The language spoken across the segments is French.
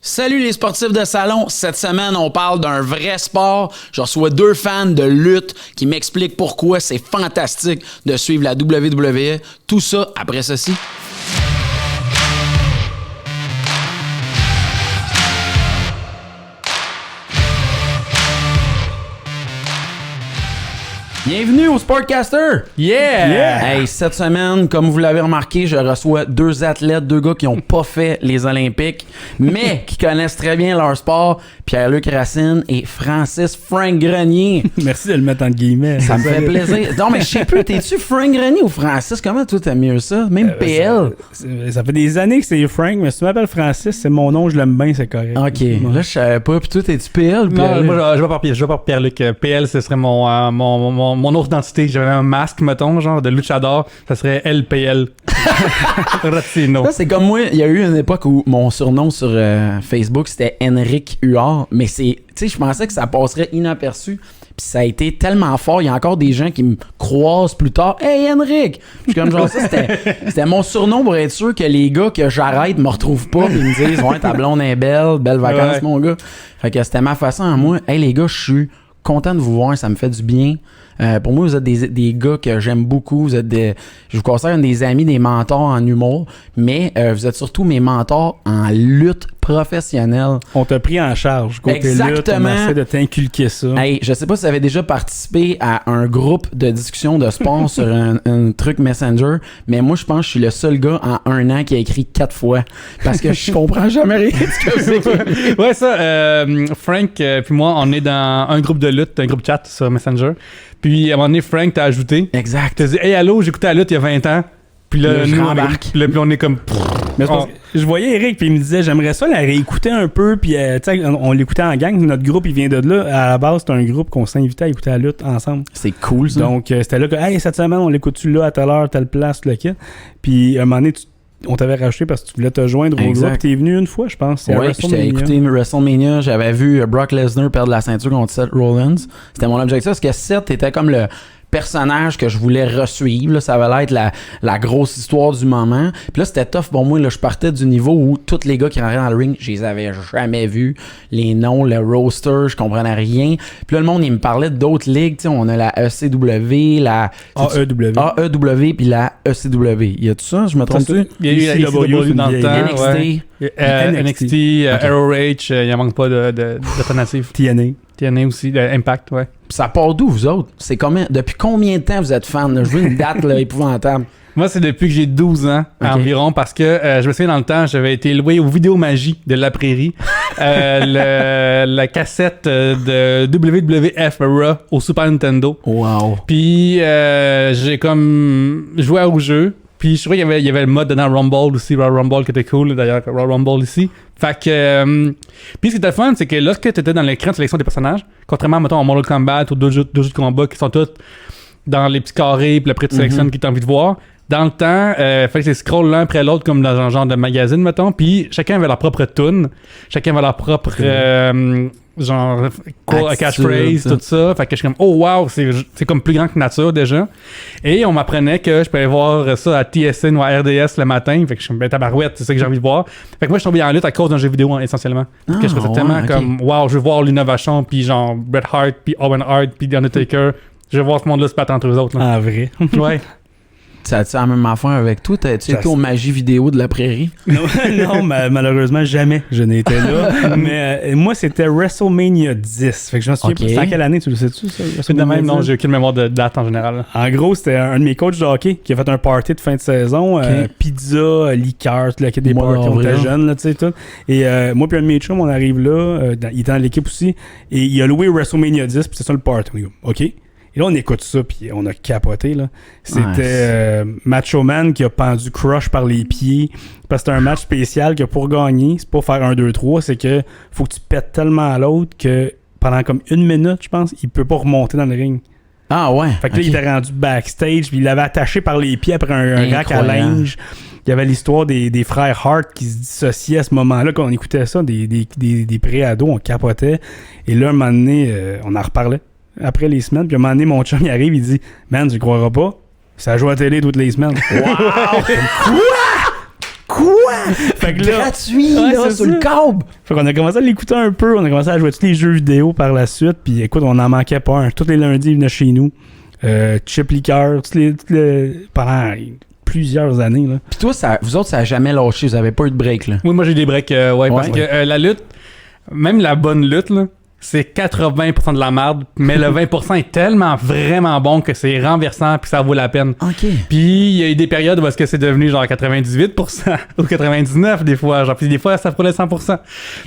Salut les sportifs de salon, cette semaine on parle d'un vrai sport. Je reçois 2 fans de lutte qui m'expliquent pourquoi c'est fantastique de suivre la WWE. Tout ça après ceci. Bienvenue au Sportcaster! Yeah! Hey, cette semaine, comme vous l'avez remarqué, je reçois 2 athlètes, 2 gars qui n'ont pas fait les Olympiques, mais qui connaissent très bien leur sport. Pierre-Luc Racine et Francis Frank Grenier. Merci de le mettre entre guillemets. Ça me fait plaisir. Non, mais je sais plus, t'es-tu Frank Grenier ou Francis? Comment toi t'aimes mieux ça? Même PL? Ça fait des années que c'est Frank, mais si tu m'appelles Francis, c'est mon nom, je l'aime bien, c'est correct. Ok, là je savais pas. Puis toi, t'es-tu PL? Non, moi, je vais par Pierre-Luc. PL, ce serait mon autre identité. J'avais un masque, mettons, genre de luchador. Ça serait LPL. Ratino. Ça, c'est comme moi, il y a eu une époque où mon surnom sur Facebook, c'était Henrik Huard. Mais c'est, tu sais, je pensais que ça passerait inaperçu. Puis ça a été tellement fort. Il y a encore des gens qui me croisent plus tard. « Hey, Henrik! » Puis comme genre ça, c'était mon surnom pour être sûr que les gars que j'arrête me retrouvent pas. Puis ils me disent « Ouais, ta blonde est belle. Belles vacances, mon gars. » Fait que c'était ma façon à moi. « Hey, les gars, je suis content de vous voir. Ça me fait du bien. » Pour moi, vous êtes des gars que j'aime beaucoup. Vous êtes je vous considère des amis, des mentors en humour, mais vous êtes surtout mes mentors en lutte professionnelle. On t'a pris en charge côté Exactement. lutte, on essaie de t'inculquer ça. Hey, je sais pas si vous avez déjà participé à un groupe de discussion de sport sur un truc Messenger, mais moi, je pense que je suis le seul gars en 1 an qui a écrit 4 fois parce que je comprends jamais rien de ce que c'est. Ouais, ça, Frank puis moi, on est dans un groupe de lutte, un groupe chat sur Messenger. Puis à un moment donné, Frank t'a ajouté. Exact. T'as dit « Hey, allô, j'écoutais la lutte il y a 20 ans. » Puis là, je rembarque. Puis on est comme... Mais je voyais Eric, puis il me disait j'aimerais ça la réécouter un peu, puis tu sais, on l'écoutait en gang. Notre groupe, il vient de là. À la base, c'est un groupe qu'on s'invitait à écouter la lutte ensemble. C'est cool, ça. Donc, c'était là que, hey, cette semaine, on l'écoute-tu là, à telle heure, telle place, le kit. Puis, à un moment donné, on t'avait racheté parce que tu voulais te joindre au groupe. T'es venu une fois, je pense. Oui, j'avais écouté WrestleMania. J'avais vu Brock Lesnar perdre la ceinture contre Seth Rollins. C'était mon objectif parce que Seth était comme le personnage que je voulais resuivre. Là, ça allait être la grosse histoire du moment. Puis là, c'était tough pour moi. Là, je partais du niveau où tous les gars qui rentraient dans le ring, je les avais jamais vus. Les noms, le roster, je comprenais rien. Puis là, le monde, il me parlait d'autres ligues. T'sais, on a la ECW, la AEW, puis la ECW. Y a tout ça? Je me trompe-tu? Il y a eu la ECW dans le temps. NXT. Ouais. NXT, ROH, il en manque pas d'alternatives. TNA aussi, Impact, ouais. Ça part d'où, vous autres? C'est depuis combien de temps vous êtes fan? Je veux une date là, épouvantable. Moi, c'est depuis que j'ai 12 ans environ, parce que je me souviens dans le temps, j'avais été loué au Vidéomagie de La Prairie, la cassette de WWF Raw au Super Nintendo. Wow. Puis j'ai comme joué au jeu. Puis je trouvais qu'il y avait le mode dans Rumble aussi, Raw Rumble qui était cool d'ailleurs, Raw Rumble ici. Fait que... puis ce qui était fun, c'est que lorsque tu étais dans l'écran de sélection des personnages, contrairement, mettons, à Mortal Kombat ou d'autres jeux de combat qui sont tous dans les petits carrés, puis après tu sélectionnes qui t'as envie de voir, dans le temps, fallait que tu scrolls l'un après l'autre comme dans un genre de magazine, mettons, puis chacun avait leur propre tune, chacun avait leur propre... genre catchphrase, tout ça. Fait que je suis comme oh wow, c'est comme plus grand que nature déjà. Et on m'apprenait que je pouvais voir ça à TSN ou à RDS le matin. Fait que je suis comme ben tabarouette, c'est ça que j'ai envie de voir. Fait que moi je suis tombé en lutte à cause d'un jeu vidéo essentiellement. Parce que je faisais tellement comme wow, je veux voir l'innovation, puis genre Bret Hart, puis Owen Hart, puis The Undertaker. Je veux voir ce monde-là se battre entre eux autres. Là. Ah vrai. Ouais. Ça a-tu la même affaire avec toi? T'as-tu été aux Magie Vidéo de la Prairie? Non, malheureusement, jamais je n'étais là. Mais moi, c'était WrestleMania 10. Fait que je me souviens. C'était en quelle année, tu le sais-tu, ça? C'est de même, non, j'ai aucune mémoire de date en général. En gros, c'était un de mes coachs de hockey qui a fait un party de fin de saison. Pizza, liqueur, tout le kit des parties. On était jeunes, là, tu sais, tout. Et moi, puis un de mes chums, on arrive là. Il était dans l'équipe aussi. Et il a loué WrestleMania 10, puis c'est ça le party. On dit, OK. Et là, on écoute ça, puis on a capoté, là. C'était Macho Man qui a pendu Crush par les pieds. Parce que c'était un match spécial que pour gagner, c'est pas faire 1, 2, 3, c'est que faut que tu pètes tellement à l'autre que pendant comme 1 minute, je pense, il peut pas remonter dans le ring. Ah ouais? Fait que là, il était rendu backstage, puis il l'avait attaché par les pieds après un rack à linge. Il y avait l'histoire des frères Hart qui se dissociaient à ce moment-là. Quand on écoutait ça, des pré-ados, on capotait. Et là, un moment donné, on en reparlait. Après les semaines, puis à un moment donné, mon chum il arrive, il dit man, tu croiras pas, ça joue à la télé toutes les semaines. Wow! Quoi? Fait que là, gratuit, ouais, là, c'est sur ça. le câble. Fait qu'on a commencé à l'écouter un peu, on a commencé à jouer tous les jeux vidéo par la suite, puis écoute, on n'en manquait pas un. Tous les lundis, il venait chez nous. Chip Liqueur, pendant plusieurs années. Là. Puis toi, vous autres, ça a jamais lâché, vous avez pas eu de break, là. Oui, moi j'ai eu des breaks, parce que la lutte, même la bonne lutte, là, c'est 80% de la merde, mais le 20% est tellement vraiment bon que c'est renversant puis ça vaut la peine. OK. Puis il y a eu des périodes où est-ce que c'est devenu genre 98% ou 99% des fois, genre puis des fois ça prenait 100%.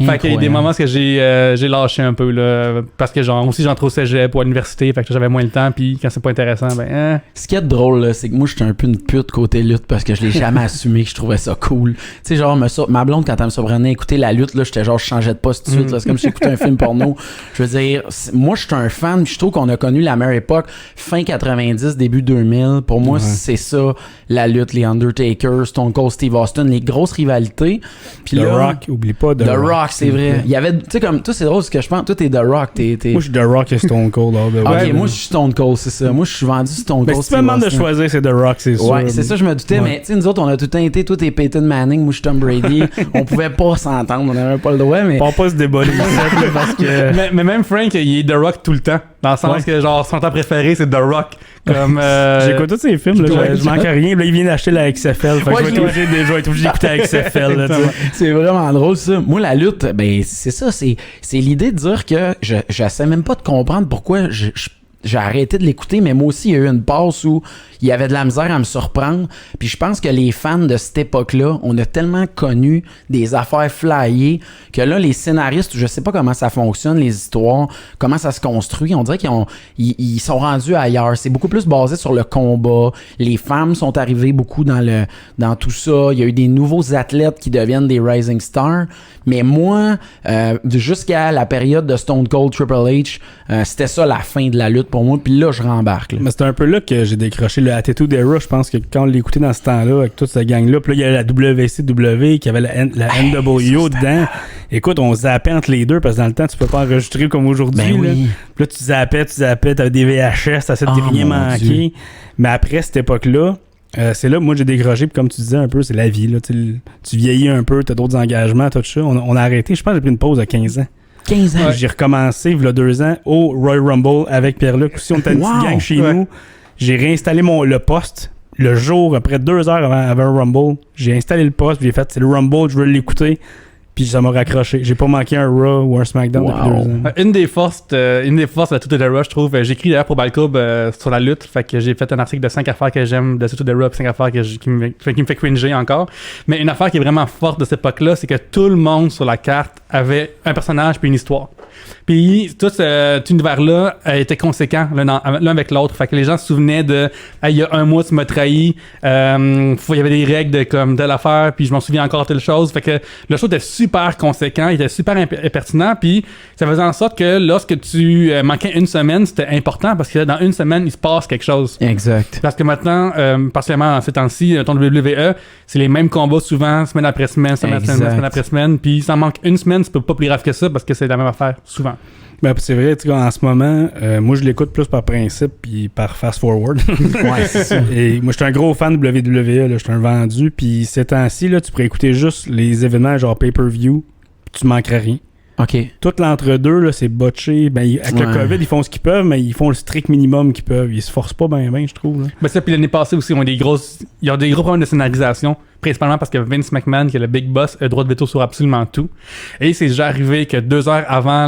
Fait qu'il y a eu des moments où j'ai lâché un peu là parce que genre aussi j'entrais au cégep ou à l'université, fait que j'avais moins le temps puis quand c'est pas intéressant Ce qui est drôle là, c'est que moi j'étais un peu une pute côté lutte parce que je l'ai jamais assumé que je trouvais ça cool. Tu sais genre ma blonde quand elle me surprenait écouter la lutte là, j'étais genre je changeais de poste tout de suite, là. C'est comme si j'écoutais un film porno. Je veux dire, moi, je suis un fan, je trouve qu'on a connu la meilleure époque, fin 90, début 2000. Pour moi, c'est ça, la lutte, les Undertaker, Stone Cold Steve Austin, les grosses rivalités. Puis The là, Rock, oublie pas The Rock, c'est vrai. Il y avait, tu sais, comme, toi, c'est drôle, ce que je pense, toi, t'es The Rock, t'es... Moi, je suis The Rock et Stone Cold. Ok, moi, je suis Stone Cold, c'est ça. Moi, je suis vendu Stone Cold. Mais si tu me demandes de choisir, c'est The Rock, c'est sûr. Ouais, c'est ça, je me doutais, mais tu sais, nous autres, on a tout le temps été, toi, t'es Peyton Manning, moi, je suis Tom Brady. On pouvait pas s'entendre, on n'avait pas le droit, mais... On pas se déballer parce que... mais même Frank, il est The Rock tout le temps. Dans le sens que genre son temps préféré c'est The Rock. Comme j'écoute tous ces films, là, je manque rien. Là, il vient d'acheter la XFL. Fait que je vais être obligé d'écouter la XFL. Là, c'est vraiment drôle ça. Moi la lutte, ben c'est ça, c'est l'idée de dire que j'essaie même pas de comprendre pourquoi j'ai arrêté de l'écouter, mais moi aussi, il y a eu une passe où il y avait de la misère à me surprendre. Puis je pense que les fans de cette époque-là, on a tellement connu des affaires flyées que là, les scénaristes, je sais pas comment ça fonctionne, les histoires, comment ça se construit. On dirait qu'ils sont rendus ailleurs. C'est beaucoup plus basé sur le combat. Les femmes sont arrivées beaucoup dans tout ça. Il y a eu des nouveaux athlètes qui deviennent des rising stars. Mais moi, jusqu'à la période de Stone Cold, Triple H, c'était ça la fin de la lutte pour moi. Puis là, je rembarque. Là. Mais c'est un peu là que j'ai décroché le Attitude Era. Je pense que quand on l'écoutait dans ce temps-là, avec toute cette gang-là, puis là, il y avait la WCW, qui avait la NWO dedans. Écoute, on zappait entre les deux, parce que dans le temps, tu peux pas enregistrer comme aujourd'hui. Ben oui. Puis là, tu zappais, t'avais des VHS, t'essayais de rien manquer. Mais après cette époque-là, c'est là, moi, j'ai décroché, puis comme tu disais un peu, c'est la vie. Là, tu vieillis un peu, t'as d'autres engagements, tout ça. On a arrêté, je pense que j'ai pris une pause à 15 ans. 15 ans. J'ai recommencé, il y a 2 ans, au Royal Rumble avec Pierre-Luc. Aussi, on était une petite gang chez nous. J'ai réinstallé le poste. Le jour, après 2 heures avant un Rumble, j'ai installé le poste, puis j'ai fait, c'est le Rumble, je veux l'écouter. Puis ça m'a raccroché. J'ai pas manqué un Raw ou un SmackDown depuis 2 ans. Une des forces de Tout de Raw, je trouve. J'écris d'ailleurs pour Balcube sur la lutte. Fait que j'ai fait un article de 5 affaires que j'aime de Tout de Raw, 5 affaires qui me fait cringer encore. Mais une affaire qui est vraiment forte de cette époque-là, c'est que tout le monde sur la carte avait un personnage puis une histoire. Puis tout cet univers-là était conséquent l'un avec l'autre. Fait que les gens se souvenaient de il y a un mois tu m'as trahi, il y avait des règles de comme telle affaire, puis je m'en souviens encore telle chose. Fait que le show était super conséquent, il était super pertinent, puis ça faisait en sorte que lorsque tu manquais une semaine, c'était important parce que dans une semaine, il se passe quelque chose. Exact. Parce que maintenant, particulièrement dans ces temps-ci, ton WWE, c'est les mêmes combats souvent, semaine après semaine, semaine après semaine, puis ça manque une semaine, c'est pas plus grave que ça parce que c'est la même affaire, souvent. Ben, c'est vrai, tu sais, en ce moment, moi je l'écoute plus par principe puis par fast-forward. Ouais, c'est ça. Et moi, je suis un gros fan de WWE, je suis un vendu, puis ces temps-ci, là, tu pourrais écouter juste les événements genre pay-per-view, tu manquerais rien. OK. Tout l'entre-deux, là, c'est botché. Ben, avec le COVID, ils font ce qu'ils peuvent, mais ils font le strict minimum qu'ils peuvent. Ils se forcent pas bien, je trouve. Là. Ben ça, puis l'année passée aussi, il y a des gros problèmes de scénarisation, principalement parce que Vince McMahon, qui est le big boss, a le droit de veto sur absolument tout. Et c'est déjà arrivé que 2 heures avant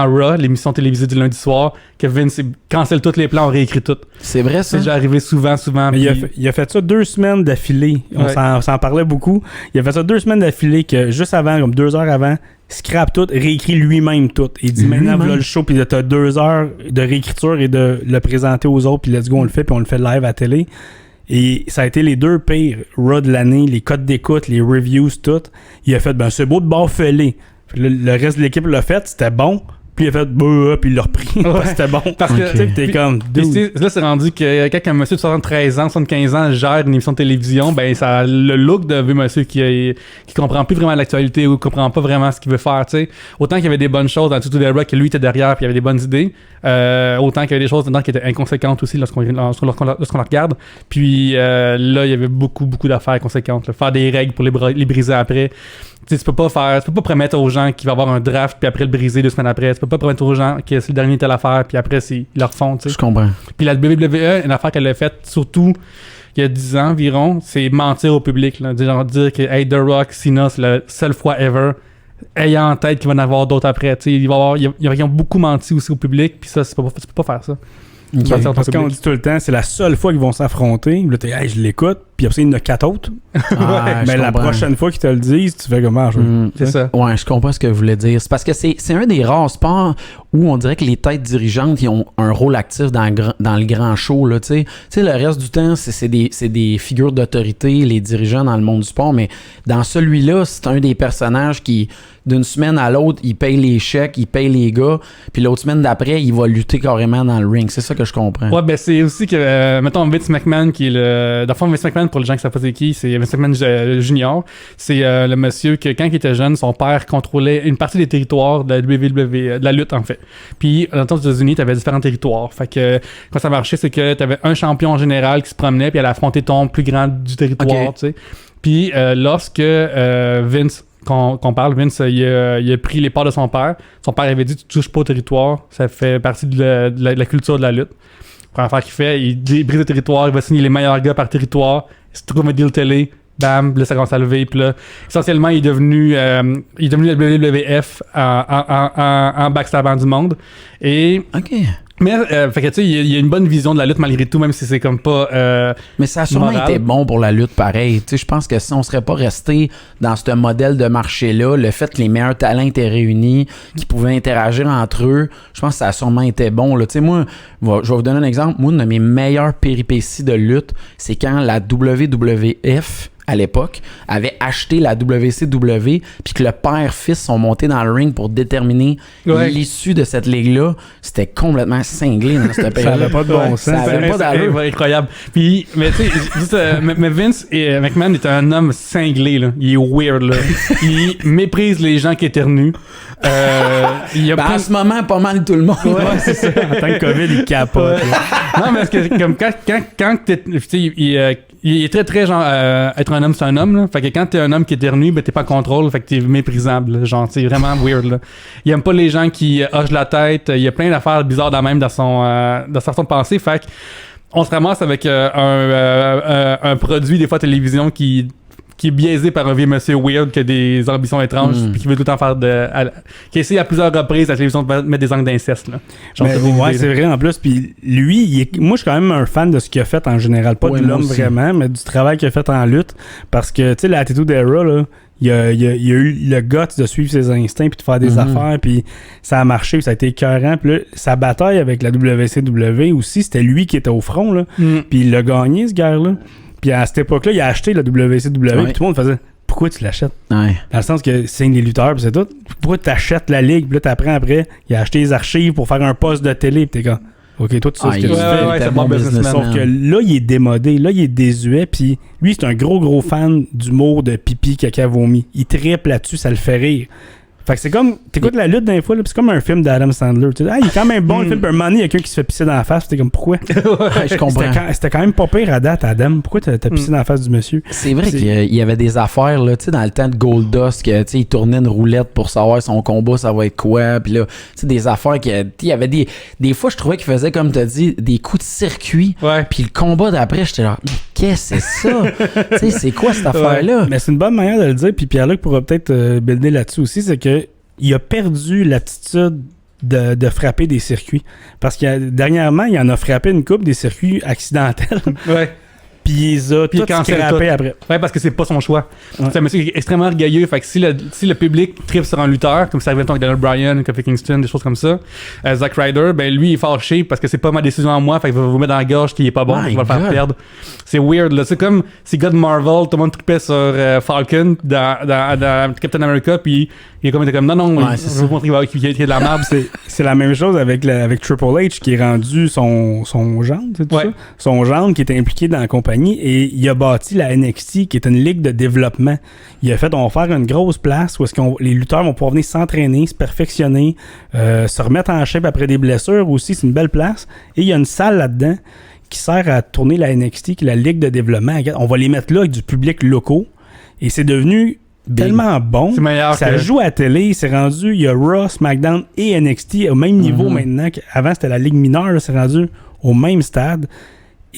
Raw, l'émission télévisée du lundi soir, que Vince cancelle tous les plans, on réécrit tout. C'est vrai, ça? C'est déjà arrivé souvent. Mais puis... il a fait ça 2 semaines d'affilée. On s'en parlait beaucoup. Il a fait ça 2 semaines d'affilée que juste avant, comme 2 heures avant, scrape tout, réécrit lui-même tout. Il dit maintenant, voilà le show, puis t'as 2 heures de réécriture et de le présenter aux autres, puis let's go, on le fait, puis on le fait live à télé. Et ça a été les 2 pires Raw de l'année, les codes d'écoute, les reviews, tout. Il a fait, c'est beau de baffeler. Le reste de l'équipe l'a fait, c'était bon, Puis il a fait puis il l'a repris. C'était bon. Parce que tu sais, t'es comme. Là, c'est rendu que quand un monsieur de 73 ans, 75 ans gère une émission de télévision, ben ça a le look de vieux monsieur qui comprend plus vraiment l'actualité ou qui comprend pas vraiment ce qu'il veut faire. T'sais. Autant qu'il y avait des bonnes choses dans Tutu Debra que lui était derrière puis il y avait des bonnes idées. Autant qu'il y avait des choses dedans qui étaient inconséquentes aussi lorsqu'on la regarde. Puis là, il y avait beaucoup d'affaires conséquentes. Là. Faire des règles pour les briser après. Tu peux pas promettre aux gens qu'il va y avoir un draft puis après le briser 2 semaines après. Tu peux pas promettre aux gens que c'est le dernier telle affaire puis après ils le refont. T'sais. Je comprends. Puis la WWE, une affaire qu'elle a faite surtout il y a 10 ans environ, c'est mentir au public. Là. Dire que hey, The Rock, Cena, c'est la seule fois ever. Ayant en tête qu'il va en avoir d'autres après. Ils ont beaucoup menti aussi au public, puis ça, tu peux pas faire ça. Okay. Parce qu'on dit tout le temps, c'est la seule fois qu'ils vont s'affronter. Là, t'es, hey, je l'écoute, puis après, il y en a 4 autres. Mais la prochaine fois qu'ils te le disent, tu fais comment? C'est ça. Ouais, je comprends ce que vous voulez dire. C'est parce que c'est un des rares sports où on dirait que les têtes dirigeantes ils ont un rôle actif dans les grands shows. Là, tu sais, le reste du temps, c'est des figures d'autorité, les dirigeants dans le monde du sport. Mais dans celui-là, c'est un des personnages qui, d'une semaine à l'autre, il paye les chèques, il paye les gars, puis l'autre semaine d'après, il va lutter carrément dans le ring. C'est ça que je comprends. Ouais, ben c'est aussi que, mettons, Vince McMahon, qui est le... Dans le fond, Vince McMahon, pour les gens qui savent pas c'est qui, c'est Vince McMahon Junior. C'est le monsieur que, quand il était jeune, son père contrôlait une partie des territoires de la WWE, de la lutte, en fait. Puis, dans les États-Unis, t'avais différents territoires. Fait que, quand ça marchait, c'est que t'avais un champion en général qui se promenait, puis elle affrontait ton plus grand du territoire, tu sais. Puis, lorsque Vince... Qu'on parle, Vince, il a pris les parts de son père. Son père avait dit, tu touches pas au territoire, ça fait partie de la culture de la lutte. La première affaire qu'il fait, il brise le territoire, il va signer les meilleurs gars par territoire, il se trouve un deal télé, bam, là ça commence à lever, puis là, essentiellement, il est devenu la WWF en backstage du monde. Et... OK. Mais, fait que tu sais, il y a une bonne vision de la lutte malgré tout, même si c'est comme pas. Mais ça a sûrement été bon pour la lutte pareil. Tu sais, je pense que si on serait pas resté dans ce modèle de marché-là, le fait que les meilleurs talents étaient réunis, qu'ils pouvaient interagir entre eux, je pense que ça a sûrement été bon. Tu sais, moi, je vais vous donner un exemple. Moi, une de mes meilleures péripéties de lutte, c'est quand la WWF, à l'époque, avait acheté la WCW, puis que le père-fils sont montés dans le ring pour déterminer l'issue de cette ligue-là. C'était complètement cinglé dans cette période. Ça n'avait pas de bon sens. Ça avait pas d'allure. Incroyable. Puis, mais tu sais, mais Vince et McMahon est un homme cinglé, là. Il est weird, là. Il méprise les gens qui éternuent. En ce moment, pas mal tout le monde. Ouais, c'est ça. En tant que COVID, il capote. Non, mais parce que comme quand t'es, il est très très genre être un homme, c'est un homme là. Fait que quand t'es un homme qui éternue, ben t'es pas en contrôle, fait que t'es méprisable là. Genre c'est vraiment weird là. Il aime pas les gens qui hochent la tête. Il y a plein d'affaires bizarres dans même dans sa façon de penser. Fait que on se ramasse avec un produit des fois télévision qui est biaisé par un vieux monsieur weird qui a des ambitions étranges puis qui veut tout le temps faire qui essaie à plusieurs reprises à la télévision de mettre des angles d'inceste là. Genre, c'est vrai en plus. Puis lui, moi je suis quand même un fan de ce qu'il a fait en général, pas de l'homme vraiment, mais du travail qu'il a fait en lutte, parce que tu sais la Attitude Era là, il a eu le guts de suivre ses instincts puis de faire des affaires, puis ça a marché, puis ça a été écœurant. Puis là, sa bataille avec la WCW aussi, c'était lui qui était au front là, puis il l'a gagné ce gars-là. Puis à cette époque-là, il a acheté la WCW, puis tout le monde faisait « Pourquoi tu l'achètes? » Dans le sens que c'est des lutteurs, puis c'est tout. Pourquoi tu achètes la ligue? Puis là, t'apprends après, il a acheté les archives pour faire un poste de télé, puis t'es comme « Ok, toi, tu sais ce que tu fais. » c'est bon businessman. Sauf que là, il est démodé, là, il est désuet, puis lui, c'est un gros fan d'humour, de pipi, caca, vomi. Il trippe là-dessus, ça le fait rire. Fait que c'est comme, t'écoutes la lutte d'un fois, là, pis c'est comme un film d'Adam Sandler. Tu dis, il est quand même bon le film, puis un moment donné, il y a quelqu'un qui se fait pisser dans la face, pis t'es comme, pourquoi? Je comprends. C'était quand même pas pire à date, Adam. Pourquoi t'as pissé dans la face du monsieur? C'est vrai qu'il y avait des affaires, là, tu sais, dans le temps de Goldust, que, tu sais, il tournait une roulette pour savoir son combat, ça va être quoi, pis là, tu sais, des affaires qui, il y avait des fois, je trouvais qu'il faisait, comme t'as dit, des coups de circuit, puis le combat d'après, j'étais là, mais qu'est-ce que c'est ça? Tu sais, c'est quoi cette affaire-là? Mais c'est une bonne manière de le dire, puis Pierre-Luc pourra peut-être builder là-dessus aussi, c'est que il a perdu l'attitude de frapper des circuits. Parce que dernièrement, il en a frappé une couple des circuits accidentels. Puis il les a tout scrappés après. Ouais, parce que c'est pas son choix. C'est un monsieur qui est extrêmement orgueilleux. Fait que si le public tripe sur un lutteur, comme ça arrive avec Daniel Bryan, Kofi Kingston, des choses comme ça, Zack Ryder, ben lui il est fâché parce que c'est pas ma décision à moi, fait qu'il va vous mettre dans la gorge qu'il est pas bon, il va le faire perdre. C'est weird là. C'est comme si gars de Marvel, tout le monde tripait sur Falcon dans Captain America, puis Il était comme non, Ouais, je c'est veux montrer qu'il y a de la merde. C'est la même chose avec Triple H qui est rendu son gendre, c'est tout Ouais. ça? Son gendre qui était impliqué dans la compagnie et il a bâti la NXT qui est une ligue de développement. Il a fait, on va faire une grosse place où est-ce que les lutteurs vont pouvoir venir s'entraîner, se perfectionner, se remettre en shape après des blessures aussi, c'est une belle place. Et il y a une salle là-dedans qui sert à tourner la NXT, qui est la ligue de développement. On va les mettre là avec du public locaux et c'est devenu tellement bon. C'est meilleur Ça que... joue à la télé, c'est rendu, il y a Raw, SmackDown et NXT au même niveau maintenant qu'avant c'était la ligue mineure, là, c'est rendu au même stade.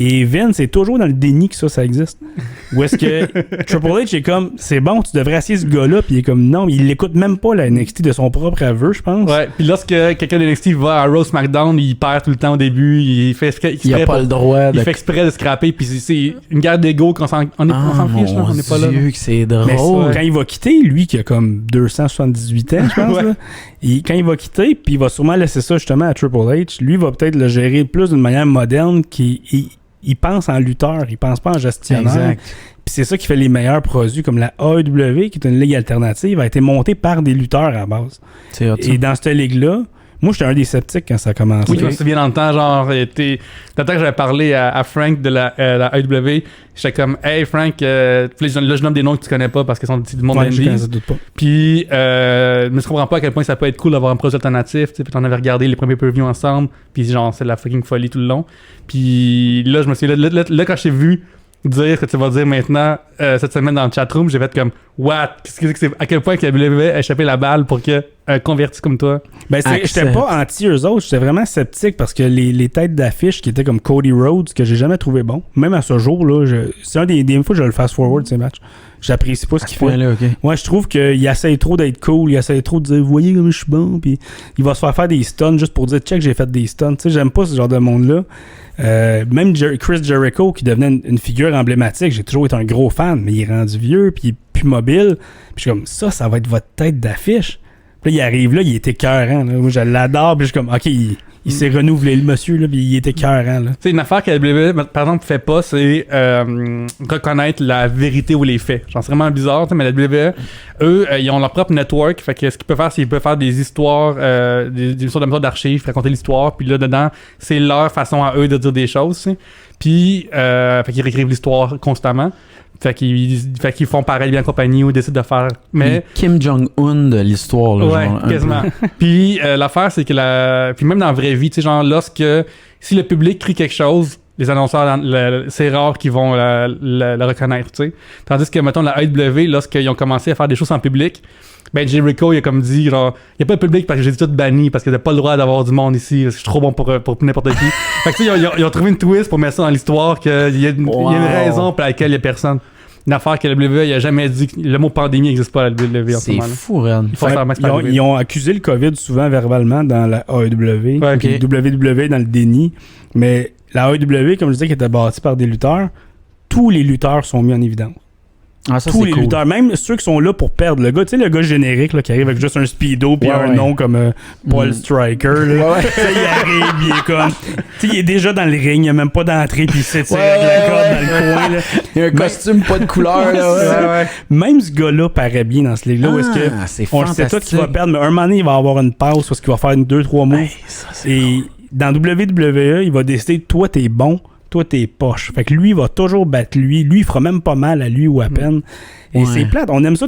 Et Vince est toujours dans le déni que ça existe. Ou est-ce que Triple H est comme, c'est bon, tu devrais essayer ce gars-là, puis il est comme, non, il l'écoute même pas la NXT de son propre aveu, je pense. Ouais, puis lorsque quelqu'un de NXT va à Raw SmackDown, il perd tout le temps au début, il fait Il a pas le droit il fait exprès de scraper, puis c'est une guerre d'ego qu'on s'en fiche, là, on n'est pas là. Dieu, que c'est drôle. Mais quand il va quitter, lui qui a comme 278 ans, je pense, Ouais. là, quand il va quitter, puis il va sûrement laisser ça justement à Triple H, lui va peut-être le gérer plus d'une manière moderne il pense en lutteur, il pense pas en gestionnaire. Exact. Puis c'est ça qui fait les meilleurs produits, comme la AEW, qui est une ligue alternative, a été montée par des lutteurs à la base. C'est hot, ça. Et dans cette ligue-là, moi j'étais un des sceptiques quand ça a commencé. Oui, je me souviens dans le temps, genre, dans le temps que j'avais parlé à Frank de la AEW, j'étais comme, hey Frank, là je nomme des noms que tu connais pas parce qu'ils sont du monde Ouais, je d'Indies. doute pas. Puis, je me comprends pas à quel point ça peut être cool d'avoir un projet alternatif, tu sais, puis t'en avais regardé les premiers pay-per-views ensemble, puis genre, c'est de la fucking folie tout le long. Puis là, je me suis là quand j'ai vu dire que tu vas dire maintenant, cette semaine dans le chatroom, j'ai fait comme, what? Qu'est-ce que c'est? À quel point que la WWE a échappé la balle pour que un converti comme toi? Ben, j'étais pas anti eux autres, j'étais vraiment sceptique parce que les têtes d'affiche qui étaient comme Cody Rhodes, que j'ai jamais trouvé bon, même à ce jour, là, c'est un des fois je le fast-forward ces matchs. J'apprécie pas ce qu'il fait. Là, okay. Ouais, je trouve qu'il essaye trop d'être cool, il essaye trop de dire, vous voyez comme je suis bon, puis il va se faire des stuns juste pour dire, check, j'ai fait des stuns. Tu sais, j'aime pas ce genre de monde-là. Même Chris Jericho, qui devenait une figure emblématique, j'ai toujours été un gros fan, mais il est rendu vieux, puis il est plus mobile. Puis je suis comme, ça va être votre tête d'affiche. Puis là, il arrive là, il est écœurant. Là. Moi, je l'adore, puis je suis comme, ok, il s'est renouvelé, le monsieur, là, puis il est écœurant. Là. Tu sais, une affaire que la WWE, par exemple, fait pas, c'est reconnaître la vérité ou les faits. Genre, c'est vraiment bizarre, mais la WWE, eux, ils ont leur propre network. Fait que ce qu'ils peuvent faire, c'est qu'ils peuvent faire des histoires, des histoires d'archives, raconter l'histoire. Puis là, dedans, c'est leur façon à eux de dire des choses, tu sais. Puis, fait qu'ils réécrivent l'histoire constamment. Fait qu'ils font pareil bien compagnie ou décident de faire. Mais Kim Jong-un de l'histoire, là. ouais, genre, quasiment. Puis l'affaire, c'est que puis même dans la vraie vie, tu sais, genre, si le public crie quelque chose, les annonceurs, c'est rare qu'ils vont le reconnaître, tu sais. Tandis que, mettons, la AEW, lorsqu'ils ont commencé à faire des choses en public, ben Jericho, il a comme dit, genre, il n'y a pas de public parce que j'ai tout banni, parce que t'as pas le droit d'avoir du monde ici, parce que je suis trop bon pour n'importe qui. Fait que, tu sais, ils ont trouvé une twist pour mettre ça dans l'histoire, qu'il y a une raison pour laquelle il y a personne. Une affaire que la WWE, il a jamais dit que le mot pandémie n'existe pas à la WWE en ce moment. C'est fou, Ren. Il faut faire max Ils ont accusé le COVID souvent verbalement dans la AEW, Ouais, puis ok. WWE dans le déni. Mais la AEW, comme je disais, qui était bâtie par des lutteurs, tous les lutteurs sont mis en évidence. Ah, ça, Tous c'est les cool. lutteurs, même ceux qui sont là pour perdre. Le gars, tu sais, le gars générique là, qui arrive avec juste un speedo puis Ouais, un ouais. nom comme Paul Striker. Là. Ouais. Tu sais, il arrive, il est comme. Tu sais, il est déjà dans le ring, il a même pas d'entrée puis il s'étire Ouais, avec la corde ouais. dans le coin. Là. Il y a un costume pas de couleur, là. Ouais. Même ce gars-là paraît bien dans ce ligue-là où est-ce que c'est on le sait tout fantastique. qu'il va perdre, mais un moment donné, il va avoir une pause parce qu'il va faire 2-3 moves. Hey, ça, c'est Et dans WWE, il va décider, toi, t'es bon, toi, t'es poche. Fait que lui, il va toujours battre lui. Lui, il fera même pas mal à lui ou à peine. Et Ouais. c'est plate. On aime ça.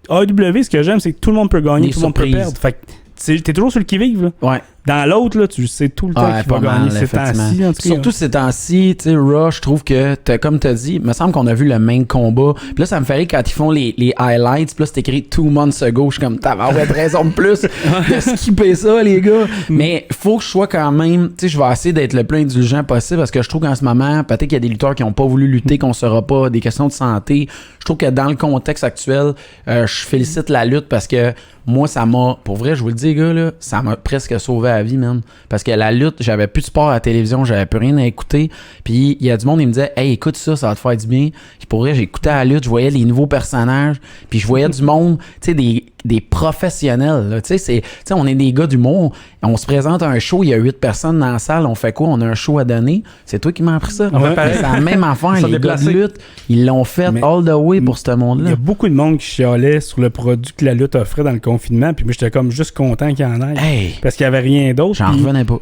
AEW, ce que j'aime, c'est que tout le monde peut gagner, Des tout le monde peut surprises. perdre. Fait que t'es toujours sur le qui-vive. Là. Ouais. Dans l'autre, là, tu sais tout le temps Ouais, qu'il va pas gagner mal, ces temps-ci. En tout cas. Surtout ces temps-ci, tu sais, Raw, je trouve que, comme t'as dit, il me semble qu'on a vu le même combat. Puis là, ça me fait rire quand ils font les highlights. Puis là, c'est écrit 2 months ago. Je suis comme, t'as raison de plus de skipper ça, les gars. Mais faut que je sois quand même, tu sais, je vais essayer d'être le plus indulgent possible parce que je trouve qu'en ce moment, peut-être qu'il y a des lutteurs qui n'ont pas voulu lutter, qu'on saura pas, des questions de santé. Je trouve que dans le contexte actuel, je félicite la lutte parce que moi, ça m'a, pour vrai, je vous le dis, gars, là, ça m'a presque sauvé la la vie, man. Parce que la lutte, j'avais plus de sport à la télévision, j'avais plus rien à écouter. Puis il y a du monde, il me disait, hey, écoute ça va te faire du bien. Puis pour vrai, j'écoutais la lutte, je voyais les nouveaux personnages, puis je voyais du monde, tu sais, des professionnels. Tu sais, on est des gars d'humour. On se présente à un show, il y a 8 personnes dans la salle, on fait quoi? On a un show à donner. C'est toi qui m'as appris ça? C'est la même affaire. Les gars de lutte, ils l'ont fait all the way pour ce monde-là. Il y a beaucoup de monde qui chialait sur le produit que la lutte offrait dans le confinement, puis moi, j'étais comme juste content qu'il y en ait. Hey, parce qu'il n'y avait rien d'autre. J'en revenais pas.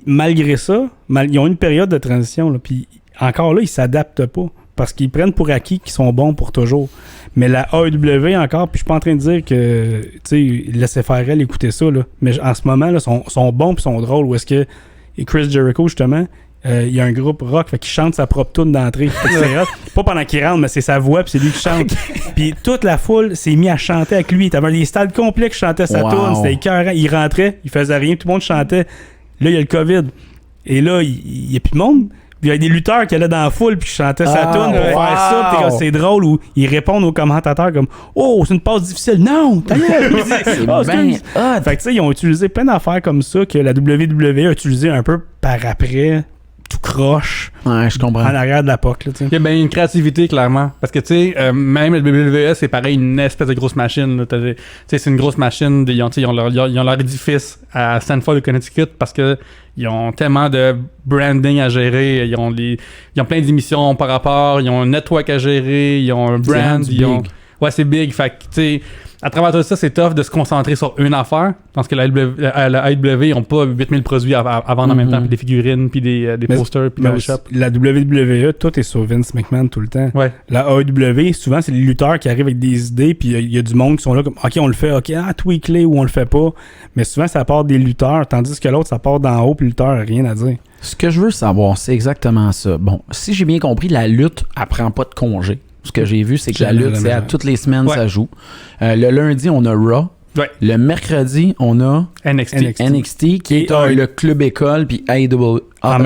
Malgré ça, ils ont une période de transition, là, puis encore là, ils s'adaptent pas. Parce qu'ils prennent pour acquis qu'ils sont bons pour toujours. Mais la AEW encore, puis je suis pas en train de dire que, tu sais, laissez faire elle écouter ça, là. Mais en ce moment, là, sont bons puis sont drôles. Où est-ce que Chris Jericho, justement, il y a un groupe rock, fait qu'il chante sa propre tune d'entrée. C'est pas pendant qu'il rentre, mais c'est sa voix puis c'est lui qui chante. Puis toute la foule s'est mis à chanter avec lui. T'avais les stades complets qui chantaient sa tune, c'était écœurant. Il rentrait, il faisait rien, tout le monde chantait. Là, il y a le COVID. Et là, il y a plus de monde. Puis il y a des lutteurs qui allaient dans la foule puis qui chantaient sa tune pour faire ça. Puis c'est drôle où ils répondent aux commentateurs comme « Oh, c'est une passe difficile. Non! Ta gueule! » Fait que tu sais, ils ont utilisé plein d'affaires comme ça que la WWE a utilisé un peu par après, tout croche. Ouais, je comprends. En arrière de la POC, là, tu sais. Il y a bien une créativité, clairement. Parce que, tu sais, même la WWE, c'est pareil, une espèce de grosse machine. Tu sais, c'est une grosse machine. Ils ont leur édifice à Stanford, Connecticut, parce que ils ont tellement de branding à gérer. Ils ont plein d'émissions par rapport. Ils ont un network à gérer. Ils ont un brand. Ouais, c'est big. Fait que, tu sais, à travers tout ça, c'est tough de se concentrer sur une affaire. Parce que la AEW, ils n'ont pas 8000 produits à vendre en même temps, puis des figurines, puis des posters, puis des shops. La WWE, tout est sur Vince McMahon tout le temps. Ouais. La AEW, souvent, c'est les lutteurs qui arrivent avec des idées, puis il y a du monde qui sont là comme, OK, on le fait, OK, tweak-les ou on le fait pas. Mais souvent, ça part des lutteurs, tandis que l'autre, ça part d'en haut, puis le lutteur n'a rien à dire. Ce que je veux savoir, c'est exactement ça. Bon, si j'ai bien compris, la lutte, elle prend pas de congé. Ce que j'ai vu, c'est que la lutte, c'est à toutes les semaines, ça joue. Le lundi, on a Raw. Ouais. Le mercredi, on a NXT qui est le club école, puis AEW en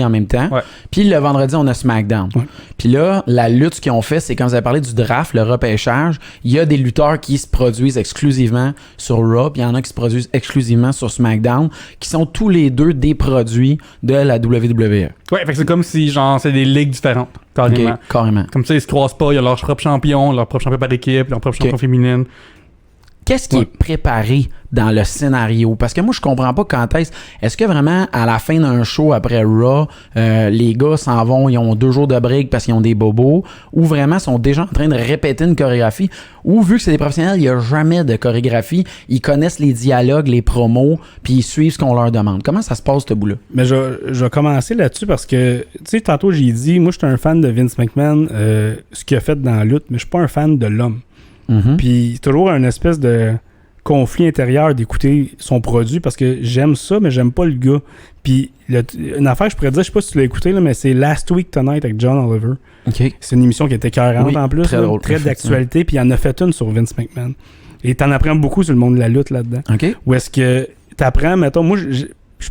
même temps. Ouais. Puis le vendredi, on a SmackDown. Ouais. Puis là, la lutte, ce qu'ils ont fait, c'est quand vous avez parlé du draft, le repêchage, il y a des lutteurs qui se produisent exclusivement sur Raw, puis il y en a qui se produisent exclusivement sur SmackDown, qui sont tous les deux des produits de la WWE. Ouais, fait que c'est comme si, genre, c'est des ligues différentes. Carrément. Okay, carrément. Comme ça, ils se croisent pas, ils ont leur propre champion par équipe, leur propre champion féminine. Qu'est-ce qui est préparé dans le scénario? Parce que moi, je comprends pas quand est-ce que vraiment, à la fin d'un show après Raw, les gars s'en vont, ils ont 2 jours de break parce qu'ils ont des bobos, ou vraiment sont déjà en train de répéter une chorégraphie, ou vu que c'est des professionnels, il n'y a jamais de chorégraphie, ils connaissent les dialogues, les promos, puis ils suivent ce qu'on leur demande. Comment ça se passe, ce bout-là? Mais je vais commencer là-dessus parce que, tu sais, tantôt, j'ai dit, moi, je suis un fan de Vince McMahon, ce qu'il a fait dans la lutte, mais je suis pas un fan de l'homme. Mm-hmm. Puis c'est toujours un espèce de conflit intérieur d'écouter son produit parce que j'aime ça, mais j'aime pas le gars. Puis une affaire, je pourrais dire, je sais pas si tu l'as écouté, là, mais c'est Last Week Tonight avec John Oliver. Okay. C'est une émission qui était écœurante en plus, très, drôle, très d'actualité, puis il en a fait une sur Vince McMahon. Et t'en apprends beaucoup sur le monde de la lutte là-dedans. Okay. Où est-ce que t'apprends, mettons, moi, je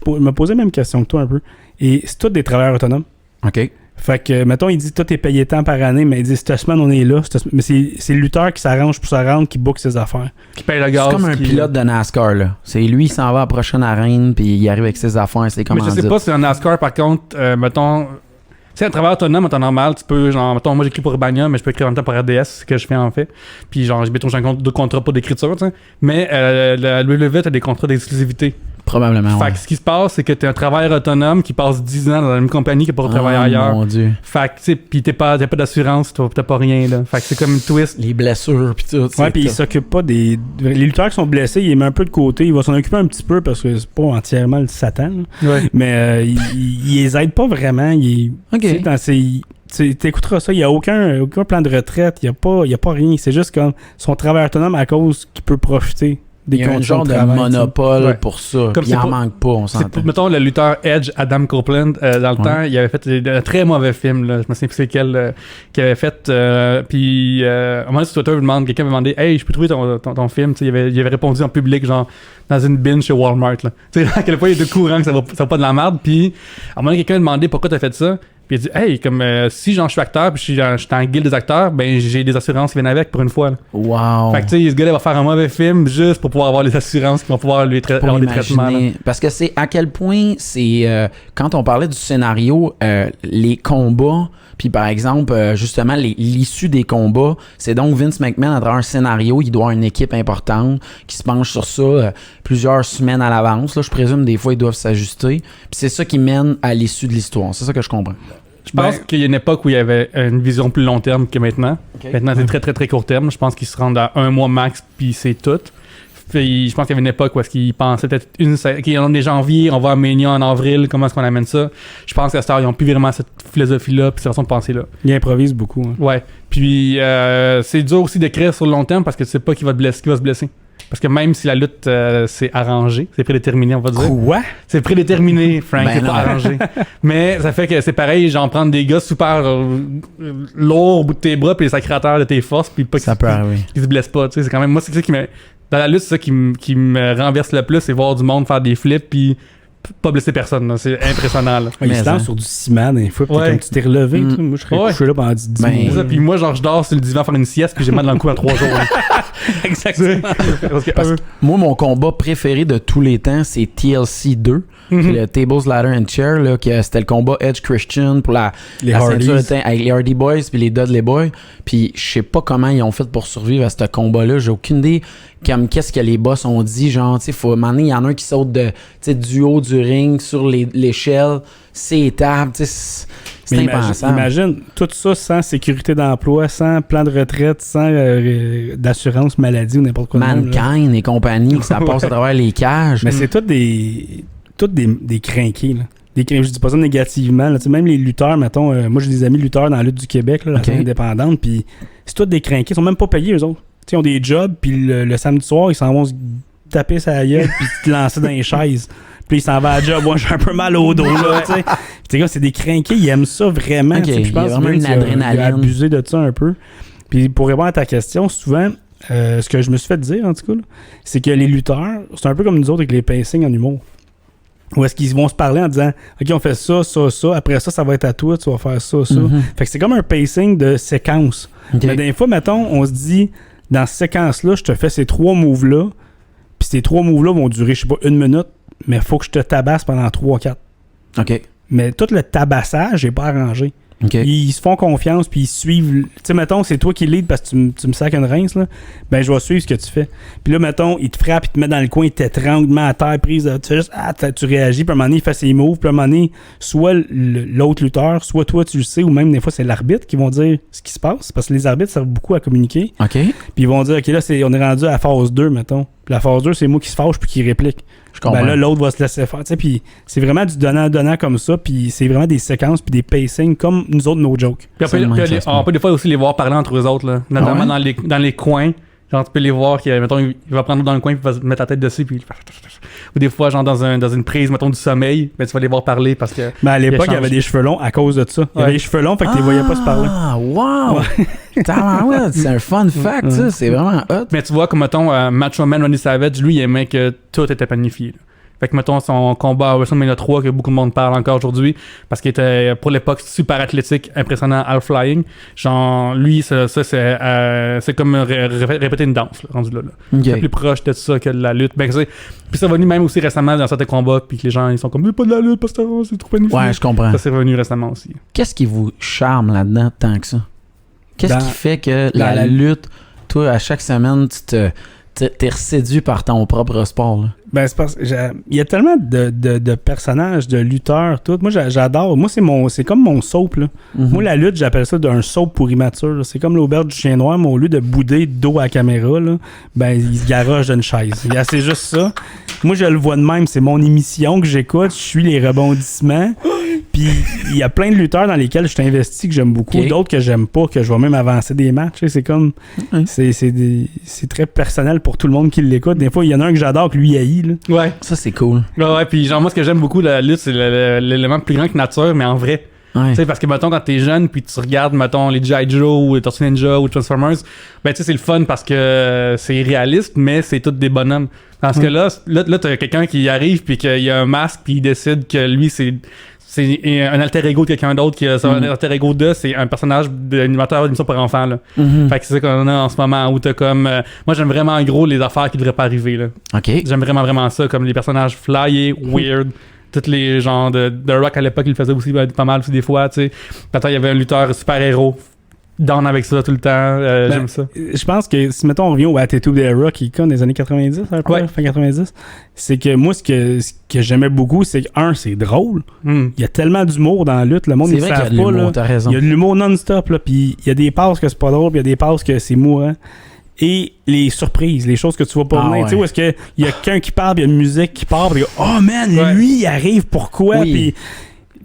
me posais la même question que toi un peu. Et c'est tous des travailleurs autonomes. OK. Fait que, mettons, il dit tout est payé tant par année, mais il dit cette semaine on est là. Mais c'est le lutteur qui s'arrange pour se rendre, qui book ses affaires. Qui paye le gaz. C'est comme un pilote de NASCAR, là. C'est lui, il s'en va à la prochaine arène, puis il arrive avec ses affaires, c'est comme. Mais je sais pas si un NASCAR, par contre, mettons. Tu sais, un travail autonome, en temps normal, tu peux, genre, mettons, moi j'écris pour Urbania, mais je peux écrire en même temps pour RDS, c'est ce que je fais en fait. Puis, genre, j'ai 2 contrats pour d'écriture, tu sais. Mais la WWE, t'as des contrats d'exclusivité. Probablement, Fait que ce qui se passe, c'est que t'es un travailleur autonome qui passe 10 ans dans la même compagnie qui pour travailler ailleurs. Mon Dieu. Fait que, tu sais, pis t'as pas d'assurance, t'as pas rien, là. Fait que c'est comme une twist. Les blessures, pis tout. Ouais, pis il s'occupe pas des. Les lutteurs qui sont blessés, il les met un peu de côté. Il va s'en occuper un petit peu parce que c'est pas entièrement le Satan, là. Ouais. Mais il les aide pas vraiment. OK. Dans ses. T'écouteras ça, il n'y a aucun plan de retraite, il n'y a pas rien. C'est juste comme son travail autonome à cause qu'il peut profiter des il y a un conditions genre de travail, monopole pour ça. Comme il en manque pas, on s'entend. Mettons, le lutteur Edge, Adam Copeland, dans le temps, il avait fait un très mauvais film, là. Je me souviens plus c'est quel, qu'il avait fait. Puis, à un moment donné, sur Twitter, quelqu'un m'a demandé « Hey, je peux trouver ton film? » Il avait répondu en public, genre, dans une bin chez Walmart, là. Tu sais, à quel point il était courant que ça va pas de la merde. Puis, à un moment donné, quelqu'un a demandé pourquoi t'as fait ça. Puis il dit, hey, comme si je suis acteur, puis je suis dans le guild des acteurs, ben j'ai des assurances qui viennent avec pour une fois. Là. Wow. Fait que tu sais, ce gars-là va faire un mauvais film juste pour pouvoir avoir les assurances qui vont pouvoir lui avoir des traitements. Là. Parce que c'est à quel point c'est. Quand on parlait du scénario, les combats, puis par exemple, justement, l'issue des combats, c'est donc Vince McMahon, à travers un scénario, il doit avoir une équipe importante qui se penche sur ça plusieurs semaines à l'avance. Là, je présume des fois, ils doivent s'ajuster. Puis c'est ça qui mène à l'issue de l'histoire. C'est ça que je comprends. Je pense qu'il y a une époque où il y avait une vision plus long terme que maintenant. Okay. Maintenant, c'est très, très, très court terme. Je pense qu'ils se rendent à 1 mois max, puis c'est tout. Puis, je pense qu'il y avait une époque où est-ce qu'ils pensaient peut-être on est janvier, on va à Mania en avril, comment est-ce qu'on amène ça? Je pense qu'à cette heure, ils n'ont plus vraiment cette philosophie-là, puis cette façon de penser-là. Ils improvisent beaucoup. Hein. Ouais. Puis, c'est dur aussi d'écrire sur le long terme parce que tu sais pas qui va se blesser. Parce que même si la lutte c'est arrangé, c'est prédéterminé, on va dire. Quoi? C'est prédéterminé, Frank, c'est pas arrangé. Mais ça fait que c'est pareil, genre prendre des gars super lourds au bout de tes bras puis les sacrateurs de tes forces puis pas qu'ils se blessent pas, tu sais, c'est quand même moi c'est ça qui me dans la lutte, c'est ça qui me renverse le plus, c'est voir du monde faire des flips puis pas blesser personne, là. C'est impressionnant. Là. Il se lance sur du ciment des fois, puis comme tu t'es relevé. Moi, je serais couché là pendant 10 minutes. Puis moi, genre, je dors sur le divan faire une sieste, puis j'ai mal dans le cou en 3 jours. Exactement. Parce que moi, mon combat préféré de tous les temps, c'est TLC 2. Le Tables, Ladder and Chair, là, c'était le combat Edge Christian pour la ceinture avec les Hardy Boys puis les Dudley Boys. Puis je sais pas comment ils ont fait pour survivre à ce combat-là. J'ai aucune idée comme qu'est-ce que les boss ont dit. Genre, tu sais, faut m'en il y en a un qui saute du haut du ring sur l'échelle, c'est étable, tu sais. C'est impensable. Imagine tout ça sans sécurité d'emploi, sans plan de retraite, sans d'assurance maladie ou n'importe quoi. Mankind et compagnie, que ça passe à travers les cages. Mais c'est tous des crinqués, là. Je dis pas ça négativement. Là. Même les lutteurs, mettons, moi j'ai des amis lutteurs dans la lutte du Québec, là, la scène indépendante, puis c'est tous des crinqués. Ils sont même pas payés, eux autres. T'sais, ils ont des jobs, puis le samedi soir, ils s'en vont se taper sa gueule, puis se lancer dans les chaises. Puis ils s'en vont à la job. Moi, j'ai un peu mal au dos, là, tu sais. Puis c'est des crinqués, ils aiment ça vraiment. Okay, je pense vraiment une adrénaline. Il a abusé de ça un peu. Puis pour répondre à ta question, souvent, ce que je me suis fait dire, en tout cas, là, c'est que les lutteurs, c'est un peu comme nous autres avec les pacings en humour. Ou est-ce qu'ils vont se parler en disant OK, on fait ça, ça, ça, après ça va être à toi, tu vas faire ça, ça. Fait que c'est comme un pacing de séquence. Okay. Mais des fois, mettons, on se dit dans cette séquence-là, je te fais ces 3 moves-là, puis ces 3 moves-là vont durer, je sais pas, 1 minute, mais il faut que je te tabasse pendant 3-4. OK. Mais tout le tabassage n'est pas arrangé. Okay. Ils se font confiance, puis ils suivent. Tu sais, mettons, c'est toi qui lead parce que tu me sacs une rince, là. Ben, je vais suivre ce que tu fais. Puis là, mettons, il te frappe, il te met dans le coin, il t'étrangle, il te met à terre prise. Tu fais juste, tu réagis, puis à un moment donné, il fait ses moves, puis à un moment donné, soit l'autre lutteur, soit toi, tu le sais, ou même des fois, c'est l'arbitre qui vont dire ce qui se passe, parce que les arbitres servent beaucoup à communiquer. OK. Puis ils vont dire, OK, là, on est rendu à la phase 2, mettons. Puis la phase 2, c'est moi qui se fâche, puis qui réplique. Ben là, l'autre va se laisser faire. Puis c'est vraiment du donnant-donnant comme ça. Puis c'est vraiment des séquences puis des pacings comme nous autres, nos jokes. Puis on peut des fois aussi les voir parler entre eux autres, là. Notamment dans les coins. Genre, tu peux les voir, mettons, il va prendre dans le coin, puis il va mettre la tête dessus, puis ou des fois, genre, dans une prise, mettons, du sommeil, ben, tu vas les voir parler parce que. Mais à l'époque, il y avait des cheveux longs à cause de ça. Il y avait des cheveux longs, fait que tu les voyais pas se parler. Ah, wow! Ouais. C'est un fun fact, ça. C'est vraiment hot. Mais tu vois, comme, mettons, Macho Man Randy Savage, lui, il aimait que tout était planifié, là. Fait que, mettons, son combat à WrestleMania 3, que beaucoup de monde parle encore aujourd'hui, parce qu'il était, pour l'époque, super athlétique, impressionnant, half-flying. Genre, lui, c'est comme répéter une danse, là, rendu là. Okay. C'est plus proche de ça que de la lutte. Ben, puis ça va venu même aussi récemment dans certains combats, puis que les gens, ils sont comme, mais pas de la lutte, parce que c'est trop planifié. Ouais, je comprends. Ça, c'est revenu récemment aussi. Qu'est-ce qui vous charme là-dedans tant que ça? Qu'est-ce qui fait que la lutte, toi, à chaque semaine, t'es séduit par ton propre sport, là? Ben, c'est parce qu'il y a tellement de personnages, de lutteurs, tout. Moi, j'adore. Moi, c'est comme mon soap, là. Moi, la lutte, j'appelle ça d'un soap pour immature, là. C'est comme l'auberge du chien noir, mais au lieu de bouder dos à la caméra, là, ben, il se garoche d'une chaise. C'est juste ça. Moi, je le vois de même. C'est mon émission que j'écoute. Je suis les rebondissements. Puis, il y a plein de lutteurs dans lesquels je suis investi que j'aime beaucoup. Okay. D'autres que j'aime pas, que je vais même avancer des matchs. C'est comme... C'est très personnel pour tout le monde qui l'écoute. Des fois, il y en a un que j'adore, que lui haït. Là. Ouais. Ça, c'est cool. Ouais, puis genre, moi, ce que j'aime beaucoup de la lutte, c'est l'élément plus grand que nature, mais en vrai. Ouais. Tu sais, parce que, mettons, quand t'es jeune, puis tu regardes, mettons, les G.I. Joe, ou les Tortues Ninja, ou Transformers, ben, tu sais, c'est le fun parce que c'est réaliste, mais c'est tous des bonhommes. Parce que là, t'as quelqu'un qui arrive, puis qu'il y a un masque, puis il décide que lui, c'est un alter ego de quelqu'un d'autre qui a un alter ego de, c'est un personnage d'animateur d'émission pour enfants, là. Fait que c'est ça qu'on a en ce moment où t'as comme... moi, j'aime vraiment, en gros, les affaires qui devraient pas arriver, là. OK. J'aime vraiment ça, comme les personnages flyés, weird... Tous les genres de Rock à l'époque, il le faisait aussi pas mal aussi des fois, tu sais. Peut-être il y avait un lutteur super-héros down avec ça tout le temps. J'aime ça. Je pense que si, mettons, on revient au Attitude Era qui est des années 90, un peu, fin 90, c'est que moi, ce que j'aimais beaucoup, c'est que, c'est drôle. Il y a tellement d'humour dans la lutte, le monde ne savent pas. Là. Il y a de l'humour non-stop, là, puis il y a des passes que c'est pas drôle, puis il y a des passes que c'est mourant. Et les surprises, les choses que tu vas pas venir, tu sais, où est-ce qu'il y a quelqu'un qui parle, il y a une musique qui part, puis oh man, lui, il arrive, pourquoi? Puis,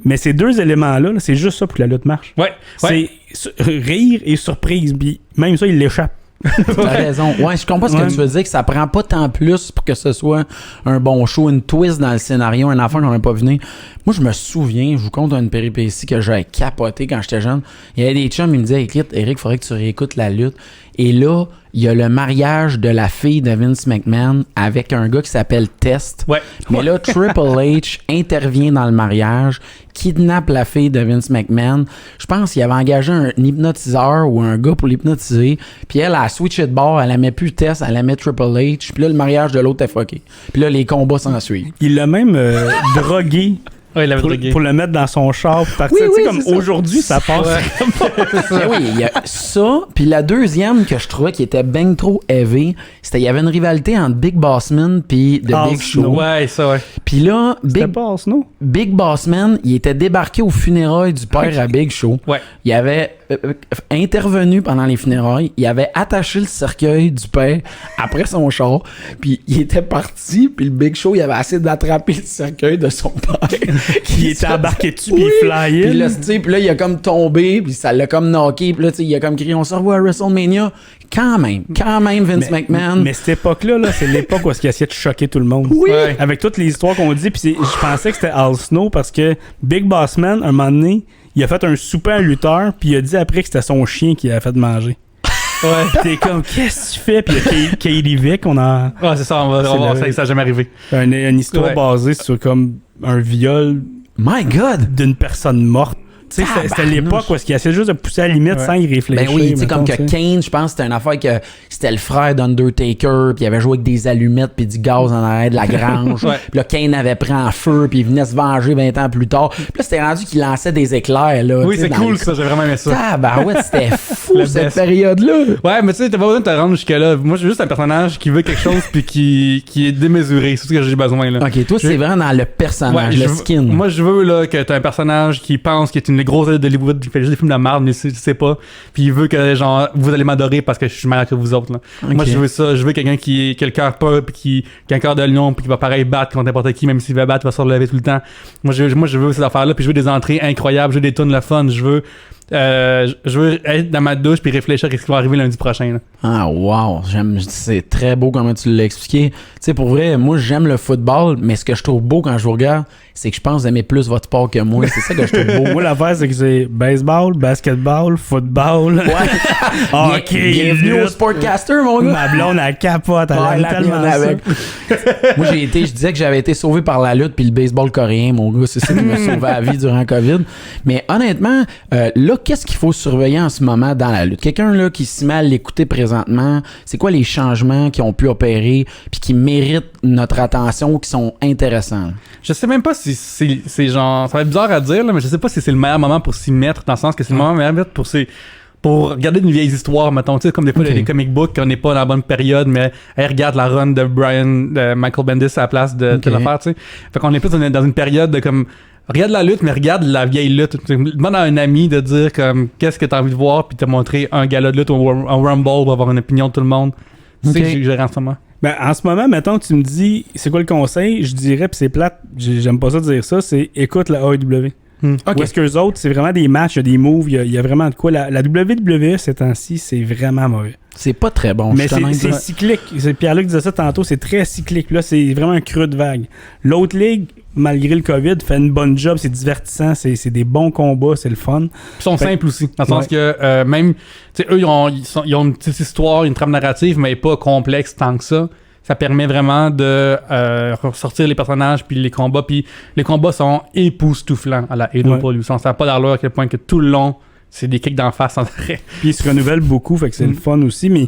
mais ces deux éléments-là, c'est juste ça pour que la lutte marche. C'est rire et surprise, puis même ça, il l'échappe. T'as raison. Ouais, je comprends ce que tu veux dire, que ça prend pas tant plus pour que ce soit un bon show, une twist dans le scénario, un enfant qu'on n'a pas venu. Moi, je me souviens, je vous conte une péripétie que j'avais capoté quand j'étais jeune. Il y avait des chums, ils me disaient, écoute, Eric, il faudrait que tu réécoutes la lutte. Et là, il y a le mariage de la fille de Vince McMahon avec un gars qui s'appelle Test. Mais là, Triple H intervient dans le mariage, kidnappe la fille de Vince McMahon. Je pense qu'il avait engagé un hypnotiseur ou un gars pour l'hypnotiser. Puis elle a switché de bord, elle aimait plus Test, elle aimait Triple H. Puis là, le mariage de l'autre est fucké. Puis là, les combats s'en suivent. Il l'a même drogué. Pour le mettre dans son char pour partir. Comme aujourd'hui, ça passe. Il y a ça. Puis la deuxième que je trouvais qui était ben trop heavy, c'était il y avait une rivalité entre Big Bossman puis The Big Show. Puis là, Big Bossman, il était débarqué aux funérailles du père à Big Show. Il avait intervenu pendant les funérailles. Il avait attaché le cercueil du père après son char. Puis il était parti. Puis le Big Show, il avait essayé d'attraper le cercueil de son père. Qui était embarqué dessus, puis il flyait. Puis là, il a comme tombé, puis ça l'a comme knocké, puis là, il a comme crié, on se revoit à WrestleMania. Quand même, Vince McMahon. Mais cette époque-là, c'est l'époque où il essayait de choquer tout le monde. Avec toutes les histoires qu'on dit, puis je pensais que c'était Al Snow, parce que Big Boss Man, un moment donné, il a fait un souper à lutteur, puis il a dit après que c'était son chien qui avait fait manger. Pis t'es comme, qu'est-ce que tu fais? Puis il y a Katie Vick, c'est ça, on va voir ça n'a jamais arrivé. Une histoire basée sur comme un viol. My God! D'une personne morte. Tu sais, c'était l'époque où il essayait juste de pousser à la limite sans y réfléchir. Ben oui, tu sais, comme que Kane, je pense que c'était une affaire que c'était le frère d'Undertaker, puis il avait joué avec des allumettes puis du gaz en arrière de la grange. Puis là, Kane avait pris en feu, puis il venait se venger 20 ans plus tard. Puis là, c'était rendu qu'il lançait des éclairs, là. Oui, c'est cool, ça, j'ai vraiment aimé ça. C'était fou, cette période-là. Ouais, mais tu sais, t'as pas besoin de te rendre jusque-là. Moi, je suis juste un personnage qui veut quelque chose, puis qui est démesuré. C'est tout ce que j'ai besoin, là. Ok, toi, c'est vraiment dans le personnage, le skin. Moi, je veux, là, que t'as un personnage qui pense qu'il est une grosse élite de Hollywood, qui fait juste des films de merde, mais tu sais pas. Puis il veut que, genre, vous allez m'adorer parce que je suis meilleur que vous autres, là. Okay. Moi, je veux ça. Je veux quelqu'un qui a le cœur pas, puis qui a un cœur de lion, puis qui va pareil battre contre n'importe qui, même s'il va battre, il va se relever tout le temps. Moi, je veux ces affaires-là, puis je veux des entrées incroyables, je veux des tunes le fun, je veux être dans ma douche puis réfléchir à ce qui va arriver lundi prochain, là. Ah wow, c'est très beau comment tu l'as expliqué. Tu sais, pour vrai, moi j'aime le football, mais ce que je trouve beau quand je vous regarde, c'est que je pense aimer plus votre sport que moi. C'est ça que je trouve beau. Moi, l'affaire, c'est que c'est baseball, basketball, football. Ok, bienvenue au Sportcaster, mon gars. Ma blonde, elle capote, elle aime tellement avec. Moi, je disais que j'avais été sauvé par la lutte puis le baseball coréen, mon gars. C'est ça qui m'a sauvé la vie durant COVID. Mais honnêtement, là, qu'est-ce qu'il faut surveiller en ce moment dans la lutte? Quelqu'un là qui se met à l'écouter présentement, c'est quoi les changements qui ont pu opérer puis qui méritent notre attention ou qui sont intéressants? Je sais même pas si c'est genre... Ça va être bizarre à dire, là, mais je sais pas si c'est le meilleur moment pour s'y mettre, dans le sens que c'est le meilleur moment pour regarder une vieille histoire, mettons, tu sais, comme des fois les comic books, qu'on n'est pas dans la bonne période, mais regarde la run de Michael Bendis à la place de l'affaire, tu sais. Fait qu'on est plus dans une période de comme... Regarde la lutte, mais regarde la vieille lutte. Demande à un ami de dire comme qu'est-ce que t'as envie de voir, puis te montrer un gala de lutte ou un Rumble pour avoir une opinion de tout le monde. C'est ce que j'ai en ce moment. Ben, en ce moment, mettons, tu me dis, c'est quoi le conseil? Je dirais, puis c'est plate, j'aime pas ça dire ça, c'est écoute la AEW. Ou est-ce que les autres, c'est vraiment des matchs, il y a des moves, il y a vraiment de quoi. La WWE, ces temps-ci, c'est vraiment mauvais. C'est pas très bon. Mais c'est cyclique. Pierre-Luc disait ça tantôt, c'est très cyclique. Là, c'est vraiment un creux de vague. L'autre ligue, malgré le COVID, fait une bonne job, c'est divertissant, c'est des bons combats, c'est le fun. Ils sont simples aussi, dans le sens que même, tu sais, eux, ils ont une petite histoire, une trame narrative, mais pas complexe tant que ça. Ça permet vraiment de ressortir les personnages puis les combats. Puis les combats sont époustouflants à la Halo Evolution. Ça n'a pas d'allure à quel point que tout le long, c'est des kicks d'en face sans arrêt. Puis ils se renouvellent beaucoup, fait que c'est le fun aussi. Mais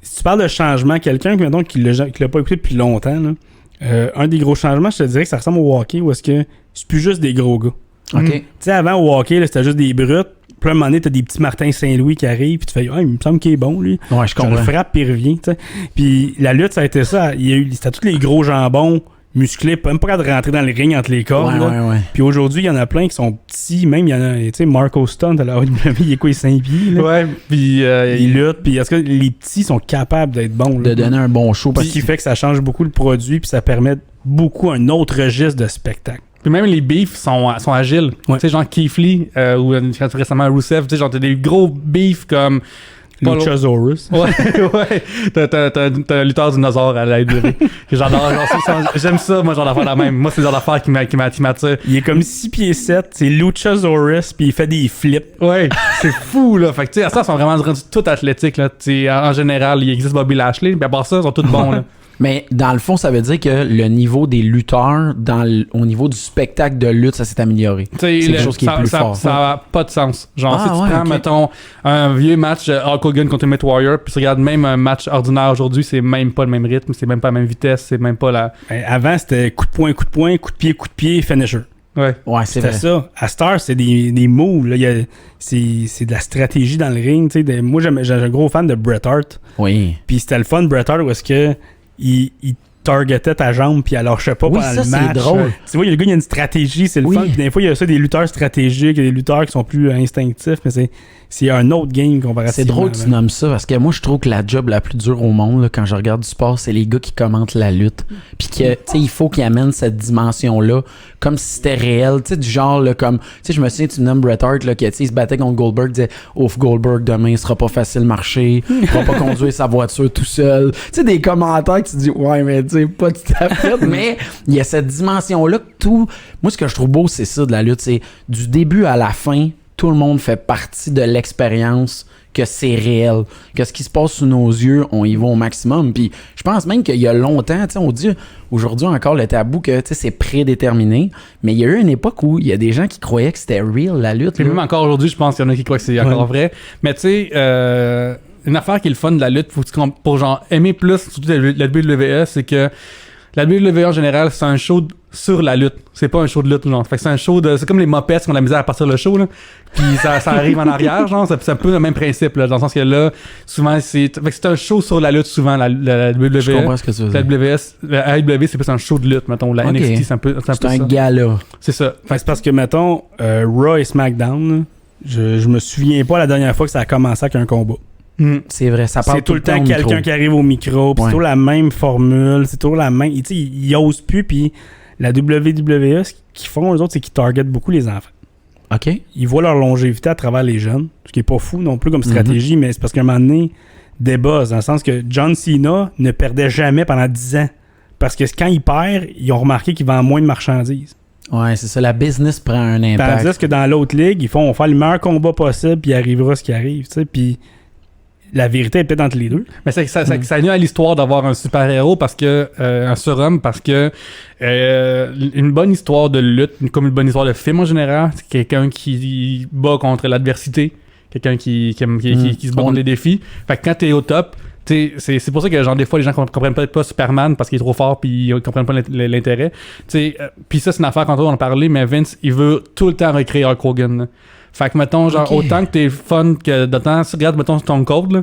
si tu parles de changement, quelqu'un qui l'a pas écouté depuis longtemps, là, un des gros changements, je te dirais que ça ressemble au hockey, où est-ce que c'est plus juste des gros gars. OK. Tu sais, avant au hockey, là, c'était juste des brutes. Puis à un moment donné, t'as des petits Martin Saint-Louis qui arrivent, puis tu fais, il me semble qu'il est bon, lui. Ouais, je comprends. Je le frappe, puis il revient, tu sais. Puis la lutte, ça a été ça. C'était tous les gros jambons musclés, même pas capable de rentrer dans le ring entre les cordes. Ouais. Puis aujourd'hui, il y en a plein qui sont petits, même il y en a, tu sais, Marco Stunt, à la AEW, il est quoi, il est 5 pieds, là. Ouais, puis il lutte, puis est-ce que les petits sont capables d'être bons, là? De donner un bon show. Ce qui fait que ça change beaucoup le produit, puis ça permet beaucoup un autre registre de spectacle. Puis même les beefs sont agiles. Ouais. Tu sais, genre Keith Lee, ou récemment Rusev, tu sais, genre t'as des gros beefs comme... Luchasaurus. Ouais. T'as un lutteur dinosaure à la AEW. J'adore. J'aime ça, moi, genre d'affaire la même. Moi, c'est le genre d'affaire qui m'attire. Il est comme 6 pieds 7, c'est Luchasaurus, puis il fait des flips. Ouais, c'est fou, là. Fait que, tu sais, à ça, ils sont vraiment rendus tout athlétiques, là. Tu sais, en général, il existe Bobby Lashley, mais à part ça, ils sont tous bons, là. Mais dans le fond, ça veut dire que le niveau des lutteurs, au niveau du spectacle de lutte, ça s'est amélioré. C'est quelque chose qui est plus fort. Ça n'a pas de sens. Genre, si tu prends, mettons, un vieux match Hulk Hogan contre Ultimate Warrior, puis tu regardes même un match ordinaire aujourd'hui, c'est même pas le même rythme, c'est même pas la même vitesse, c'est même pas la... Avant, c'était coup de poing, coup de pied, finisher. Ouais, c'est vrai. C'était ça. À Star, c'est des moves. Là. C'est de la stratégie dans le ring. Moi, j'ai un gros fan de Bret Hart. Oui. Puis c'était le fun de Bret Hart où est-ce que il targetait ta jambe puis elle lâchait pas pendant le match. C'est drôle. Tu vois, le gars, il y a une stratégie, c'est le fun. Puis des fois, il y a ça des lutteurs stratégiques, il y a des lutteurs qui sont plus instinctifs, mais c'est un autre game comparativement. C'est drôle que tu nommes ça, parce que moi, je trouve que la job la plus dure au monde, là, quand je regarde du sport, c'est les gars qui commentent la lutte. Puis que, tu sais, il faut qu'ils amènent cette dimension-là, comme si c'était réel, tu sais, du genre, là, comme, tu sais, je me souviens, tu nommes Bret Hart, là, qui, tu sais, il se battait contre Goldberg, disait, ouf, Goldberg, demain, il sera pas facile de marcher, il va pas conduire sa voiture tout seul. Tu sais, des commentaires que tu dis, ouais, mais tu sais, pas tout à fait, mais il y a cette dimension-là que tout. Moi, ce que je trouve beau, c'est ça de la lutte, c'est du début à la fin, tout le monde fait partie de l'expérience, que c'est réel, que ce qui se passe sous nos yeux, on y va au maximum. Puis je pense même qu'il y a longtemps, on dit aujourd'hui encore le tabou que c'est prédéterminé, mais il y a eu une époque où il y a des gens qui croyaient que c'était real la lutte. Puis même encore aujourd'hui, je pense qu'il y en a qui croient que c'est encore vrai. Mais tu sais, une affaire qui est le fun de la lutte, pour genre aimer plus surtout la WWE, c'est que la WWE en général, c'est un show sur la lutte. C'est pas un show de lutte, genre. Fait que c'est un show de. C'est comme les Muppets qui ont la misère à partir le show, là. Puis ça arrive en arrière, genre. C'est un peu le même principe, là. Dans le sens que là, souvent, fait que c'est un show sur la lutte, souvent, la WWE. Je comprends ce que tu veux dire. La AEW, c'est plus un show de lutte, mettons. La NXT, c'est un peu c'est un gala. C'est ça. Fait que c'est parce que, mettons, Raw et SmackDown, là, je me souviens pas la dernière fois que ça a commencé avec un combat. C'est vrai, ça parle tout le temps quelqu'un qui arrive au micro, puis c'est toujours la même formule, c'est toujours la même. Ils osent plus, puis la WWE, ce qu'ils font, eux autres, c'est qu'ils targetent beaucoup les enfants. OK. Ils voient leur longévité à travers les jeunes, ce qui est pas fou non plus comme stratégie, mais c'est parce qu'à un moment donné, des buzz, dans le sens que John Cena ne perdait jamais pendant 10 ans. Parce que quand il perd, ils ont remarqué qu'il vend moins de marchandises. Ouais, c'est ça, la business prend un impact. Tandis que dans l'autre ligue, on va faire le meilleur combat possible, puis il arrivera ce qui arrive, tu sais, puis la vérité est peut-être entre les deux. Mais ça nuit à l'histoire d'avoir un super-héros parce que un surhomme, parce que une bonne histoire de lutte, comme une bonne histoire de film en général, c'est quelqu'un qui bat contre l'adversité, quelqu'un qui se bat contre les défis. Fait que quand t'es au top, c'est pour ça que genre des fois les gens comprennent peut-être pas Superman parce qu'il est trop fort puis ils comprennent pas l'intérêt. Puis ça c'est une affaire quand on en a parlé, mais Vince il veut tout le temps recréer Hulk Hogan. Là. Fait que, mettons, genre, autant que t'es fun que de temps, si tu regardes, mettons, Stone Cold, là,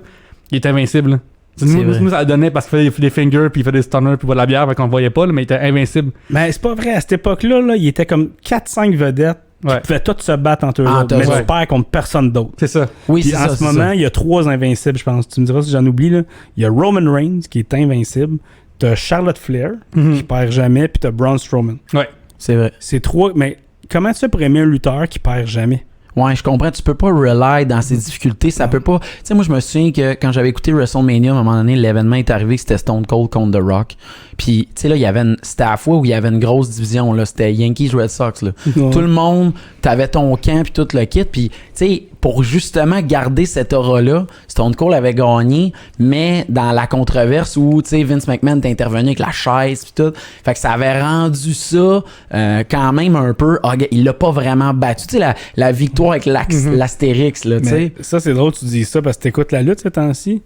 il est invincible. Nous, ça donnait parce qu'il fait des fingers, puis il fait des stunners, puis il boit de la bière, fait qu'on le voyait pas, là, mais il était invincible. Mais c'est pas vrai, à cette époque-là, là, il était comme 4-5 vedettes qui pouvaient tous se battre entre eux autres, mais tu perds contre personne d'autre. C'est ça. Oui, c'est ça. En ce moment, il y a 3 invincibles, je pense. Tu me diras si j'en oublie, là. Il y a Roman Reigns, qui est invincible. T'as Charlotte Flair, qui perd jamais, puis t'as Braun Strowman. Ouais. C'est vrai. C'est 3, mais comment tu fais pour aimer un lutteur qui perd jamais? Ouais, je comprends. Tu peux pas rely dans ces difficultés. Ça peut pas. Tu sais, moi, je me souviens que quand j'avais écouté WrestleMania, à un moment donné, l'événement est arrivé que c'était Stone Cold contre The Rock. Puis, tu sais, là, il y avait c'était à la fois où il y avait une grosse division, là. C'était Yankees Red Sox, là. Tout le monde, t'avais ton camp, puis tout le kit. Puis, tu sais, pour justement garder cette aura-là, Stone Cold avait gagné, mais dans la controverse où, tu sais, Vince McMahon est intervenu avec la chaise pis tout. Fait que ça avait rendu ça quand même un peu... il l'a pas vraiment battu. Tu sais, la victoire avec l'astérix, là, tu sais. Ça, c'est drôle que tu dis ça, parce que t'écoutes la lutte ces temps-ci.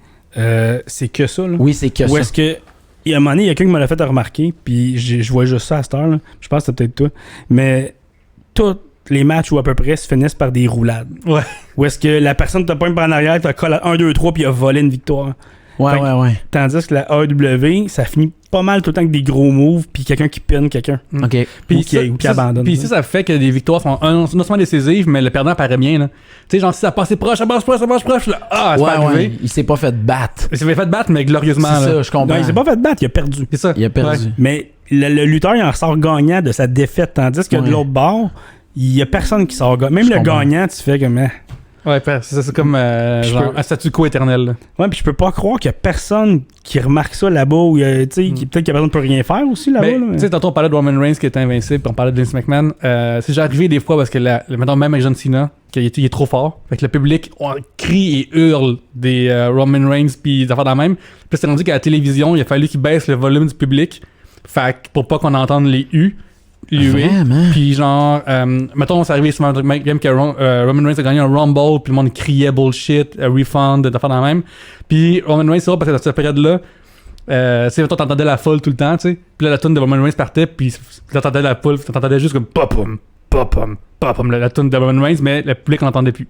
C'est que ça, là. Oui, c'est que ça. Ou est-ce que... Il y a un moment donné, il y a quelqu'un qui me l'a fait remarquer, puis je vois juste ça à cette heure, là. Je pense que c'est peut-être toi. Mais tous les matchs où à peu près se finissent par des roulades. Ouais. Où est-ce que la personne te pointe par en arrière, te colle à 1, 2, 3, puis il a volé une victoire. Ouais. Tandis que la AEW, ça finit pas mal tout le temps avec des gros moves, puis quelqu'un qui pine quelqu'un. OK. Puis qui abandonne. Puis ça fait que les victoires sont non seulement décisives, mais le perdant paraît bien. Tu sais, genre, si ça passe proche, là, c'est pas arrivé. Il s'est pas fait battre. Il s'est fait battre, mais glorieusement. C'est là. ça, je comprends. Non, il s'est pas fait battre, il a perdu. C'est ça. Il a perdu. Ouais. Mais le lutteur, il en ressort gagnant de sa défaite, tandis que de l'autre bord, il y a personne qui sort gagnant. Même le gagnant, tu fais comme... Ouais, c'est comme genre un statu quo éternel. Là. Ouais, puis je peux pas croire qu'il y a personne qui remarque ça là-bas, ou peut-être qu'il y a personne qui peut rien faire aussi là-bas. Tu sais, tantôt on parlait de Roman Reigns qui était invincible, puis on parlait de Vince McMahon. C'est déjà arrivé des fois parce que maintenant même avec John Cena, qu'il est trop fort. Fait que le public crie et hurle des Roman Reigns puis des affaires dans la même. Puis c'est rendu qu'à la télévision, il a fallu qu'il baisse le volume du public. Fait que pour pas qu'on entende les U. Puis genre, mettons, c'est arrivé souvent même que Roman Reigns a gagné un Rumble, puis le monde criait bullshit, refund, d'affaires dans la même. Puis Roman Reigns, c'est vrai, parce que dans cette période-là, mettons, t'entendais la foule tout le temps, tu sais. Puis là, la tune de Roman Reigns partait, puis t'entendais la foule, t'entendais juste comme pop-pum, pop-pum, pop-pum, la tune de Roman Reigns, mais le public l'entendait plus.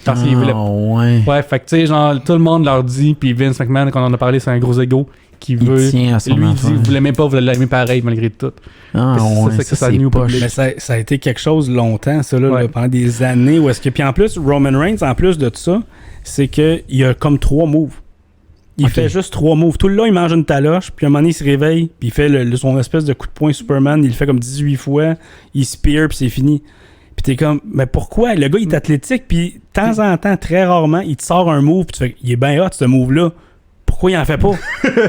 Parce qu'il voulait... Ouais, fait que tu sais, genre, tout le monde leur dit, puis Vince McMahon, quand on en a parlé, c'est un gros ego. Qui veut, il tient à son lui enfant. dit vous l'aimez pas, vous l'aimer pareil malgré tout. Ça nuit au public. Mais ça a été quelque chose longtemps, ça, là, pendant des années. Où est-ce que... Puis en plus, Roman Reigns, en plus de tout ça, c'est qu'il y a comme 3 moves. Il fait juste 3 moves. Tout le long, il mange une taloche, puis à un moment donné, il se réveille, puis il fait son espèce de coup de poing Superman, il le fait comme 18 fois, il spear, puis c'est fini. Puis t'es comme, mais pourquoi? Le gars, il est athlétique, puis de temps en temps, très rarement, il te sort un move, puis tu fais, il est bien hot, ce move-là. Pourquoi il en fait pas?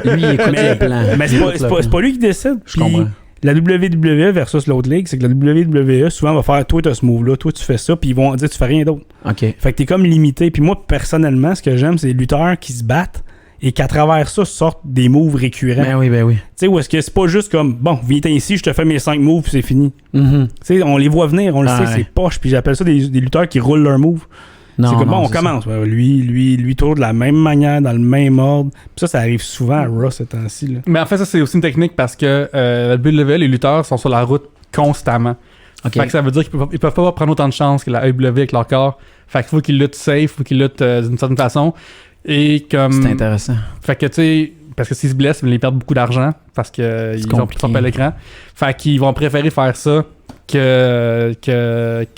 Lui, il écoute le plan. Mais c'est pas lui qui décide. Je comprends. La WWE versus l'autre ligue, c'est que la WWE souvent va faire toi t'as ce move-là, toi tu fais ça, puis ils vont dire tu fais rien d'autre. OK. Fait que t'es comme limité. Puis moi, personnellement, ce que j'aime, c'est les lutteurs qui se battent et qu'à travers ça sortent des moves récurrents. Ben oui. Tu sais, où est-ce que c'est pas juste comme bon, viens ici, je te fais mes 5 moves, puis c'est fini. Tu sais, on les voit venir, on le sait, c'est poche, puis j'appelle ça des lutteurs qui roulent leurs moves. C'est comme bon, on commence. Ouais, lui tourne de la même manière, dans le même ordre. Puis ça arrive souvent à Raw ces temps-ci. Là. Mais en fait, ça, c'est aussi une technique parce que la WWE, les lutteurs sont sur la route constamment. Okay. Fait que ça veut dire qu'ils peuvent pas prendre autant de chances que la AEW avec leur corps. Fait qu'il faut qu'ils luttent safe, il faut qu'ils luttent d'une certaine façon. Et comme... C'est intéressant. Fait que tu sais, parce que s'ils se blessent, ils perdent beaucoup d'argent parce qu'ils ont plus de à l'écran. Fait qu'ils vont préférer faire ça que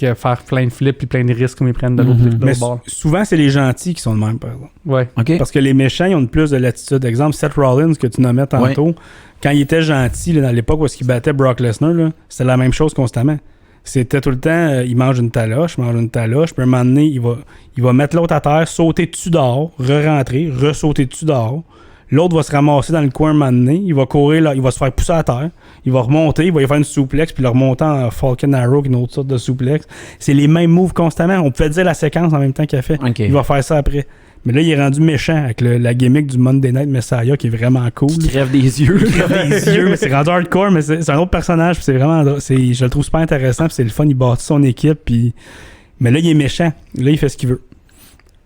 faire plein de flips et plein de risques comme ils prennent de l'autre bord. Souvent, c'est les gentils qui sont de même, par exemple. Ouais. Okay. Parce que les méchants, ils ont plus de latitude. Exemple, Seth Rollins, que tu nommais tantôt, quand il était gentil, là, dans l'époque où il battait Brock Lesnar, là, c'était la même chose constamment. C'était tout le temps, il mange une taloche, puis à un moment donné, il va mettre l'autre à terre, sauter dessus dehors, re-rentrer, re-sauter dessus dehors. L'autre va se ramasser dans le coin un moment donné, il va courir, là, il va se faire pousser à terre, il va remonter, il va y faire une souplex, puis le remonter en Falcon Arrow, une autre sorte de souplex. C'est les mêmes moves constamment. On pouvait dire la séquence en même temps qu'il a fait. Okay. Il va faire ça après. Mais là, il est rendu méchant avec la gimmick du Monday Night Messiah qui est vraiment cool. Il crève des yeux. Il crève des yeux, mais c'est rendu hardcore, mais c'est un autre personnage, puis c'est vraiment... je le trouve super intéressant, puis c'est le fun, il bâtit son équipe, puis... Mais là, il est méchant. Là, il fait ce qu'il veut.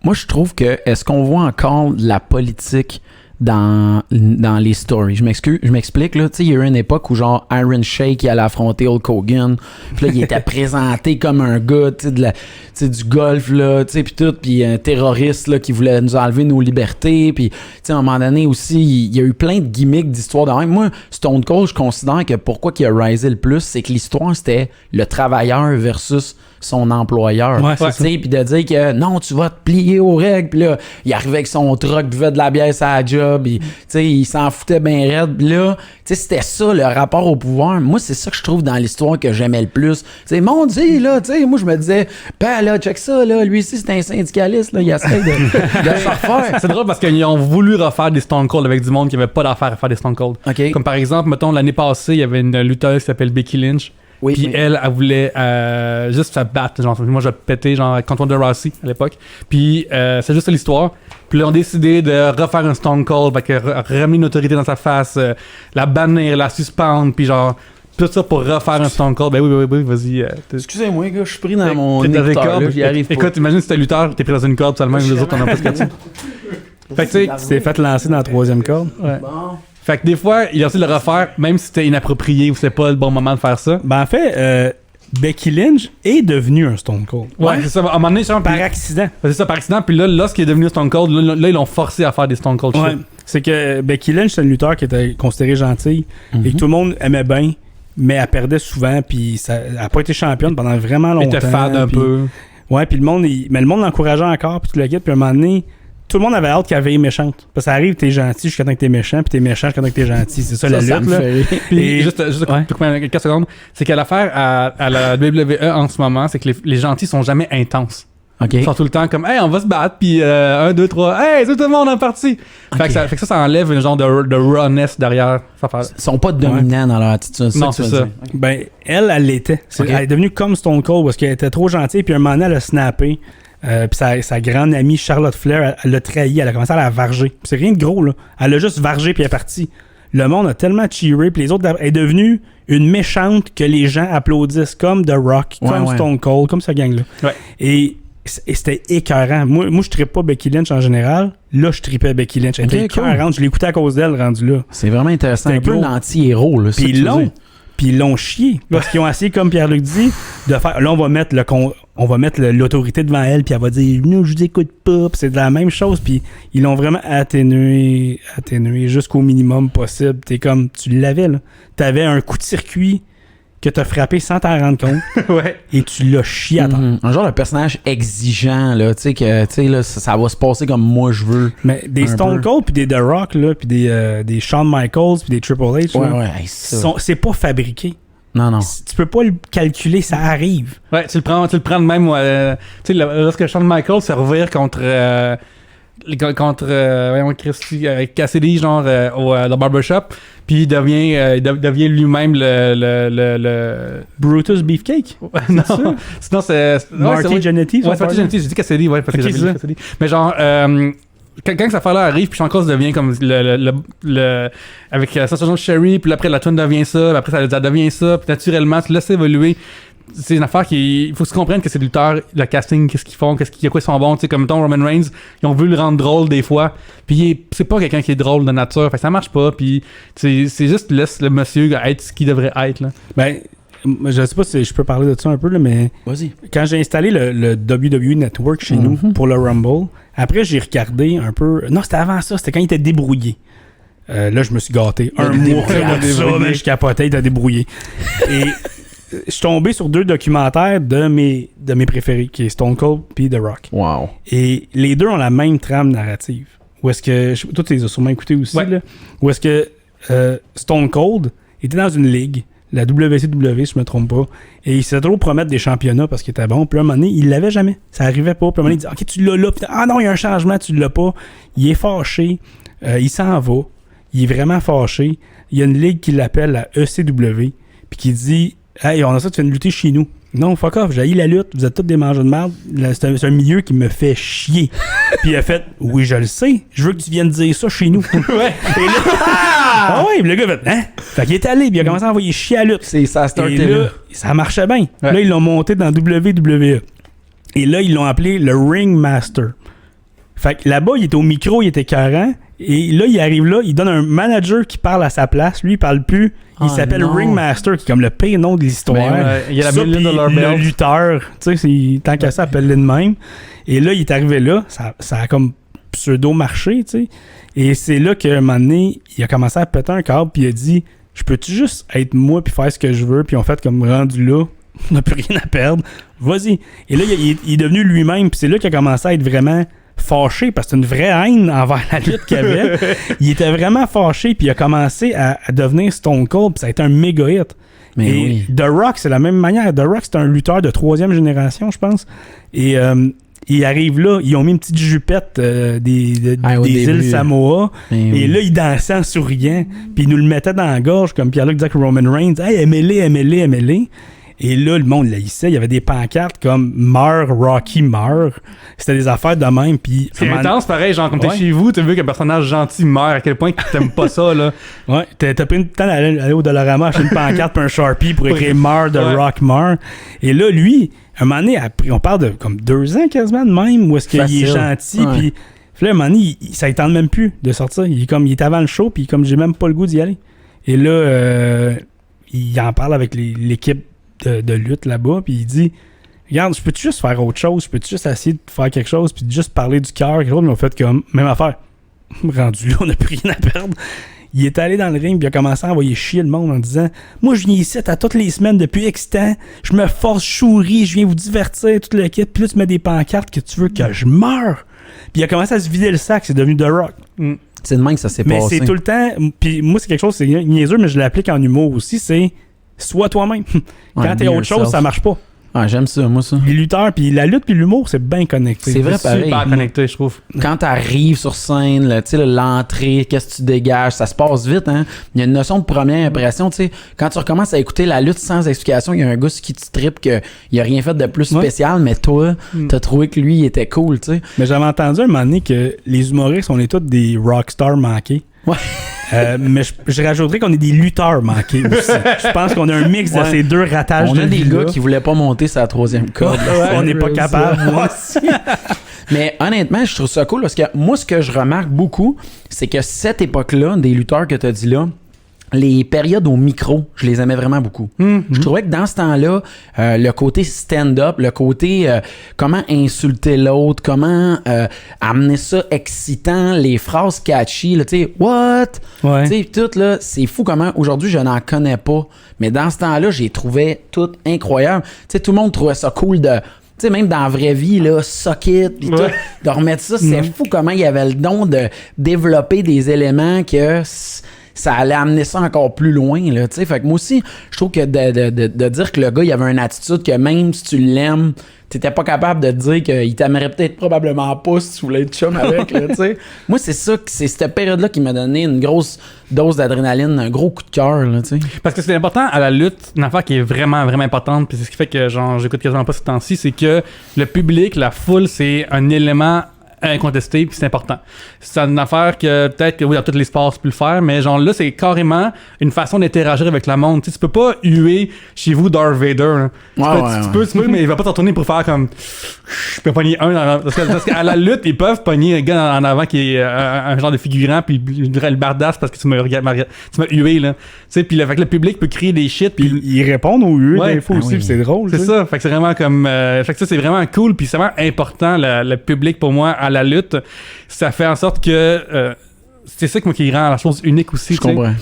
Moi, je trouve que... Est-ce qu'on voit encore de la politique dans les stories? Je m'explique, là. Tu sais, il y a eu une époque où, genre, Iron Sheik, il allait affronter Hulk Hogan. Puis là, il était présenté comme un gars, tu sais, du golf, là, tu sais, puis tout. Puis un terroriste, là, qui voulait nous enlever nos libertés. Puis, tu sais, à un moment donné aussi, il y a eu plein de gimmicks d'histoires de même. Moi, Stone Cold, je considère que pourquoi il a risé le plus, c'est que l'histoire, c'était le travailleur versus son employeur. Ouais, c'est ça. Puis de dire que non, tu vas te plier aux règles. Puis là, il arrivait avec son truck, buvait de la bière sur la job. Il s'en foutait bien raide. Puis là, c'était ça le rapport au pouvoir. Moi, c'est ça que je trouve dans l'histoire que j'aimais le plus. Mon Dieu, là, moi, je me disais, ben là, check ça, là, lui ici, c'est un syndicaliste, là, il essaie de se refaire. C'est drôle parce qu'ils ont voulu refaire des Stone Cold avec du monde qui n'avait pas d'affaire à faire des Stone Cold. Okay. Comme par exemple, mettons, l'année passée, il y avait une lutteuse qui s'appelle Becky Lynch Oui, Puis elle voulait juste se battre. Genre, moi, je pétais genre contre Ronda Rousey à l'époque. Puis c'est juste l'histoire. Puis là, on a décidé de refaire un Stone Cold, fait que ramener une autorité dans sa face, la bannir, la suspendre, puis genre tout ça pour refaire un Stone Cold. Ben oui, vas-y. Excusez-moi, gars, je suis pris dans mon T'es dans les écouteur, cordes. là, j'y arrive pas. Écoute, imagine si t'es lutteur, t'es pris dans une corde seulement, les autres, on a pas ce que tu. Fait que tu sais, Tu t'es fait lancer dans la troisième corde. ouais. Bon. Fait que des fois, il a aussi de le refaire, même si c'était inapproprié ou c'est pas le bon moment de faire ça. Ben en fait, Becky Lynch est devenue un Stone Cold. Ouais, c'est ça. À un moment donné, Par accident. c'est ça, par accident. Puis là, lorsqu'il est devenu Stone Cold, là, ils l'ont forcé à faire des Stone Cold Ouais. shit. C'est que Becky Lynch, c'est une lutteur qui était considérée gentille et que tout le monde aimait bien, mais elle perdait souvent, puis elle n'a pas été championne pendant vraiment Il longtemps. était fade un puis- peu. Ouais, puis le monde l'encourageait encore, puis tout le kit, puis à un moment donné, tout le monde avait hâte qu'elle veille méchante. Parce que ça arrive, t'es gentil jusqu'à temps que t'es méchant, puis t'es méchant jusqu'à temps que t'es gentil. C'est ça, la Ça lutte, me là. fait rire. Puis Et- juste ouais. pour couper 4 secondes, c'est que l'affaire à la WWE en ce moment, c'est que les gentils sont jamais intenses. OK. Ils sont tout le temps comme, hey, on va se battre, puis 1, 2, 3, hey, c'est tout le monde en partie. Fait que ça enlève un genre de rawness derrière. Ils sont pas dominants dans leur attitude. Non, que tu c'est veux ça. dire. Ben, elle l'était. Ok. Elle est devenue comme Stone Cold parce qu'elle était trop gentille, puis un moment donné, elle a snappé. Puis sa grande amie Charlotte Flair, elle l'a trahi, elle a commencé à la varger. Puis c'est rien de gros, là. Elle l'a juste vargé, puis elle est partie. Le monde a tellement cheeré, puis les autres, elle est devenue une méchante que les gens applaudissent, comme The Rock, comme Ouais. Stone Cold, comme ce gang-là. Ouais. Et c'était écœurant. Moi je trippe pas Becky Lynch en général. Là, je trippais Becky Lynch. Elle était Ok, cool. écœurante. Je l'écoutais à cause d'elle, rendu là. C'est vraiment intéressant. C'est Un peu gros. l'anti-héros, là. Puis ils l'ont chié. Parce qu'ils ont essayé, comme Pierre-Luc dit, de faire. Là, on va mettre l'autorité devant elle, puis elle va dire non, je vous écoute pas. Puis c'est de la même chose. Puis ils l'ont vraiment atténué jusqu'au minimum possible. T'es comme, tu l'avais, là. T'avais un coup de circuit que t'as frappé sans t'en rendre compte, Ouais. et tu l'as chié à terre. Un genre de personnage exigeant, là. Tu sais, que tu sais, là, ça va se passer comme moi je veux. Mais des Un Stone peu. Cold, puis des The Rock, là, puis des Shawn Michaels, puis des Triple H, là, Hey, ça. c'est pas fabriqué. Non. Tu peux pas le calculer, ça arrive. Ouais, tu le prends de même. Tu sais, lorsque Shawn Michaels se revire contre voyons, Christy, Cassidy, genre, dans Barbershop, puis il devient lui-même le Brutus Beefcake. non, sinon c'est Marty Jannetty. Ouais, c'est Marty Jannetty, j'ai dit Cassidy, ouais, parce que Ok, j'avais c'est dit ça. Cassidy. Mais genre, quand cette affaire-là arrive, puis Shawn Michaels devient comme avec Sensation Sherry, puis après la tune devient ça, puis après ça devient ça, puis naturellement, tu laisses évoluer. C'est une affaire il faut se comprendre que c'est des lutteurs, le casting, qu'est-ce qu'ils font, à quoi ils sont bons, tu sais, comme mettons Roman Reigns, ils ont voulu le rendre drôle des fois, puis c'est pas quelqu'un qui est drôle de nature, fait que ça marche pas, puis c'est juste laisse le monsieur être ce qu'il devrait être, là. Ben, je sais pas si je peux parler de ça un peu, là, mais Vas-y. quand j'ai installé le WWE Network chez nous pour le Rumble, après j'ai regardé un peu. Non, c'était avant ça, c'était quand il était débrouillé. Là, je me suis gâté. Un mois après ça, mais je capotais, il était débrouillé. Et je suis tombé sur 2 documentaires de mes préférés, qui est Stone Cold puis The Rock. Wow. Et les deux ont la même trame narrative. Où est-ce que. Toi, tu les as sûrement écoutés aussi, Ouais. là. Où est-ce que Stone Cold était dans une ligue, la WCW, si je me trompe pas, et il s'est trop promettre des championnats parce qu'il était bon. Puis là, à un moment donné, il l'avait jamais. Ça arrivait pas. Puis à un moment donné, il dit ok, tu l'as là. Puis, ah non, il y a un changement, tu l'as pas. Il est fâché. Il s'en va. Il est vraiment fâché. Il y a une ligue qui l'appelle la ECW, puis qui dit hey, on a ça, tu viens de lutter chez nous. Non, fuck off, j'ai haï la lutte, vous êtes tous des mangeurs de merde. C'est un milieu qui me fait chier. Puis il a fait oui, je le sais, je veux que tu viennes dire ça chez nous. Ouais. Et là, ah ouais, le gars fait hein? Fait qu'il est allé, puis il a commencé à envoyer chier à la lutte. C'est ça, Et starté là, là. ça marchait bien. Ouais. Là, ils l'ont monté dans WWE. Et là, ils l'ont appelé le Ring Master. Fait que là-bas, il était au micro, il était carré. Et là, il arrive là, il donne un manager qui parle à sa place. Lui, il parle plus. Il Ah, s'appelle non. Ringmaster, qui est comme le pire nom de l'histoire. Ben ouais, il y a la Ça, Million puis Dollar le Belt. lutteur, tu sais, tant qu'à ça, appelle-le de même. Et là, il est arrivé là, ça a comme pseudo-marché, tu sais. Et c'est là qu'à un moment donné, il a commencé à péter un câble, puis il a dit « Je peux-tu juste être moi, puis faire ce que je veux? » Puis on fait comme rendu là, on n'a plus rien à perdre. Vas-y. Et là, il est devenu lui-même, puis c'est là qu'il a commencé à être vraiment fâché, parce que c'est une vraie haine envers la lutte qu'il avait. Il était vraiment fâché, puis il a commencé à devenir Stone Cold, puis ça a été un méga hit. Mais Et oui. The Rock, c'est la même manière. The Rock, c'est un lutteur de 3e génération, je pense. Et Ils arrivent là, ils ont mis une petite jupette des îles Samoa. Et là, ils dansaient en souriant. Puis ils nous le mettaient dans la gorge, comme Pierre-Luc disait que Roman Reigns. Hey, aimez-les. Et là, le monde laissait. Il y avait des pancartes comme Meurs, Rocky meurt. C'était des affaires de même. Puis, c'est intense, pareil. Genre, comme t'es chez vous, t'as vu qu'un personnage gentil meurt. À quel point t'aimes pas ça, là. Ouais, t'as pris le temps d'aller au Dollarama acheter une pancarte puis un Sharpie pour écrire Meurs de Rock meurt. Et là, lui, un moment donné, on parle de comme 2 ans quasiment de même, où est-ce qu'il est gentil. Puis là, un moment donné, ça ne tente même plus de sortir. Il est avant le show, puis comme j'ai même pas le goût d'y aller. Et là, il en parle avec l'équipe de lutte là-bas, puis il dit regarde, je peux-tu juste faire autre chose, je peux-tu juste essayer de faire quelque chose, puis juste parler du cœur, quelque chose, mais on fait comme même affaire. Rendu là, on n'a plus rien à perdre. Il est allé dans le ring, puis il a commencé à envoyer chier le monde en disant moi, je viens ici à toutes les semaines depuis X temps, je me force, je souris, je viens vous divertir, tout le kit, puis là, tu mets des pancartes que tu veux que je meure. Puis il a commencé à se vider le sac, c'est devenu The Rock. C'est de même que ça s'est passé. Mais c'est tout le temps, puis moi, c'est quelque chose, c'est niaiseux, mais je l'applique en humour aussi, c'est sois toi-même. Quand t'es autre chose, ça marche pas. Ah, j'aime ça, moi, ça. Les lutteurs, puis la lutte puis l'humour, c'est bien connecté. C'est vrai, pareil. Super connecté, je trouve. Quand t'arrives sur scène, là, l'entrée, qu'est-ce que tu dégages, ça se passe vite, hein. Il y a une notion de première impression, tu sais. Quand tu recommences à écouter la lutte sans explication, il y a un gars qui te trippe qu'il a rien fait de plus spécial, mais toi, t'as trouvé que lui, il était cool, tu sais. Mais j'avais entendu un moment donné que les humoristes, on est tous des rockstars manqués. Ouais. Mais je rajouterais qu'on est des lutteurs manqués aussi. Je pense qu'on a un mix de ces deux ratages. On a des gars qui voulaient pas monter sa 3e corde. On n'est pas capable. Mais honnêtement, je trouve ça cool parce que moi, ce que je remarque beaucoup, c'est que cette époque-là, des lutteurs que tu as dit là, les périodes au micro, je les aimais vraiment beaucoup. Je trouvais que dans ce temps-là, le côté stand-up, le côté comment insulter l'autre, comment amener ça excitant, les phrases catchy, tu sais, what? Tu sais, tout là, c'est fou comment aujourd'hui je n'en connais pas. Mais dans ce temps-là, j'ai trouvé tout incroyable. Tu sais, tout le monde trouvait ça cool de... Tu sais, même dans la vraie vie, là, suck it, pis tout, de remettre ça, c'est fou comment il y avait le don de développer des éléments que... ça allait amener ça encore plus loin, là, tu sais. Fait que moi aussi, je trouve que de dire que le gars, il avait une attitude que même si tu l'aimes, t'étais pas capable de te dire qu'il t'aimerait peut-être probablement pas si tu voulais être chum avec, là, tu sais. Moi, c'est ça, c'est cette période-là qui m'a donné une grosse dose d'adrénaline, un gros coup de cœur, là, tu sais. Parce que c'est important à la lutte, une affaire qui est vraiment, vraiment importante, puis c'est ce qui fait que, genre, j'écoute quasiment pas ce temps-ci, c'est que le public, la foule, c'est un élément incontesté, puis c'est important. C'est une affaire que peut-être que oui, dans tous les sports tu peux le faire, mais genre là c'est carrément une façon d'interagir avec le monde. Tu sais, tu peux pas huer chez vous Darth Vader. Tu peux, mais il va pas t'en tourner pour faire comme je peux pogner parce qu'à la lutte ils peuvent pogner un gars en avant qui est un genre de figurant puis le bardasse parce que tu m'as hué là. Tu sais, puis le public peut crier des shit puis ils répondent aux huées des fois aussi, puis c'est drôle. C'est ça, fait que c'est vraiment comme fait que ça c'est vraiment cool puis c'est vraiment important le public pour moi à la lutte. Ça fait en sorte que c'est ça qui rend la chose unique aussi. Je comprends.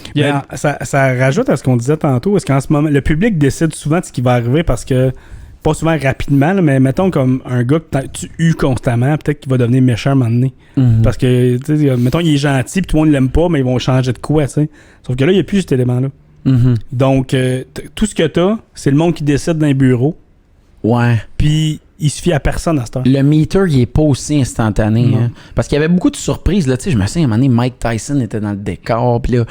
Ça rajoute à ce qu'on disait tantôt. Est-ce qu'en ce moment, le public décide souvent de ce qui va arriver parce que, pas souvent rapidement, là, mais mettons comme un gars que tu hues constamment, peut-être qu'il va devenir méchant à un moment donné. Parce que, tu sais, mettons, il est gentil, puis tout le monde l'aime pas, mais ils vont changer de quoi, tu sais. Sauf que là, il n'y a plus cet élément-là. Donc, tout ce que t'as, c'est le monde qui décide dans les bureaux. Ouais. Puis, il suffit à personne à ce temps. Le meter, il est pas aussi instantané. Hein? Parce qu'il y avait beaucoup de surprises. Là, je me souviens, à un moment donné, Mike Tyson était dans le décor. Puis là,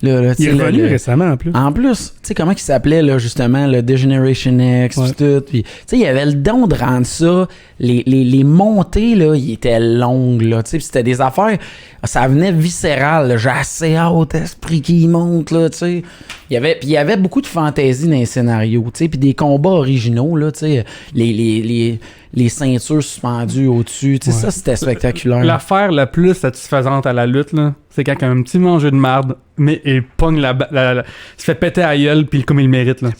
il est revenu récemment, en plus. En plus, tu sais, comment il s'appelait, là, justement, le Degeneration X, tout. Puis, tu sais, il y avait le don de rendre ça. Les montées, là, ils étaient longues, là. Tu sais, c'était des affaires... Ça venait viscéral, là. J'ai assez hâte, esprit qui monte, là, tu sais. Il y avait beaucoup de fantaisie dans les scénarios, tu sais, puis des combats originaux, là, tu sais. Les ceintures suspendues au-dessus, tu sais, ça, c'était spectaculaire. L'affaire la plus satisfaisante à la lutte, là, c'est quand un petit mangeur de marde, mais il pogne se fait péter à la gueule, puis comme il le mérite, là.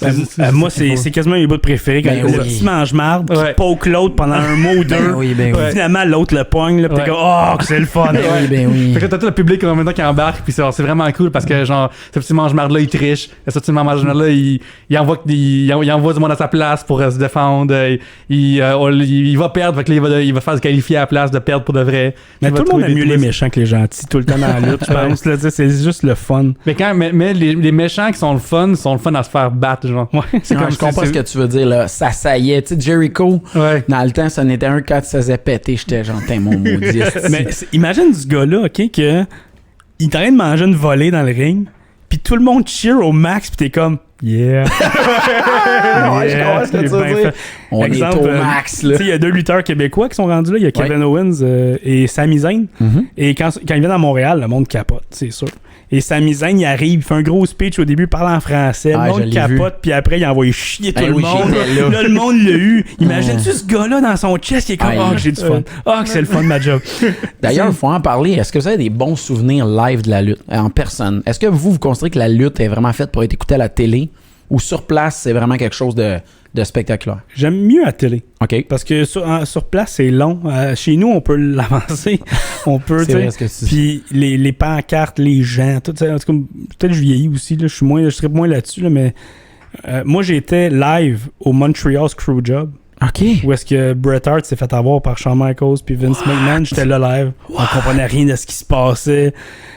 Moi, c'est quasiment mes bouts préférés quand le petit mange-marde qui poke l'autre pendant un mot ou deux. Finalement, l'autre le pogne, là, pis t'es comme, oh, c'est le fun. Fait que t'as tout le public en même temps qui embarque, puis c'est vraiment cool parce que, genre, ce petit mange-marde-là, il triche. Ce petit mange-marde-là, il envoie du monde à sa place pour se défendre. il va perdre, fait que là, il va faire se qualifier à la place de perdre pour de vrai. Mais tout le monde aime mieux les méchants que les gentils, tout le temps dans la lutte, je pense. Là, c'est juste le fun. Mais les méchants qui sont le fun à se faire battre, genre. Ouais. C'est comme je comprends ce que tu veux dire, là. Ça saillait. Tu sais, Jericho, dans le temps, ça n'était un quand il se faisait péter, j'étais genre, t'es mon maudit. Mais imagine ce gars-là, OK, que il est en train de manger une volée dans le ring, puis tout le monde cheer au max, puis t'es comme, yeah. Ouais, je comprends ce que tu veux dire. On est au max, là. Il y a 2 lutteurs québécois qui sont rendus là. Il y a Kevin Owens et Sami Zayn. Et quand ils viennent à Montréal, le monde capote, c'est sûr. Et Sami Zayn, il arrive, il fait un gros speech au début, parle en français. Le monde capote, puis après, il envoie chier tout le monde. Là, le monde l'a eu. Imagine-tu ce gars-là dans son chest, il est comme, que j'ai du fun. Que c'est le fun de ma job. D'ailleurs, il faut en parler. Est-ce que vous avez des bons souvenirs live de la lutte, en personne? Est-ce que vous considérez que la lutte est vraiment faite pour être écoutée à la télé ou sur place, c'est vraiment quelque chose de spectaculaire? J'aime mieux à la télé. OK. Parce que sur place, c'est long. Chez nous, on peut l'avancer. On peut, tu sais. Puis les pancartes, les gens, tout ça. En tout cas, peut-être que je vieillis aussi. Là, je serais moins là-dessus. Là, mais moi, j'étais live au Montreal Screwjob. OK. Où est-ce que Bret Hart s'est fait avoir par Shawn Michaels puis Vince McMahon. J'étais là live. On comprenait rien de ce qui se passait.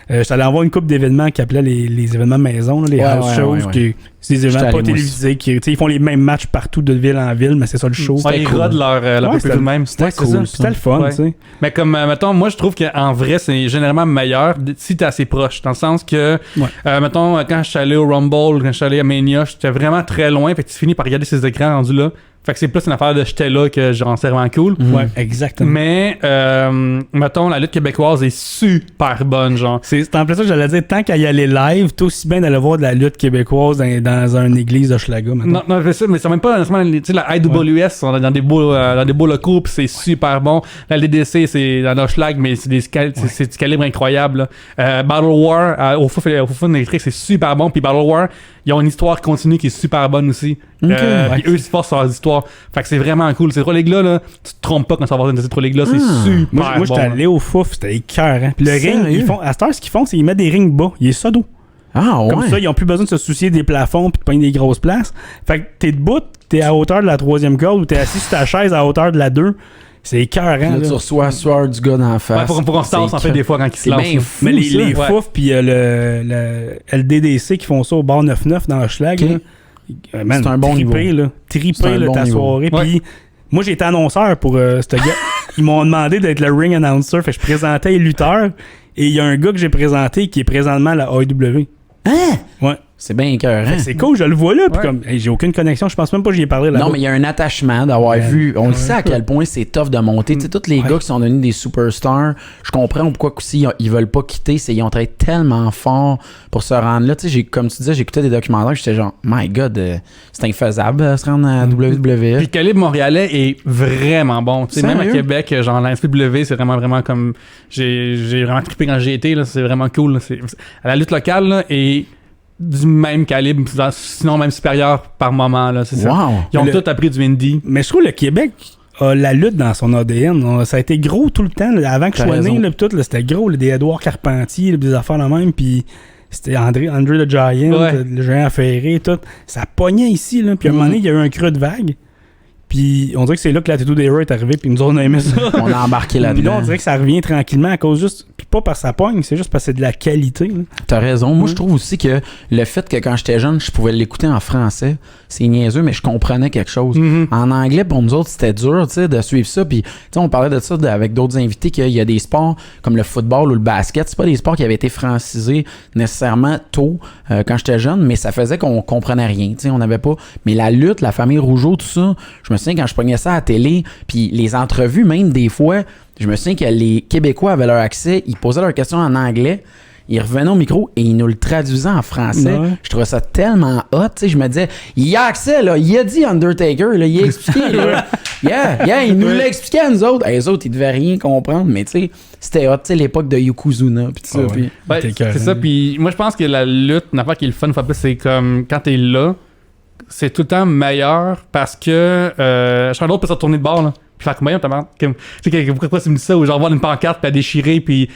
J'étais allé voir une couple d'événements qui appelaient les événements maison, là, les house shows. C'est des événements pas télévisés. Ils font les mêmes matchs partout de ville en ville, mais c'est ça le show. Ils rodent leur c'était le même. C'était cool. C'était le fun, tu sais. Mais comme, mettons, moi, je trouve qu'en vrai, c'est généralement meilleur si t'es assez proche. Dans le sens que, mettons, quand je suis allé au Rumble, quand je suis allé à Mania, j'étais vraiment très loin. Fait que tu finis par regarder ces écrans rendus là. Fait que c'est plus une affaire de j'étais là que genre c'est vraiment cool. Ouais, exactement. Mais, mettons, la lutte québécoise est super bonne, genre. C'est en plus ça que j'allais dire, tant qu'à y aller live, t'es aussi bien d'aller voir de la lutte québécoise dans une église de Schlaga. Non, c'est ça, mais c'est même pas tu sais, la IWS, on est dans des beaux locaux, pis c'est super bon. La LDDC, c'est dans Hochelag, mais c'est c'est du calibre incroyable. Battle War, au Fun électrique, c'est super bon. Puis Battle War, ils ont une histoire continue qui est super bonne aussi. Puis eux, ils se forcent sur leurs histoires. Fait que c'est vraiment cool. Ces 3 ligues-là, là, tu te trompes pas quand ça va dans ces 3 ligues-là, c'est super bon. Moi, j'étais allé au Fouf, c'était écœurant. Puis le ring, à cette heure, ce qu'ils font, c'est qu'ils mettent des rings bas. Il est ça d'eau. Comme ça, ils ont plus besoin de se soucier des plafonds puis de pogner des grosses places. Fait que t'es debout, t'es à hauteur de la 3e corde ou t'es assis sur ta chaise à hauteur de la 2. C'est écœurant. Là, tu reçois sueur du gars d'en face. Pour qu'on se tasse en fait des fois quand ils se lancent. Mais les Fouf puis le LDDC qui font ça au bar 9-9 dans Hochelag, man, c'est un bon niveau. Trippé ta soirée. Puis moi, j'ai été annonceur pour ce gars. Ils m'ont demandé d'être le ring announcer. Fait que je présentais les lutteurs. Et il y a un gars que j'ai présenté qui est présentement à la AEW. Hein? Ouais. C'est bien écœurant. C'est cool, je le vois là. Puis comme, j'ai aucune connexion. Je pense même pas que j'y ai parlé là-bas. Non, mais il y a un attachement d'avoir vu. On le sait à quel point c'est tough de monter. Tu sais, tous les gars qui sont devenus des superstars, je comprends pourquoi aussi ils veulent pas quitter. Ils ont travaillé tellement fort pour se rendre là. Tu sais, comme tu disais, j'écoutais des documentaires. J'étais genre, my God, c'est infaisable de se rendre à WWE. Puis le calibre montréalais est vraiment bon. Tu sais, même à Québec, genre la SPW, c'est vraiment comme. J'ai vraiment trippé quand j'y étais. Là, c'est vraiment cool. Là. À la lutte locale, là, et du même calibre, sinon même supérieur par moment. Là, c'est ça. Ils ont tout appris du indie. Mais je trouve le Québec a la lutte dans son ADN. Ça a été gros tout le temps. Là, avant que je sois né, là, c'était gros. Là, des Édouard Carpentier, là, des affaires là même. Puis c'était André the Giant, le géant ferré, tout. Ça pognait ici. Là, puis à un moment donné, il y a eu un creux de vague. Puis on dirait que c'est là que la Tattoo d'Era est arrivée, puis nous on a aimé ça. On a embarqué là-dedans. Puis là, on dirait que ça revient tranquillement à cause juste. Puis pas parce que ça pogne, c'est juste parce que c'est de la qualité. Là. T'as raison. Moi, je trouve aussi que le fait que quand j'étais jeune, je pouvais l'écouter en français, c'est niaiseux, mais je comprenais quelque chose. En anglais, pour nous autres, c'était dur, tu sais, de suivre ça. Puis, tu sais, on parlait de ça avec d'autres invités, qu'il y a des sports comme le football ou le basket. C'est pas des sports qui avaient été francisés nécessairement tôt quand j'étais jeune, mais ça faisait qu'on comprenait rien. Tu sais, on n'avait pas. Mais la lutte, la famille Rougeau, tout ça, je me souviens quand je pognais ça à la télé, puis les entrevues, même des fois, je me souviens que les Québécois avaient leur accès, ils posaient leurs questions en anglais, ils revenaient au micro et ils nous le traduisaient en français. Ouais. Je trouvais ça tellement hot, tu sais, je me disais, il y a accès, là, il a dit Undertaker, là, il a expliqué, là. Il nous l'a expliqué à nous autres. Les autres, ils devaient rien comprendre, mais tu sais, c'était hot, tu sais, l'époque de Yokozuna, pis tout ça. Pis... c'est ça, puis moi, je pense que la lutte, une affaire qui est le fun, c'est comme, quand t'es là, c'est tout le temps meilleur parce que je suis un autre peut se retourner de bord, là. Puis faire comme pourquoi tu me dis ça, ou genre voir une pancarte puis à déchirer, puis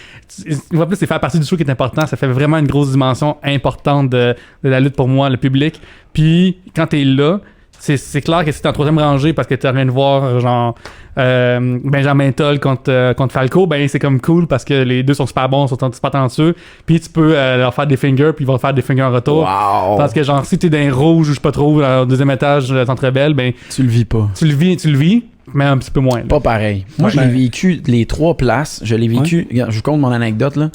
une fois plus c'est faire partie du show qui est important. Ça fait vraiment une grosse dimension importante de la lutte pour moi, le public. Puis quand t'es là, c'est clair que si t'es en troisième rangée parce que t'es en train de voir genre Benjamin Toll contre Falco, ben c'est comme cool parce que les deux sont super bons, sont super talentueux, puis tu peux leur faire des fingers, puis ils vont faire des fingers en retour. Wow. Parce que genre si t'es dans les rouges ou je sais pas trop, au deuxième étage de Centre Bell, ben Tu le vis pas. tu le vis, mais un petit peu moins. Là. Pas pareil. Moi, je l'ai vécu les 3 places. Je l'ai vécu. Regarde, je vous compte mon anecdote, là.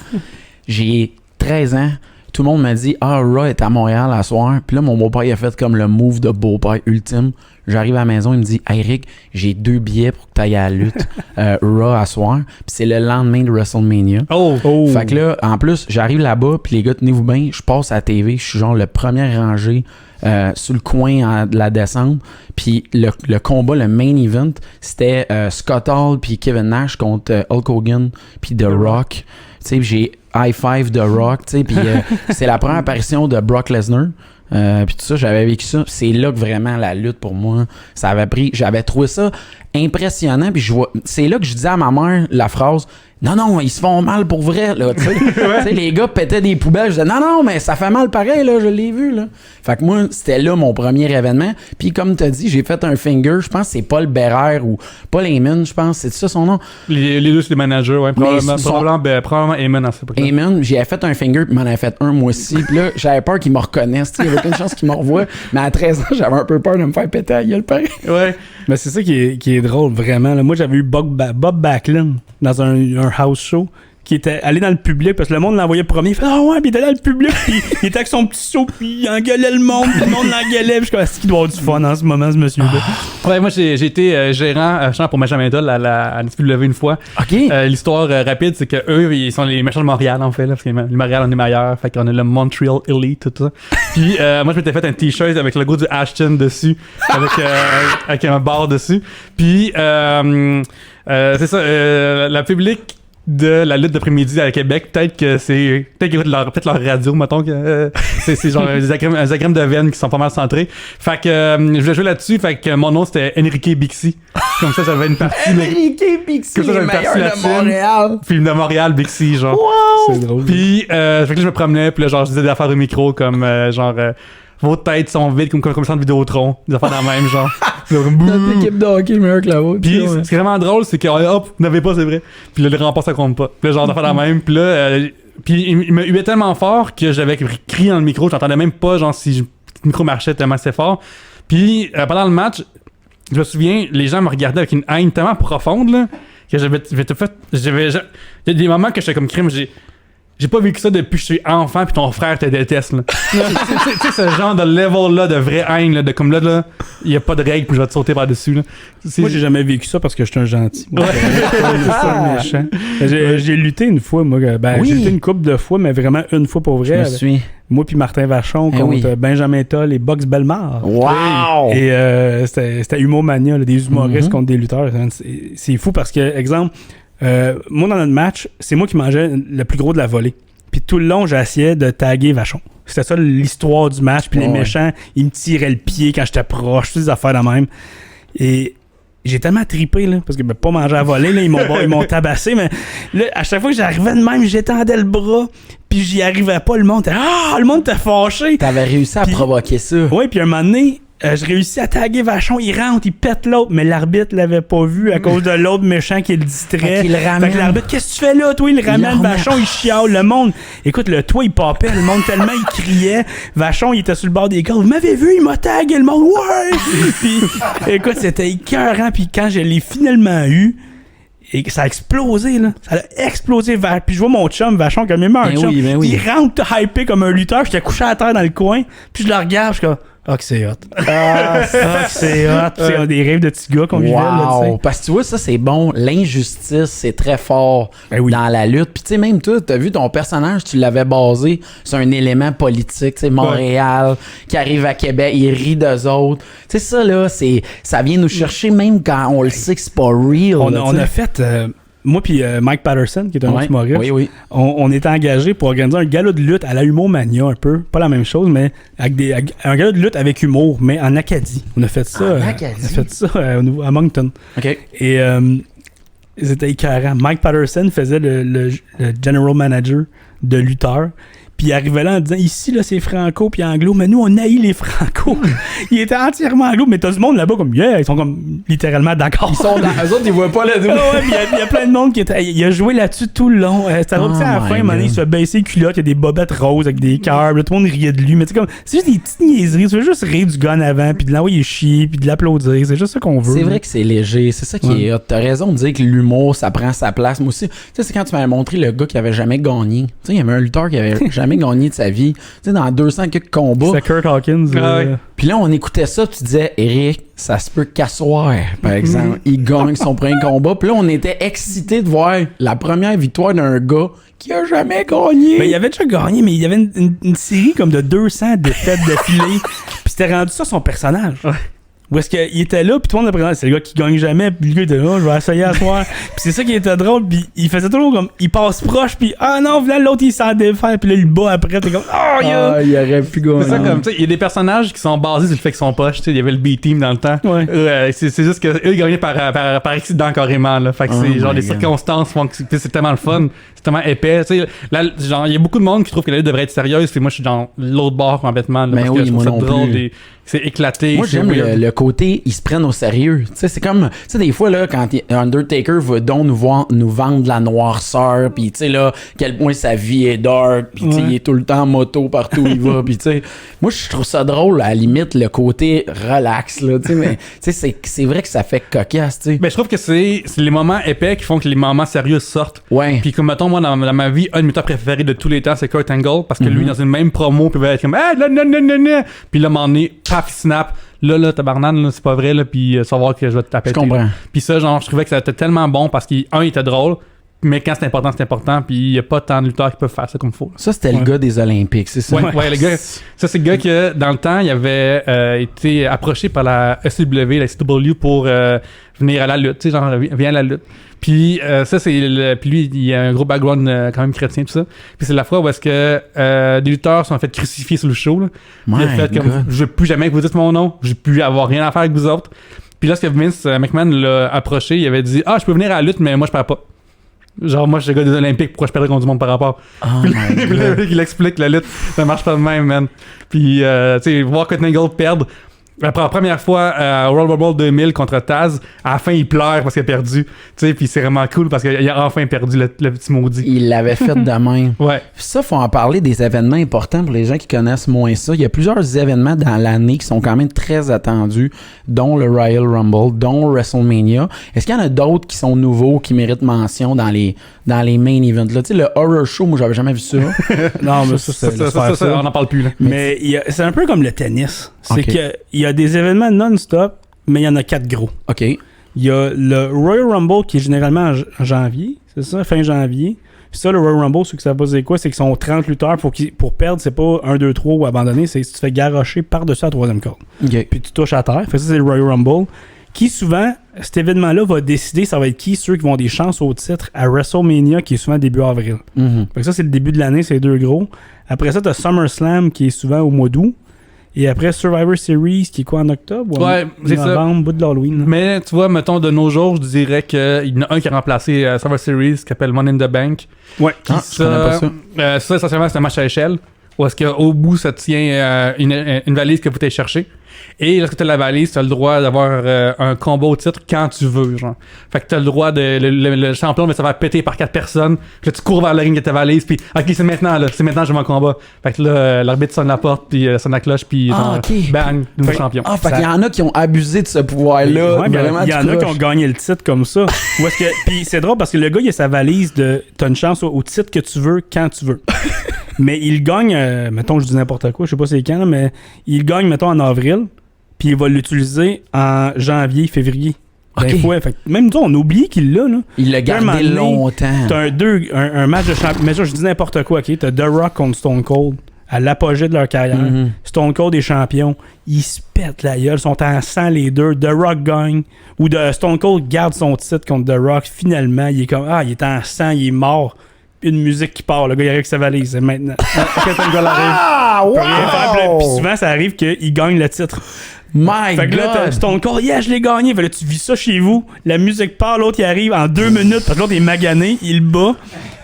J'ai 13 ans. Tout le monde m'a dit « Ah, Raw est à Montréal à soir. » Puis là, mon beau-père, il a fait comme le move de beau-père ultime. J'arrive à la maison, il me dit « Hey, Rick, j'ai 2 billets pour que tu ailles à la lutte Raw à soir. » Puis c'est le lendemain de WrestleMania. Oh! Fait que là, en plus, j'arrive là-bas, puis les gars, tenez-vous bien, je passe à la TV, je suis genre le premier rangé sur le coin de la descente. Puis le combat, le main event, c'était Scott Hall puis Kevin Nash contre Hulk Hogan puis The Rock. Tu sais, j'ai high five The Rock, tu sais, puis c'est la première apparition de Brock Lesnar. Puis tout ça, j'avais vécu ça. C'est là que vraiment la lutte pour moi, ça avait pris. J'avais trouvé ça impressionnant. Puis c'est là que je disais à ma mère la phrase non, ils se font mal pour vrai, là, tu sais. Les gars pétaient des poubelles. Je disais, non, mais ça fait mal pareil, là, je l'ai vu, là. Fait que moi, c'était là mon premier événement. Puis comme tu as dit, j'ai fait un finger, je pense que c'est Paul Bérère ou Paul Heyman, je pense, c'est ça son nom? Les deux, c'est les managers, ouais. Probablement Heyman à cette époque. Heyman, j'ai fait un finger, puis m'en avait fait un, moi aussi. Puis là, j'avais peur qu'ils me reconnaissent, tu sais, il y avait aucune chance qu'ils me revoient. Mais à 13 ans, j'avais un peu peur de me faire péter à la gueule, pareil. Ouais. Mais c'est ça qui est drôle, vraiment. Là. Moi, j'avais eu Bob Backlund dans un house show qui était allé dans le public parce que le monde l'envoyait premier. Il fait ah ouais, puis il était dans le public, puis il était avec son petit saut, puis il engueulait le monde, puis le monde l'engueulait. Puis je suis comme, est-ce qu'il doit avoir du fun en ce moment, ce monsieur-là? Ouais, moi j'ai été gérant pour Benjamin Toll à NCW une fois. OK. L'histoire rapide, c'est que eux ils sont les méchants de Montréal en fait, là, parce que le Montréal on est meilleur, fait qu'on a le Montreal Elite, tout ça. Puis moi je m'étais fait un t-shirt avec le logo du Ashton dessus, avec un bar dessus. Puis c'est ça, la public de la lutte d'après-midi à Québec, peut-être qu'ils écoutent leur radio, mettons que c'est genre des agrammes de veine qui sont pas mal centrés. Fait que je voulais jouer là-dessus, fait que mon nom c'était Enrique Bixi. Comme ça j'avais une partie Enrique Bixi, comme ça j'avais une partie de Montréal. Film de Montréal Bixi genre. Wow! C'est drôle. Puis fait que là je me promenais, puis là genre je disais des affaires au micro comme vos têtes sont vides comme ça de Vidéotron, des affaires dans le même genre. Notre équipe de hockey est meilleure que la vôtre. Puis ce qui est vraiment drôle, c'est que hop, vous n'avez pas, c'est vrai. Puis là, le rempart, ça compte pas. Puis là, genre, d'affaire dans le même. Puis là, puis il me huait tellement fort que j'avais crié dans le micro. J'entendais même pas, genre, si le micro marchait tellement assez fort. Puis pendant le match, je me souviens, les gens me regardaient avec une haine tellement profonde, là, que j'avais tout fait. Il y a des moments que j'étais comme crime, j'ai pas vécu ça depuis que je suis enfant puis ton frère te déteste là. Tu sais ce genre de level là de vraie haine là, de comme là il y a pas de règle puis je vais te sauter par dessus là. Moi j'ai jamais vécu ça parce que je suis un gentil. Moi, c'est un méchant. J'ai lutté une fois moi, j'ai lutté une couple de fois mais vraiment une fois pour vrai. Moi puis Martin Vachon contre Benjamin Toll et Box Bellemare. Wow! Et c'était Humomania, là, des humoristes contre des lutteurs. C'est fou parce que exemple moi dans notre match, c'est moi qui mangeais le plus gros de la volée. Puis tout le long, j'essayais de taguer Vachon. C'était ça l'histoire du match. Puis les méchants, ils me tiraient le pied quand j'étais proche, toutes ces affaires de même. Et j'ai tellement trippé là, parce que pas manger à voler, là, ils m'ont tabassé, mais là, à chaque fois que j'arrivais de même, j'étendais le bras, puis j'y arrivais pas, le monde était fâché. T'avais réussi à provoquer ça. Oui, puis un moment donné, je réussis à taguer Vachon, il rentre, il pète l'autre, mais l'arbitre l'avait pas vu à cause de l'autre méchant qui le distrait. Fait que l'arbitre, qu'est-ce que tu fais là? Toi, il ramène Vachon, il chiale le monde. Écoute, le toit, il popait, le monde tellement il criait. Vachon, il était sur le bord des gars. Vous m'avez vu, il m'a tagué, le monde. Ouais! Puis, écoute, c'était écœurant. Puis quand je l'ai finalement eu, et ça a explosé, là. Ça a explosé. Puis je vois mon chum, Vachon, comme il m'a un chum. Il rentre hypé comme un lutteur. J'étais couché à terre dans le coin. Puis je le regarde, je suis comme... Ah, que c'est hot. C'est hot. C'est des rêves de petits gars qu'on vivait, là, tu sais. Parce que tu vois, ça, c'est bon. L'injustice, c'est très fort dans la lutte. Puis, tu sais, même toi, t'as vu ton personnage, tu l'avais basé sur un élément politique. Tu sais, Montréal, qui arrive à Québec, il rit d'eux autres. Tu sais, ça, là, ça vient nous chercher même quand on le sait que c'est pas real. On a fait... moi puis Mike Patterson, qui est un autre humoriste, on était engagés pour organiser un gala de lutte à la Humomania un peu. Pas la même chose, mais un gala de lutte avec humour, mais en Acadie. On a fait ça, à Moncton. OK. Et c'était écœurant. Mike Patterson faisait le general manager de lutteur. Puis il arrivait là en disant ici là c'est franco puis anglo, mais nous on haït les franco. Il était entièrement anglo, mais t'as du monde là-bas comme ils sont comme littéralement d'accord. Eux autres, ils voient pas le dos. Ouais, il y a plein de monde il a joué là-dessus tout le long. C'était drôle, à la fin, il se fait baisser les culottes, il y a des bobettes roses avec des cœurs, tout le monde riait de lui, mais c'est juste des petites niaiseries, tu veux juste rire du gars en avant, puis de l'envoyer chier, puis de l'applaudir, c'est juste ça qu'on veut. C'est vrai que c'est léger, c'est ça qui est hot. T'as raison de dire que l'humour, ça prend sa place. Moi aussi, tu sais, c'est quand tu m'avais montré le gars qui avait jamais gagné. Tu sais, il y avait un lutteur qui avait jamais gagné de sa vie. Tu sais, dans 200 quelques combats. C'est Kurt Hawkins. Puis là, on écoutait ça, tu disais, Eric, ça se peut qu'asseoir, par exemple. Il gagne son premier combat. Puis là, on était excités de voir la première victoire d'un gars qui a jamais gagné. Mais il avait déjà gagné, mais il y avait une série comme de 200 défaites d'affilée. Puis c'était rendu ça son personnage. Où est-ce qu'il était là, puis tout le monde apprenait, c'est le gars qui gagne jamais, puis le gars était là, je vais essayer à soir. Puis c'est ça qui était drôle, puis il faisait toujours comme, il passe proche, puis ah non, là l'autre il s'en défait, puis là il le bat après, t'es comme, il aurait pu gagner. C'est ça comme, tu sais, il y a des personnages qui sont basés sur le fait qu'ils sont poches, tu sais, il y avait le B-Team dans le temps. Ouais. C'est juste que eux ils gagnaient par accident carrément, là. Fait que c'est genre des circonstances font que c'est tellement le fun, c'est tellement épais, tu sais. Là, genre, il y a beaucoup de monde qui trouve que la lutte devrait être sérieuse, puis moi je suis dans l'autre bord complètement, là, mais parce oui, que je trouve ça drôle, c'est éclaté. Moi, j'aime le côté, ils se prennent au sérieux. Tu sais, c'est comme, tu sais, des fois, là, quand Undertaker va donc nous vendre de la noirceur, pis tu sais, là, quel point sa vie est dark, pis tu sais, il est tout le temps en moto partout où il va, pis tu sais, moi, je trouve ça drôle, à la limite, le côté relax, là, tu sais, mais, tu sais, c'est vrai que ça fait cocasse, tu sais. Ben, je trouve que c'est les moments épais qui font que les moments sérieux sortent. Ouais. Puis comme, mettons, moi, dans ma vie, un de mes temps préférés de tous les temps, c'est Kurt Angle, parce que lui, dans une même promo, il pouvait être comme, ah, là, non. Puis là, à un moment donné, paf, snap. Là, tabarnane, là, c'est pas vrai, là, puis savoir que je vais te taper. Je comprends. Puis ça, genre, je trouvais que ça était tellement bon parce qu'il était drôle, mais quand c'est important, puis il y a pas tant de lutteurs qui peuvent faire ça comme il faut. Ça, c'était le gars des Olympiques, c'est ça? Ouais, le gars, ça, c'est le gars que, dans le temps, il avait été approché par la SCW, la SCW, pour venir à la lutte, tu sais, genre, viens à la lutte. Puis ça, puis lui, il a un gros background quand même chrétien, tout ça. Puis c'est la fois où est-ce que des lutteurs sont fait crucifier sur le show, là. Il a fait comme, je veux plus jamais que vous dites mon nom, je veux plus avoir rien à faire avec vous autres. Puis lorsque Vince McMahon l'a approché, il avait dit, je peux venir à la lutte, mais moi, je perds pas. Genre, moi, je suis le gars des Olympiques, pourquoi je perdrais contre du monde par rapport? Puis là, il explique que la lutte, ça marche pas de même, man. Puis, tu sais, voir Kurt Angle perdre. Après la première fois à World Rumble 2000 contre Taz, à la fin il pleure parce qu'il a perdu, tu sais, puis c'est vraiment cool parce qu'il a enfin perdu le petit maudit. Il l'avait fait de même. Ouais. Ça, faut en parler des événements importants pour les gens qui connaissent moins ça. Il y a plusieurs événements dans l'année qui sont quand même très attendus, dont le Royal Rumble, dont WrestleMania. Est-ce qu'il y en a d'autres qui sont nouveaux, qui méritent mention dans les main events là? Tu sais, le Horror Show, moi j'avais jamais vu ça. Non, mais ça, on n'en parle plus là. Mais c'est un peu comme le tennis. C'est que il y a des événements non-stop, mais il y en a 4 gros. OK. Il y a le Royal Rumble qui est généralement en janvier, c'est ça, fin janvier. Puis ça, le Royal Rumble, ceux que ça va dire quoi, c'est qu'ils sont 30 lutteurs. Pour perdre, c'est pas 1, 2, 3 ou abandonner, c'est que tu te fais garrocher par-dessus la troisième corde. OK. Puis tu touches à terre. Fait que ça, c'est le Royal Rumble. Qui souvent, cet événement-là va décider ça va être qui ceux qui vont avoir des chances au titre à WrestleMania qui est souvent début avril. Mm-hmm. Fait que ça, c'est le début de l'année, c'est les 2 gros. Après ça, t'as SummerSlam qui est souvent au mois d'août. Et après Survivor Series qui est quoi en octobre? Ouais, c'est ça. Novembre, bout de l'Halloween. Mais tu vois, mettons de nos jours, je dirais qu'il y en a un qui a remplacé Survivor Series qui s'appelle Money in the Bank. Ouais. Je connais pas ça. Ça, essentiellement, c'est un match à échelle. Où est-ce qu'au bout, ça tient une valise que vous t'allez chercher. Et lorsque tu as la valise, tu as le droit d'avoir un combat au titre quand tu veux, genre. Fait que tu as le droit de... Le champion, mais ça va péter par 4 personnes. Puis là, tu cours vers le ring de ta valise, puis OK, c'est maintenant, là. C'est maintenant, je vais mon combat. Fait que là, l'arbitre sonne la porte, puis sonne la cloche, puis bang, nouveau champion. Ah, fait qu'il y en a qui ont abusé de ce pouvoir-là. Ouais, il y en a qui ont gagné le titre comme ça. Puis c'est drôle parce que le gars, il a sa valise de... T'as une chance au titre que tu veux, quand tu veux. Mais il gagne, mettons, je dis n'importe quoi, je sais pas c'est quand, mais il gagne, mettons, en avril, puis il va l'utiliser en janvier, février. Okay. Ben, fait que même nous, on oublie qu'il l'a, là. Il l'a gardé longtemps. T'as un match de champion. Mais ça, je dis n'importe quoi, OK? T'as The Rock contre Stone Cold, à l'apogée de leur carrière. Mm-hmm. Stone Cold est champion. Ils se pètent la gueule. Ils sont en sang, les deux. The Rock gagne. Ou Stone Cold garde son titre contre The Rock. Finalement, il est comme, il est en sang, il est mort. Une musique qui part, le gars il arrive avec sa valise maintenant. Quand un gars arrive, wow! Puis souvent ça arrive qu'il gagne le titre. My fait que là, t'as Stone Cold, je l'ai gagné. Fait que là, tu vis ça chez vous, la musique part, l'autre il arrive en 2 minutes, parce que l'autre est magané, il bat,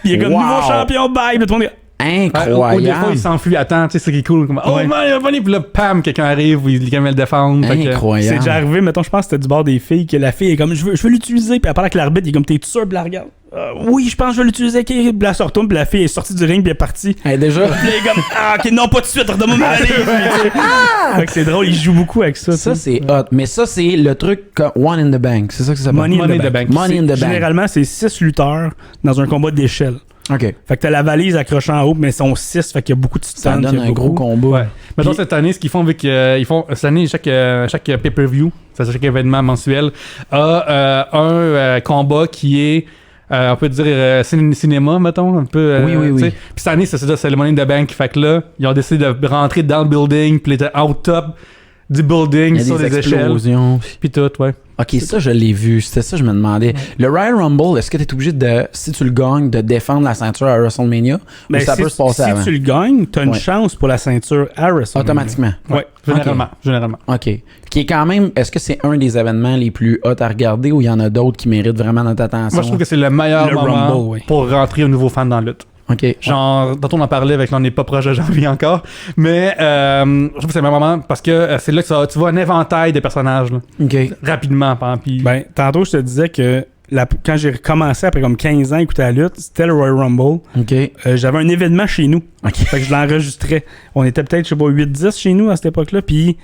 puis il est comme nouveau champion, bye, puis tout le monde est Incroyable. Des fois, il s'enfuit à temps, tu sais, c'est qui est cool. Comme, oh man, il va venir, puis là, pam, quelqu'un arrive, il vient le défendre. Incroyable. C'est déjà arrivé, mettons, je pense que c'était du bord des filles, que la fille est comme, je veux l'utiliser, puis elle parle avec l'arbitre, il est comme, t'es sûr, puis la regarde. Oui, je pense que je vais l'utiliser. Puis là, elle se retourne, puis la fille est sortie du ring, puis elle est partie. Déjà. Puis là, il est comme, ok, non, pas tout de suite, redonne-moi ma valise. Fait que c'est drôle, il joue beaucoup avec ça. Ça, c'est hot. Mais ça, c'est le truc One in the Bank. C'est ça que ça s'appelle? Money in the Bank. Money in the Bank. Généralement, c'est 6 lutteurs dans un combat d'échelle. OK. Fait que t'as la valise accrochée en haut, mais ils sont 6, fait qu'il y a beaucoup de Ça stands. donne un gros combat. Ouais. Mettons, cette année, ce qu'ils font, vu qu'ils font cette année, chaque pay-per-view, chaque événement mensuel, a un combat qui est, on peut dire, cinéma, mettons, un peu. Oui. Puis cette année, c'est le Money in the Bank. Fait que là, ils ont décidé de rentrer dans le building, puis ils étaient out top du building, sur des explosions. échelles. Puis tout, ouais. OK, ça, je l'ai vu. C'était ça, je me demandais. Le Royal Rumble, est-ce que tu es obligé de, si tu le gagnes, de défendre la ceinture à WrestleMania? Mais ou ça peut se passer avant? Si tu le gagnes, tu as une chance pour la ceinture à WrestleMania. Automatiquement? Ouais, généralement. OK. Qui est quand même, est-ce que c'est un des événements les plus hot à regarder ou il y en a d'autres qui méritent vraiment notre attention? Moi, je trouve que c'est le meilleur moment Rumble, pour rentrer un nouveau fan dans la lutte. OK. Genre, tantôt on en parlait avec, on n'est pas proche de janvier encore, mais je trouve que c'est le meilleur moment parce que c'est là que tu vois un éventail de personnages, là, OK. rapidement. Puis... Ben, tantôt, je te disais que quand j'ai recommencé après comme 15 ans à écouter la lutte, c'était le Royal Rumble. OK. J'avais un événement chez nous. OK. Fait que je l'enregistrais. On était peut-être, je sais pas, 8-10 chez nous à cette époque-là. Puis,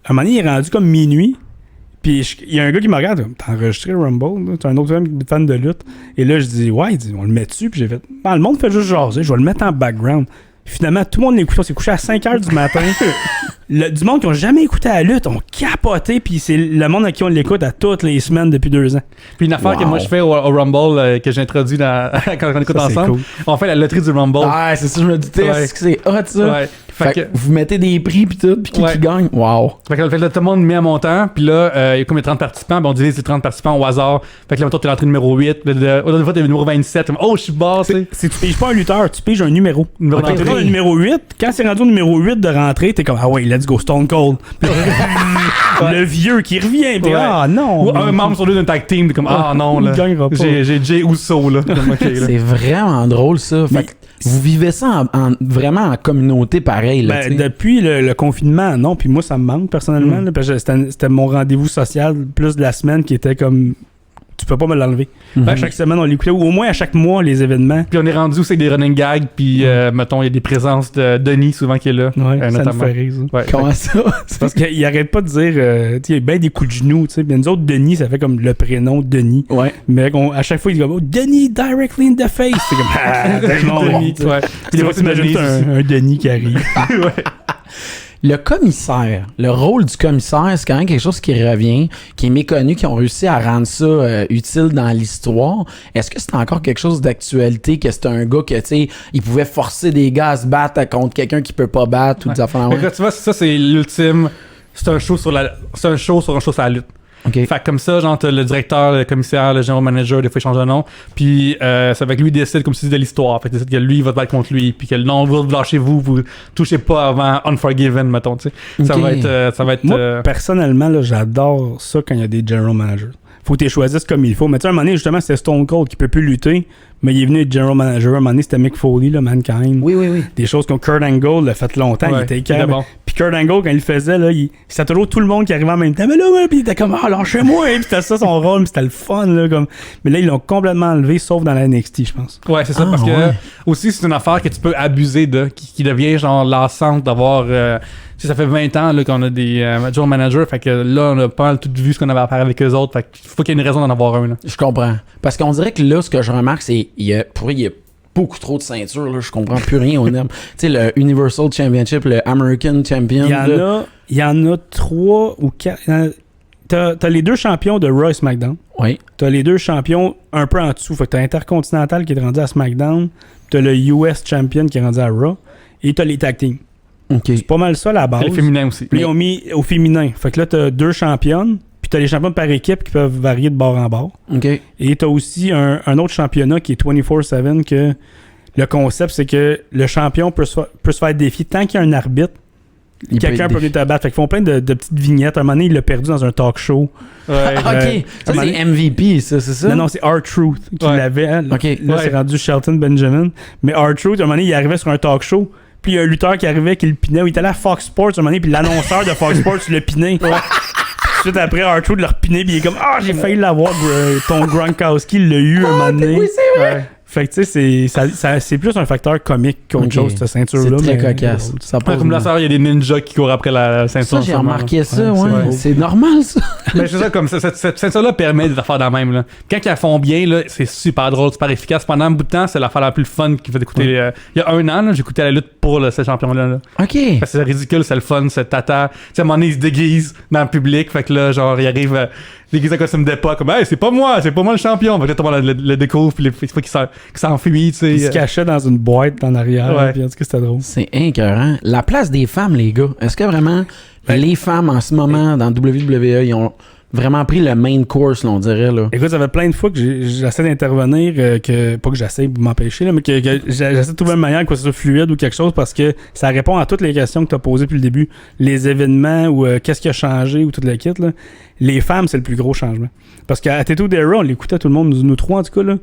à un moment donné, il est rendu comme minuit. Puis il y a un gars qui me regarde, t'as enregistré Rumble, t'es un autre fan de lutte. Et là, je dis, ouais, il dit, on le met dessus. Puis j'ai fait, le monde fait juste jaser, je vais le mettre en background. Finalement, tout le monde l'écoute. On s'est couché à 5h du matin. Du monde qui n'a jamais écouté la lutte, on capoté. Puis c'est le monde à qui on l'écoute à toutes les semaines depuis 2 ans. Puis une affaire que moi je fais au Rumble, que j'introduis quand on écoute ça, ensemble, cool. On fait la loterie du Rumble. Ah, c'est ça, je me doutais. Ouais. Est-ce que c'est hot, ça? Ouais. Fait que vous mettez des prix pis tout, pis qui gagne? Wow! Fait que là, tout le monde met un montant, pis là, il y a comme 30 participants, ben on divise les 30 participants au hasard. Fait que là, t'es l'entrée numéro 8, au fois t'es le numéro 27, oh, je suis bassé. Tu piges pas un lutteur, tu piges un numéro. Okay. T'es dans le numéro 8, quand c'est rendu au numéro 8 de rentrer, t'es comme, ah ouais, let's go, Stone Cold. Le vieux qui revient, pis ah non! Ou un membre sur deux d'un tag team, t'es comme, ah non, là. J'ai Jay Uso, là. Okay, là. C'est vraiment drôle, ça. Fait que vous vivez ça vraiment en communauté pareil. Là, depuis le confinement, non. Puis moi, ça me manque personnellement. Là, parce que c'était mon rendez-vous social plus de la semaine qui était comme... Tu peux pas me l'enlever. À chaque semaine, on l'écoutait. Ou au moins à chaque mois, les événements. Puis on est rendu aussi avec des running gags. Puis, mettons, il y a des présences de Denis souvent qui est là. Ouais, ça me fait rire, ça. Ouais, comment ça? Parce qu'il arrête pas de dire... il y a bien des coups de genoux. Bien, nous autres, Denis, ça fait comme le prénom Denis. Ouais. Mais à chaque fois, il dit comme, oh, Denis directly in the face. C'est comme, ah, Denis. Ouais. Puis des fois, t'imagines un Denis qui arrive. Ouais. Le commissaire, le rôle du commissaire, c'est quand même quelque chose qui revient, qui est méconnu, qui ont réussi à rendre ça utile dans l'histoire. Est-ce que c'est encore quelque chose d'actualité, que c'est un gars que, tu sais, il pouvait forcer des gars à se battre contre quelqu'un qui peut pas battre ou des affaires? Tu vois, ça, c'est l'ultime. C'est un show sur un show sur la lutte. Okay. Fait que comme ça, genre, t'as le directeur, le commissaire, le general manager, des fois ils changent de nom. Puis c'est avec lui il décide comme si c'était de l'histoire. Fait que décide que lui il va te battre contre lui. Puis que non, vous lâchez vous touchez pas avant Unforgiven, mettons, tu sais. Okay. Ça va être. Moi, personnellement, là, j'adore ça quand il y a des general managers. Faut que tu les choisisses comme il faut. Mais tu sais, à un moment donné, justement, c'était Stone Cold qui peut plus lutter. Mais il est venu être general manager. À un moment donné, c'était Mick Foley, là, Mankind. Oui. Des choses comme Kurt Angle l'a fait longtemps. Il était calme. Bon. Puis Kurt Angle, quand il le faisait, là, c'était toujours tout le monde qui arrivait en même temps. Mais là, puis il était comme, ah, lâchez-moi. Puis c'était ça son rôle. Puis c'était le fun, là. Comme... Mais là, ils l'ont complètement enlevé, sauf dans la NXT, je pense. Ouais, c'est ça. Parce que aussi, c'est une affaire que tu peux abuser de, qui devient genre lassante d'avoir. Ça fait 20 ans là, qu'on a des general managers, fait que là, on a pas tout vu ce qu'on avait à faire avec eux autres, fait qu'il faut qu'il y ait une raison d'en avoir un. Là. Je comprends. Parce qu'on dirait que là, ce que je remarque, c'est qu'il y a beaucoup trop de ceintures, là, je comprends plus rien au terme. Tu sais, le Universal Championship, le American Champion. Il y en a 3 ou 4. T'as les 2 champions de Raw et SmackDown. Oui. T'as les 2 champions un peu en dessous. Fait que t'as Intercontinental qui est rendu à SmackDown. T'as le US Champion qui est rendu à Raw. Et t'as les tag teams. Okay. C'est pas mal ça la base. Et le féminin aussi. Puis ils ont mis au féminin. Fait que là, t'as 2 championnes. Puis t'as les champions par équipe qui peuvent varier de bord en bord. Okay. Et t'as aussi un autre championnat qui est 24/7 que le concept, c'est que le champion peut se faire défier tant qu'il y a un arbitre. quelqu'un peut venir te battre. Fait qu'ils font plein de petites vignettes. À un moment donné, il l'a perdu dans un talk show. Ouais. OK. Ça, c'est MVP, ça, c'est ça? Non, c'est R-Truth qui l'avait. Hein. Okay. Là, c'est rendu Shelton Benjamin. Mais R-Truth, à un moment donné, il arrivait sur un talk show. Puis il y a un lutteur qui arrivait, qui le pinait. Il était allé à Fox Sports, à un moment donné, puis l'annonceur de Fox Sports le pinait. Suite après, R-Truth le repinait, puis il est comme j'ai failli l'avoir, ton Gronkowski l'a eu un moment donné. Oui, c'est vrai. Ouais. Fait que tu sais, c'est plus un facteur comique qu'autre chose, cette ceinture-là. C'est très cocasse. Ça comme là, il y a des ninjas qui courent après la ceinture. Ça, j'ai remarqué ça, ouais. C'est normal, ça. Mais c'est ça, comme cette ceinture-là permet de faire de la même. Là. Quand ils la font bien, là, c'est super drôle, super efficace. Pendant un bout de temps, c'est l'affaire la plus fun qui fait écouter. Il y a un an, là, j'ai écouté la lutte pour ce champion-là. Là. OK. Parce que c'est ridicule, c'est le fun, c'est tata. Tu sais, à un moment donné, il se déguise dans le public. Fait que là, genre, il arrive déguisé en costume d'époque. Comme, hey, c'est pas moi le champion. Fait que là, tout le monde le découvre, puis il faut qu'il s'enfuit. Il se cachait dans une boîte en arrière. Ouais. Puis en tout cas, c'était drôle. C'est écœurant. La place des femmes, les gars. Est-ce que vraiment les femmes en ce moment dans WWE, ils ont vraiment pris le main course, là, on dirait, là? Écoute, ça fait plein de fois que j'essaie d'intervenir, pas que j'essaie de m'empêcher, là, mais que j'essaie de trouver une manière que ce soit fluide ou quelque chose parce que ça répond à toutes les questions que tu as posées depuis le début. Les événements ou qu'est-ce qui a changé ou toute la kit, là. Les femmes, c'est le plus gros changement. Parce qu'à Tattoo Era, on l'écoutait tout le monde, nous trois en tout cas, là.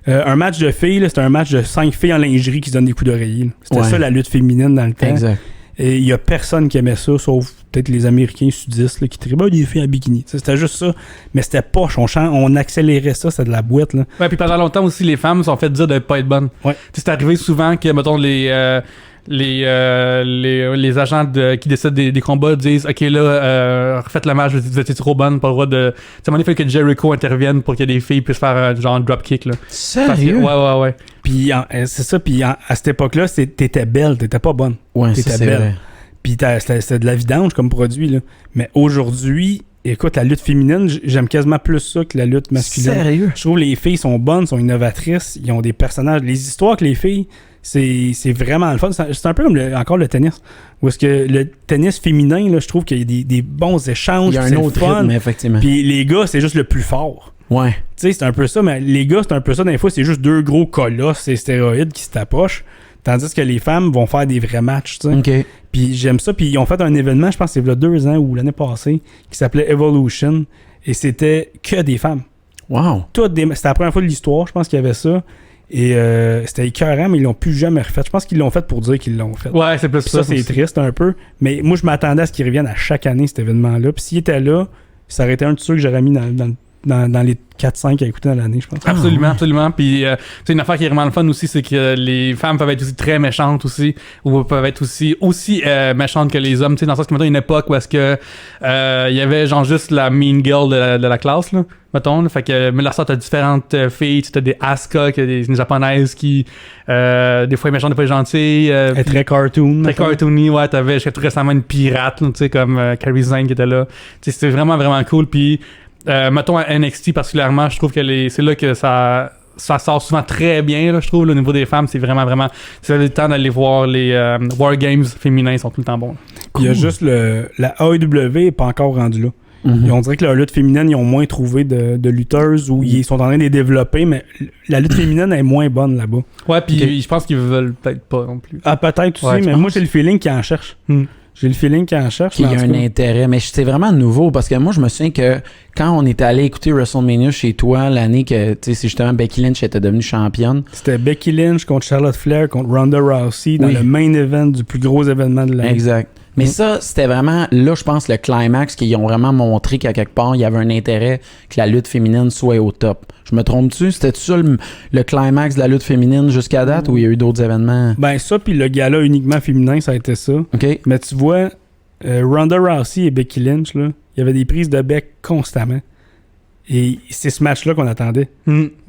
Un match de filles, là, c'était un match de 5 filles en lingerie qui se donnent des coups d'oreiller. C'était ça la lutte féminine dans le temps. Exact. Et il y a personne qui aimait ça, sauf peut-être les Américains sudistes là, qui tribaient des filles en bikini. T'sais, c'était juste ça. Mais c'était poche. On accélérait ça, c'était de la boîte. Là. Ouais, puis pendant longtemps aussi, les femmes sont fait dire de pas être bonnes. Ouais. C'est arrivé souvent que, mettons, les agents qui décident des combats disent OK là refaites le match, vous êtes trop bonne, pas le droit de. Tu sais, il faut que Jericho intervienne pour que des filles puissent faire un genre dropkick là. Sérieux? Ouais. Puis c'est ça, puis à cette époque-là, t'étais belle, t'étais pas bonne. Ouais, t'étais belle. Vrai. Puis c'était de la vidange comme produit là. Mais aujourd'hui, écoute, la lutte féminine, j'aime quasiment plus ça que la lutte masculine. Sérieux? Je trouve que les filles sont bonnes, sont innovatrices, ils ont des personnages, les histoires que les filles. C'est vraiment le fun. C'est un peu comme encore le tennis. Où est-ce que le tennis féminin, là, je trouve qu'il y a des bons échanges. Il y a un autre rythme, effectivement. Puis les gars, c'est juste le plus fort. Ouais. Tu sais, c'est un peu ça, mais les gars, c'est un peu ça. Des fois, c'est juste deux gros colosses et stéroïdes qui se tapochent. Tandis que les femmes vont faire des vrais matchs, tu sais. OK. Puis j'aime ça. Puis ils ont fait un événement, je pense que c'est il y a 2 ans ou l'année passée, qui s'appelait Evolution. Et c'était que des femmes. Wow. C'était la première fois de l'histoire, je pense qu'il y avait ça. Et c'était écœurant, mais ils l'ont plus jamais refait. Je pense qu'ils l'ont fait pour dire qu'ils l'ont fait. Ouais, c'est plus ça. Ça, c'est triste un peu. Mais moi, je m'attendais à ce qu'ils reviennent à chaque année, cet événement-là. Puis s'il était là, ça aurait été un de ceux que j'aurais mis dans les 4-5 à écouter dans l'année, je pense. Absolument. Puis, c'est une affaire qui est vraiment le fun aussi, c'est que les femmes peuvent être aussi très méchantes aussi, ou peuvent être aussi méchantes que les hommes. Tu sais, dans le sens que, mettons, une époque où est-ce que il y avait genre juste la mean girl de la classe, là. Mettons, fait que, mais là, ça, t'as différentes filles, t'as des Asuka, des japonaises qui, des fois méchantes, des fois gentilles. Et très cartoon. Très cartoony, ouais, t'avais, tout récemment une pirate, tu sais, comme Kairi Sane qui était là. Tu sais, c'était vraiment, vraiment cool. Puis, mettons à NXT particulièrement, je trouve que c'est là que ça sort souvent très bien, là, je trouve, là, au niveau des femmes. C'est vraiment, c'est le temps d'aller voir les War Games féminins, ils sont tout le temps bons. Cool. Il y a juste la AEW n'est pas encore rendue là. Mm-hmm. On dirait que la lutte féminine, ils ont moins trouvé de lutteuses ou ils sont en train de les développer, mais la lutte féminine est moins bonne là-bas. Ouais, puis je pense qu'ils veulent peut-être pas non plus. Ah, peut-être aussi, mais moi j'ai le feeling qu'ils en cherchent. J'ai le feeling qu'ils en cherchent. Qu'il y a un intérêt, mais c'est vraiment nouveau parce que moi je me souviens que quand on était allé écouter WrestleMania chez toi l'année que tu sais c'est justement Becky Lynch était devenue championne. C'était Becky Lynch contre Charlotte Flair contre Ronda Rousey dans le main event du plus gros événement de l'année. Exact. Mais ça, c'était vraiment, là, je pense, le climax qu'ils ont vraiment montré qu'à quelque part, il y avait un intérêt que la lutte féminine soit au top. Je me trompe-tu? C'était ça le climax de la lutte féminine jusqu'à date ou il y a eu d'autres événements? Ben ça, puis le gala uniquement féminin, ça a été ça. OK. Mais tu vois, Ronda Rousey et Becky Lynch, là, il y avait des prises de bec constamment. Et c'est ce match-là qu'on attendait.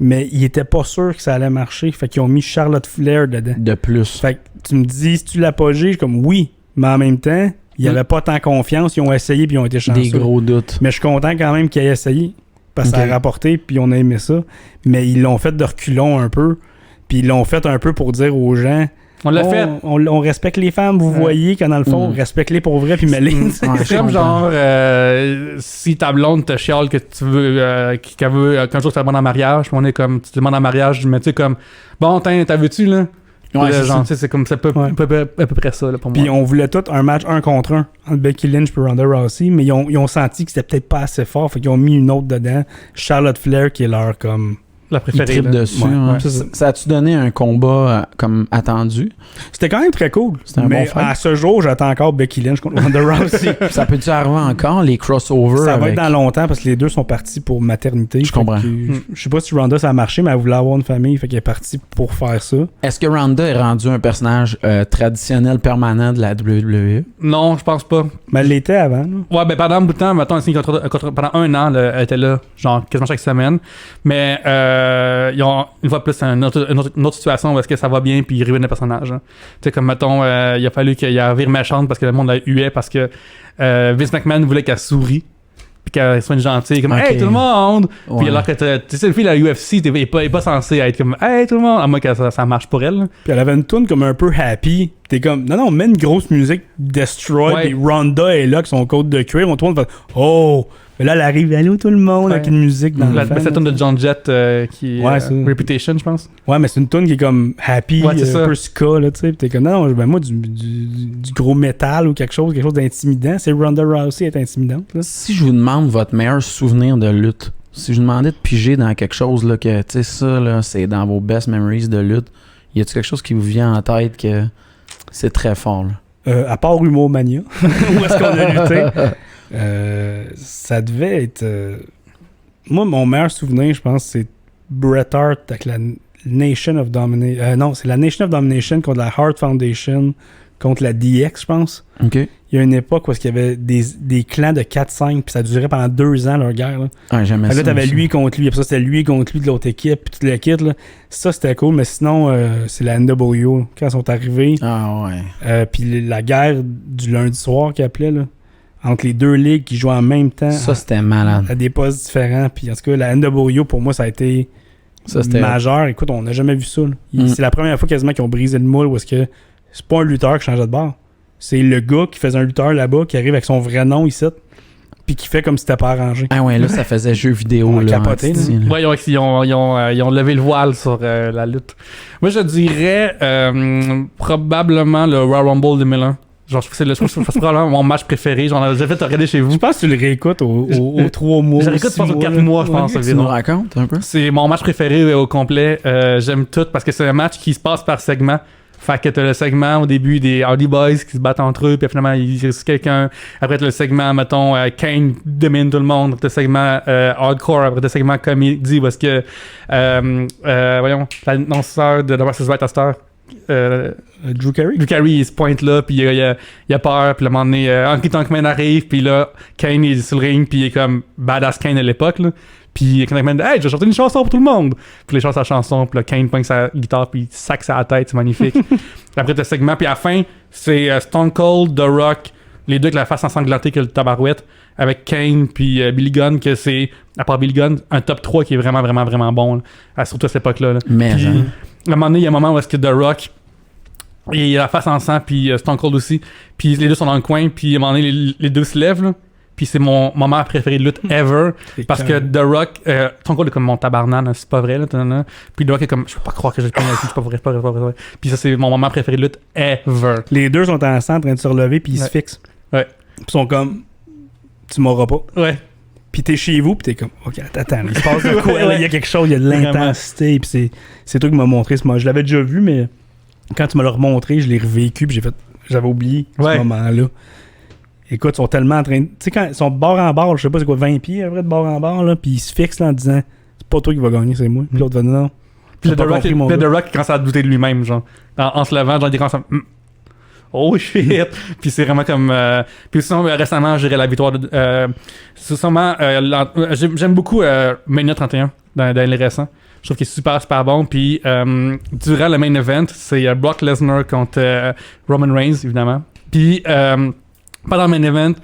Mais ils étaient pas sûrs que ça allait marcher. Fait qu'ils ont mis Charlotte Flair dedans. De plus. Fait que tu me dis, si tu l'apogées, comme oui. Mais en même temps, il n'y avait pas tant confiance. Ils ont essayé puis ils ont été chanceux. Des gros doutes. Mais je suis content quand même qu'ils aient essayé. Parce que ça a rapporté puis on a aimé ça. Mais ils l'ont fait de reculons un peu. Puis ils l'ont fait un peu pour dire aux gens... On l'a fait. On respecte les femmes, vous voyez, quand dans le fond, respecte-les pour vrai puis mets-les. C'est comme genre, si ta blonde te chiale que tu veux, qu'elle veut qu'un jour tu te demandes en mariage, puis on est comme, tu te demandes en mariage, mais tu sais comme, bon, t'as vu-tu là? Ouais, c'est genre, ça. tu sais, c'est comme ça, à peu près ça là, pour moi. Puis on voulait tout un match 1 contre 1 entre Becky Lynch et Ronda Rousey, mais ils ont senti que c'était peut-être pas assez fort, fait qu'ils ont mis une autre dedans, Charlotte Flair, qui est leur comme... La Ils préférée. trippent là. dessus. Ouais, hein. ouais, c'est ça. Ça a-tu donné un combat comme attendu? C'était quand même très cool. C'était un mais bon fight. à ce jour, j'attends encore Becky Lynch contre Ronda Rousey. Ça peut-tu arriver encore, les crossovers? Ça va avec... être dans longtemps parce que les deux sont partis pour maternité. Je comprends. Je sais pas si Ronda ça a marché, mais elle voulait avoir une famille, fait qu'elle est partie pour faire ça. Est-ce que Ronda est rendu un personnage traditionnel permanent de la WWE? Non, je pense pas. Mais elle l'était avant. Là. Ouais, ben pendant un bout de temps, mettons, pendant un an, là, elle était là, genre quasiment chaque semaine. Mais ils ont une fois de plus une autre situation où est-ce que ça va bien puis ils ruinent le personnage. Hein. Tu sais, comme mettons, il a fallu qu'il y ait vire méchante parce que le monde la huait parce que Vince McMahon voulait qu'elle sourie puis qu'elle soit une gentille comme Ok. Hey tout le monde! Ouais. Puis alors que tu sais, le fille de la UFC t'es pas censé être comme Hey tout le monde! À moins que ça marche pour elle. Là. Puis elle avait une tune comme un peu happy. T'es comme, non, mets une grosse musique Destroy, Ouais. puis Ronda est là avec son côte de cuir. On tourne, fait oh! Mais là, elle arrive, allô tout le monde, avec Ouais. une musique dans le fan, Cette tune là. de John Jett qui est Ouais, ça. Reputation, je pense. Ouais, mais c'est une tune qui est comme happy, Ouais, c'est un ça. peu ska, là, tu sais. Puis t'es comme, non, ben moi, du gros métal ou quelque chose d'intimidant. C'est Ronda Rousey est intimidante, là. Si je vous demande votre meilleur souvenir de lutte, si je vous demandais de piger dans quelque chose, là, que, tu sais, ça, là, c'est dans vos best memories de lutte, y a-t-il quelque chose qui vous vient en tête que c'est très fort, là? À part Humour Mania, où est-ce qu'on a lutté? Ça devait être... Moi, mon meilleur souvenir, je pense, c'est Bret Hart avec la Nation of Domination. Non, c'est la Nation of Domination contre la Hart Foundation, contre la DX, je pense. OK. Il y a une époque où il y avait des clans de 4-5, puis ça durait pendant 2 ans, leur guerre. Là, Jamais ça. là t'avais aussi. lui contre lui, après ça, c'était lui contre lui de l'autre équipe, puis tout le kit. Là. Ça, c'était cool, mais sinon, c'est la NWO. Là, quand ils sont arrivés, Ah ouais. puis la guerre du lundi soir qu'ils appelaient, là, entre les deux ligues qui jouaient en même temps, Ça, c'était malade. à des postes différents. Puis en tout cas, la NWO, pour moi, ça a été Ça, c'était... majeur. Écoute, on n'a jamais vu ça. Là. C'est la première fois quasiment qu'ils ont brisé le moule où est-ce que c'est pas un lutteur qui changeait de bord. C'est le gars qui faisait un lutteur là-bas, qui arrive avec son vrai nom ici, puis qui fait comme si c'était pas arrangé. Ah ouais, là, ça faisait jeu vidéo, On a là. capoté, en titi, là. Ouais, ils ont levé le voile sur la lutte. Moi, je dirais probablement le Royal Rumble 2001. Genre, c'est probablement mon match préféré. J'en ai déjà fait regarder chez vous. Je pense que tu le réécoutes aux 3 mois. Je réécoute, je pense, aux 4 mois, je pense. Tu nous environ. racontes un peu? C'est mon match préféré au complet. J'aime tout parce que c'est un match qui se passe par segment. Fait que t'as le segment au début des Hardy Boys qui se battent entre eux, puis finalement il reste quelqu'un. Après t'as le segment, mettons, Kane domine tout le monde. T'as le segment hardcore. Après t'as le segment comédie parce que voyons, l'annonceur de The Versus Right Star. Drew Carey? Drew Carey, il se pointe là, puis il a peur, puis à un moment donné, Honky Tonk Man arrive, puis là, Kane il est sur le ring, puis il est comme Badass Kane à l'époque, là. Puis Tonk Man dit « Hey, je vais chanter une chanson pour tout le monde! » Puis il chante sa chanson, puis là, Kane pointe sa guitare, puis il sac sa tête, c'est magnifique. Après, t'as le segment, puis à la fin, c'est Stone Cold, The Rock, les deux avec la face ensanglantée que le tabarouette, avec Kane, puis Billy Gunn, que c'est, à part Billy Gunn, un top 3 qui est vraiment, vraiment, vraiment bon, là, surtout à cette époque-là. Là. Mais, Puis, hein. à un moment donné, il y a un moment où est-ce que The Rock, il a la face en sang, puis Stone Cold aussi. Puis les deux sont dans le coin, puis à un moment donné, les deux se lèvent, là. Puis c'est mon moment préféré de lutte ever. Parce que The Rock, Stone Cold est comme mon tabarnan, c'est pas vrai, là. Puis The Rock est comme, je peux pas croire que j'ai le connu avec lui, c'est pas vrai. Puis ça, c'est mon moment préféré de lutte ever. Les deux sont ensemble en train de se relever, puis ils se fixent. Ouais. Puis ils sont comme, tu m'auras pas. Ouais. Puis t'es chez vous, puis t'es comme, ok, attends, il se passe de quoi? Là, il y a quelque chose, il y a de l'intensité, puis c'est toi qui m'as montré ce moment. Je l'avais déjà vu, mais quand tu me l'as remontré, je l'ai revécu, puis j'avais oublié ce moment-là. Écoute, ils sont tellement en train de... Tu sais, quand ils sont de bord en bord, je sais pas c'est quoi, 20 pieds, après, de bord en bord, là, puis ils se fixent là, en disant, c'est pas toi qui va gagner, c'est moi. Puis l'autre va dire, non. Puis T'as pas compris, mon The gars. Rock commence à douter de lui-même, genre. En se levant, genre, il commence à... Oh shit! Puis c'est vraiment comme... Puis sinon, récemment, j'ai la victoire de... c'est sûrement... j'aime beaucoup Mania 31 dans les récents. Je trouve qu'il est super, super bon. Puis durant le main event, c'est Brock Lesnar contre Roman Reigns, évidemment. Puis pendant le main event,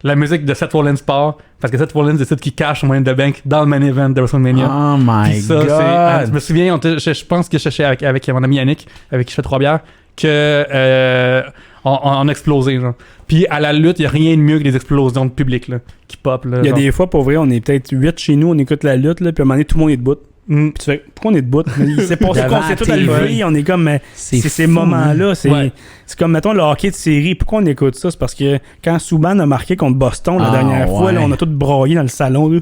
la musique de Seth Rollins part, parce que Seth Rollins décide qu'il cache son moyen de bank dans le main event de WrestleMania. Oh my Puis ça, god! je me souviens, je pense que je cherchais avec mon ami Yannick, avec qui je fais 3 bières, que on a explosé, genre. Puis à la lutte, il n'y a rien de mieux que les explosions de public, là, qui pop, là. Il y a genre. des fois, pour vrai, on est peut-être 8 chez nous, on écoute la lutte, là, puis à un moment donné, tout le monde est debout. Puis tu fais, pourquoi on est debout? Il s'est passé qu'on s'est tout à lever, on est comme, mais c'est ces moments-là. C'est comme, mettons, le hockey de série. Pourquoi on écoute ça? C'est parce que quand Subban a marqué contre Boston la dernière fois, là, on a tous braillé dans le salon.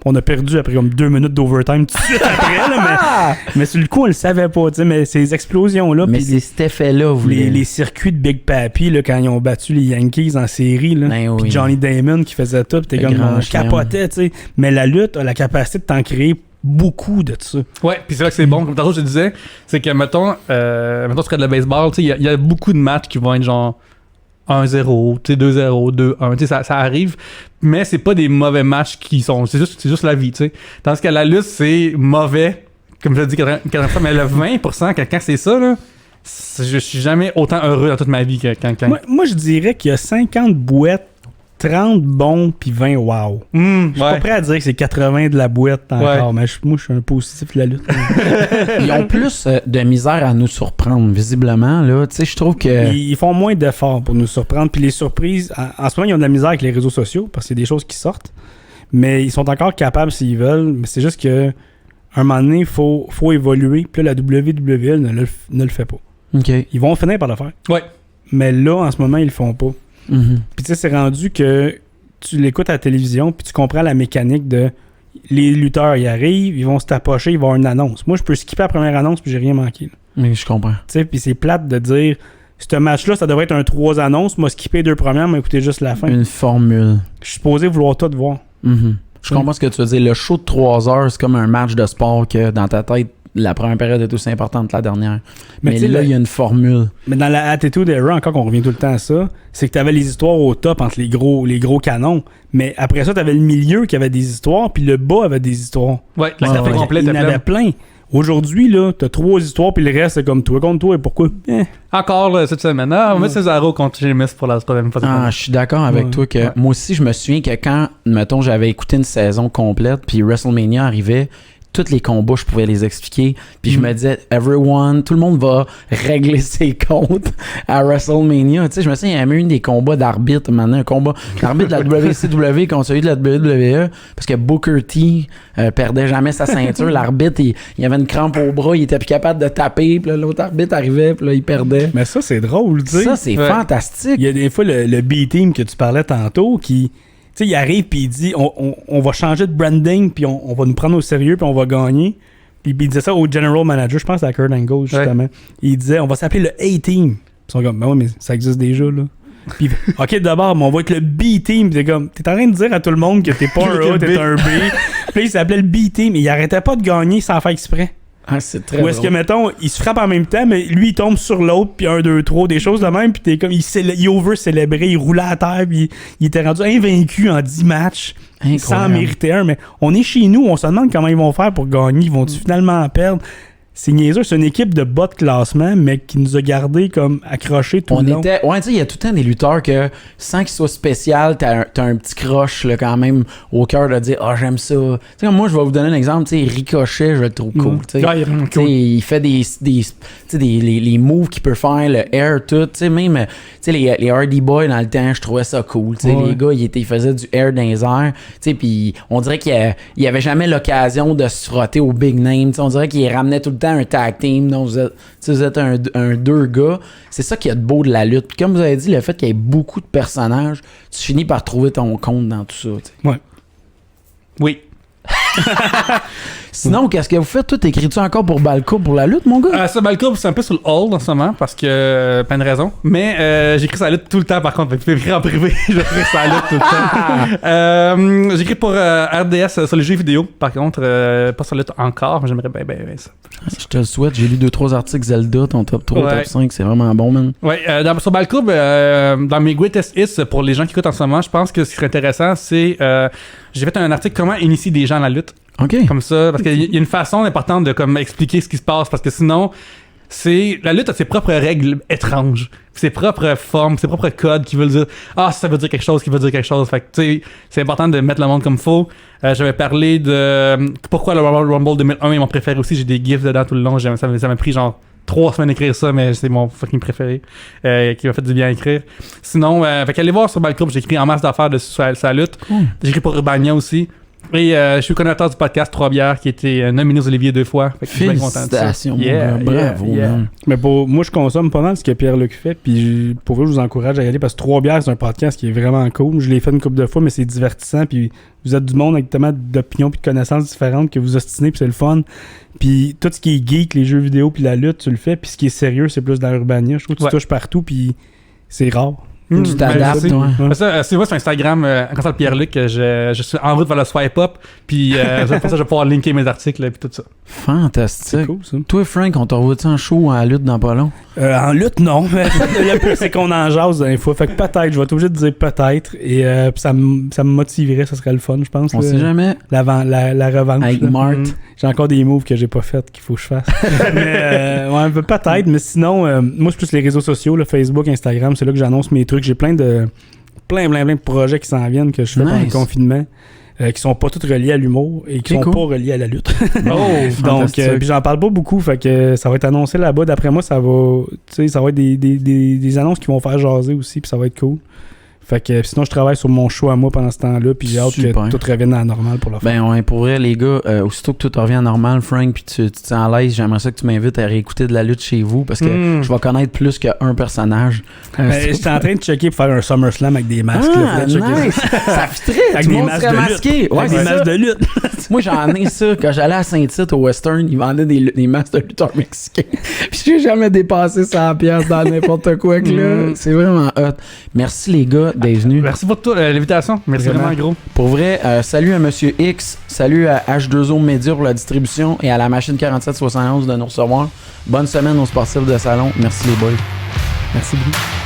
On a perdu après comme 2 minutes d'overtime tout de suite après. Là, mais sur le coup, on le savait pas. Mais ces explosions-là. Mais c'est cet effet-là, les circuits de Big Papi, là, quand ils ont battu les Yankees en série, puis Johnny Damon qui faisait tout, t'es comme, on capotait, tu sais. Mais la lutte a la capacité de t'en créer beaucoup de ça. Ouais, puis c'est là que c'est bon. Comme tantôt je te disais, c'est que, mettons, tu serais de le baseball, tu sais, il y a beaucoup de matchs qui vont être genre 1-0, tu sais, 2-0, 2-1, tu sais, ça arrive, mais c'est pas des mauvais matchs qui sont, c'est juste la vie, tu sais. Tandis qu'à la lutte, c'est mauvais, comme je l'ai dit 80%, mais le 20%, quand c'est ça, là, je suis jamais autant heureux dans toute ma vie que quand... Moi, je dirais qu'il y a 50 bouettes, 30 bons puis 20 wow. Je suis pas prêt à dire que c'est 80 de la bouette encore, mais moi je suis un positif de la lutte. Ils ont plus de misère à nous surprendre, visiblement. Là. Tu sais, je trouve que... Ils font moins d'efforts pour nous surprendre. Puis les surprises, en ce moment, ils ont de la misère avec les réseaux sociaux parce que c'est des choses qui sortent. Mais ils sont encore capables s'ils veulent. Mais c'est juste que un moment donné, il faut évoluer. Puis là, la WWE ne le fait pas. Okay. Ils vont finir par le faire. Ouais. Mais là, en ce moment, ils le font pas. Mm-hmm. Puis tu sais, c'est rendu que tu l'écoutes à la télévision puis tu comprends la mécanique de les lutteurs y arrivent, ils vont se tapocher, ils vont avoir une annonce. Moi, je peux skipper la première annonce puis j'ai rien manqué. Là. Mais je comprends. Tu sais, puis c'est plate de dire ce match-là, ça devrait être un 3 annonces, moi skipper 2 premières, mais écouter juste la fin. Une formule. Je suis supposé vouloir tout voir. Mm-hmm. Je comprends ce que tu veux dire. Le show de 3 heures, c'est comme un match de sport que dans ta tête, la première période est aussi importante que la dernière. Mais là, il y a une formule. Mais dans la Attitude Era, encore qu'on revient tout le temps à ça, c'est que tu avais les histoires au top entre les gros canons. Mais après ça, tu avais le milieu qui avait des histoires, puis le bas avait des histoires. Ouais, la carte complète. Il y en avait plein. Aujourd'hui, là, t'as 3 histoires, puis le reste, c'est comme toi contre toi. Et pourquoi? Encore là, cette semaine. On va mettre Cesaro contre Sheamus pour la troisième fois. Je suis d'accord avec toi que moi aussi, je me souviens que quand, mettons, j'avais écouté une saison complète, puis WrestleMania arrivait, tous les combats, je pouvais les expliquer. Puis je me disais, tout le monde va régler ses comptes à WrestleMania. Tu sais, je me souviens, il y a même eu des combats d'arbitre, maintenant, un combat d'arbitre de la WCW contre celui de la WWE, parce que Booker T perdait jamais sa ceinture. L'arbitre, il avait une crampe au bras, il était plus capable de taper, puis là, l'autre arbitre arrivait, puis là, il perdait. Mais ça, c'est drôle, tu sais. Ça, c'est fantastique. Il y a des fois, le B-Team que tu parlais tantôt, qui... Tu sais, il arrive puis il dit on va changer de branding puis on va nous prendre au sérieux puis on va gagner. Puis il disait ça au general manager, je pense à Kurt Angle justement. Ouais. Il disait on va s'appeler le A-Team. Puis ils sont comme ben ouais, mais ça existe déjà là. Puis OK d'abord, mais on va être le B-Team. T'es comme t'es en train de dire à tout le monde que t'es pas un A, t'es un B. Puis il s'appelait le B-Team et il arrêtait pas de gagner sans faire exprès. Ah, c'est très Ou est-ce que, mettons, il se frappe en même temps, mais lui, il tombe sur l'autre, puis 1, 2, 3, des choses de même, puis t'es comme, il over-célébrait, il roulait à terre, puis il était rendu invaincu en 10 matchs, sans mériter un. Mais on est chez nous, on se demande comment ils vont faire pour gagner, ils vont-tu finalement perdre? C'est niaiseux, c'est une équipe de bas de classement, mais qui nous a gardés comme accrochés tout le long. Ouais, tu sais, il y a tout le temps des lutteurs que, sans qu'ils soient spécial, t'as un petit croche là, quand même au cœur de dire « Ah, j'aime ça ». Tu sais, moi, je vais vous donner un exemple, tu sais, Ricochet, je le trouve cool, tu sais. Cool. Il fait les moves qu'il peut faire, le air, tout, tu sais, même, tu sais, les Hardy Boys, dans le temps, je trouvais ça cool, tu sais, les gars, ils faisaient du air dans les airs, tu sais, puis on dirait qu'il y avait jamais l'occasion de se frotter au big name, tu sais, on dirait qu'il ramenait tout le temps un tag team, donc vous êtes un 2 gars. C'est ça qu'il y a de beau de la lutte. Puis comme vous avez dit, le fait qu'il y ait beaucoup de personnages, tu finis par trouver ton compte dans tout ça. T'sais. Ouais. Oui. Sinon, qu'est-ce que vous faites? Toi, t'écris-tu encore pour Balco pour la lutte, mon gars? Ça, Balco, c'est un peu sur le hold en ce moment parce que plein de raisons. Mais j'écris sur la lutte tout le temps, par contre. Tu peux écrire en privé. J'écris sur la lutte tout le temps. J'écris pour RDS sur les jeux vidéo, par contre. Pas sur la lutte encore, mais j'aimerais bien ça. Je te le souhaite. J'ai lu 2-3 articles Zelda, ton top 3, top 5. C'est vraiment bon, man. Ouais, sur Balco, dans mes greatest hits, pour les gens qui écoutent en ce moment, je pense que ce qui serait intéressant, c'est... j'ai fait un article comment initier des gens à la lutte. OK. Comme ça, parce qu'il y a une façon importante de comme expliquer ce qui se passe, parce que sinon, la lutte a ses propres règles étranges, ses propres formes, ses propres codes qui veulent dire ça veut dire quelque chose, qui veut dire quelque chose. Fait que tu sais, c'est important de mettre le monde comme faut. J'avais parlé de pourquoi le Rumble 2001 est mon préféré aussi. J'ai des gifs dedans tout le long. Ça m'a pris genre 3 semaines d'écrire ça, mais c'est mon fucking préféré qui m'a fait du bien à écrire. Sinon, fait qu'allez voir sur Balco, j'ai écrit en masse d'affaires sur sa lutte. J'ai écrit pour Urbania aussi. Et je suis connaisseur du podcast 3 bières qui a été nominé aux Olivier 2 fois. Fait que je suis bien content de ça. Félicitations, mon gars. Bravo, man. Mais moi, je consomme pas mal ce que Pierre-Luc fait. Puis pour vous, je vous encourage à y aller parce que 3 bières, c'est un podcast qui est vraiment cool. Je l'ai fait une couple de fois, mais c'est divertissant. Puis vous êtes du monde avec tellement d'opinions et de connaissances différentes que vous ostinez, puis c'est le fun. Puis tout ce qui est geek, les jeux vidéo, puis la lutte, tu le fais. Puis ce qui est sérieux, c'est plus dans l'Urbania. Je trouve que tu touches partout, puis c'est rare. Tu t'adaptes, ouais. Ça, c'est moi sur Instagram, quand ça le Pierre-Luc, je suis en route vers le swipe up, puis pour ça, je vais pouvoir linker mes articles et tout ça. Fantastique. C'est cool, ça. Toi, Frank, on t'a revu en show ou en lutte dans pas long? En lutte, non. Le plus, c'est qu'on en jase d'un fois. Fait que peut-être, je vais être obligé de dire peut-être. Et ça me motiverait, ça serait le fun, je pense. On sait jamais. La revanche. Avec Marthe. J'ai encore des moves que j'ai pas fait qu'il faut que je fasse. Mais ouais, peut-être. Mais sinon, moi, c'est plus les réseaux sociaux, le Facebook, Instagram. C'est là que j'annonce mes trucs. J'ai plein de projets qui s'en viennent que je fais pendant le confinement. Qui sont pas tous reliés à l'humour et qui sont pas reliés à la lutte. Donc, puis j'en parle pas beaucoup, fait que ça va être annoncé là-bas. D'après moi, ça va être des annonces qui vont faire jaser aussi, puis ça va être cool. Fait que sinon, je travaille sur mon show à moi pendant ce temps-là, puis j'ai hâte que tout revienne à la normale pour la fin. Ben ouais, pour vrai, les gars, aussitôt que tout revient à la normale, Frank, puis tu te sens à l'aise, j'aimerais ça que tu m'invites à réécouter de la lutte chez vous, parce que je vais connaître plus qu'un personnage. J'étais en train de checker pour faire un SummerSlam avec des masques. Nice! Ça fitterait! Avec Tout le des monde masques serait de masqué! lutte. Ouais, avec des masques de lutte. Moi, j'en ai ça. Quand j'allais à Saint-Tite au Western, ils vendaient des masques de lutteurs mexicains. Puis j'ai jamais dépassé 100$ dans n'importe quoi que là. C'est vraiment hot. Merci les gars d'être venus. Merci pour l'invitation. Merci vraiment gros. Pour vrai, salut à Monsieur X, salut à H2O Media pour la distribution et à la machine 4771 de nous recevoir. Bonne semaine aux sportifs de salon. Merci les boys. Merci beaucoup.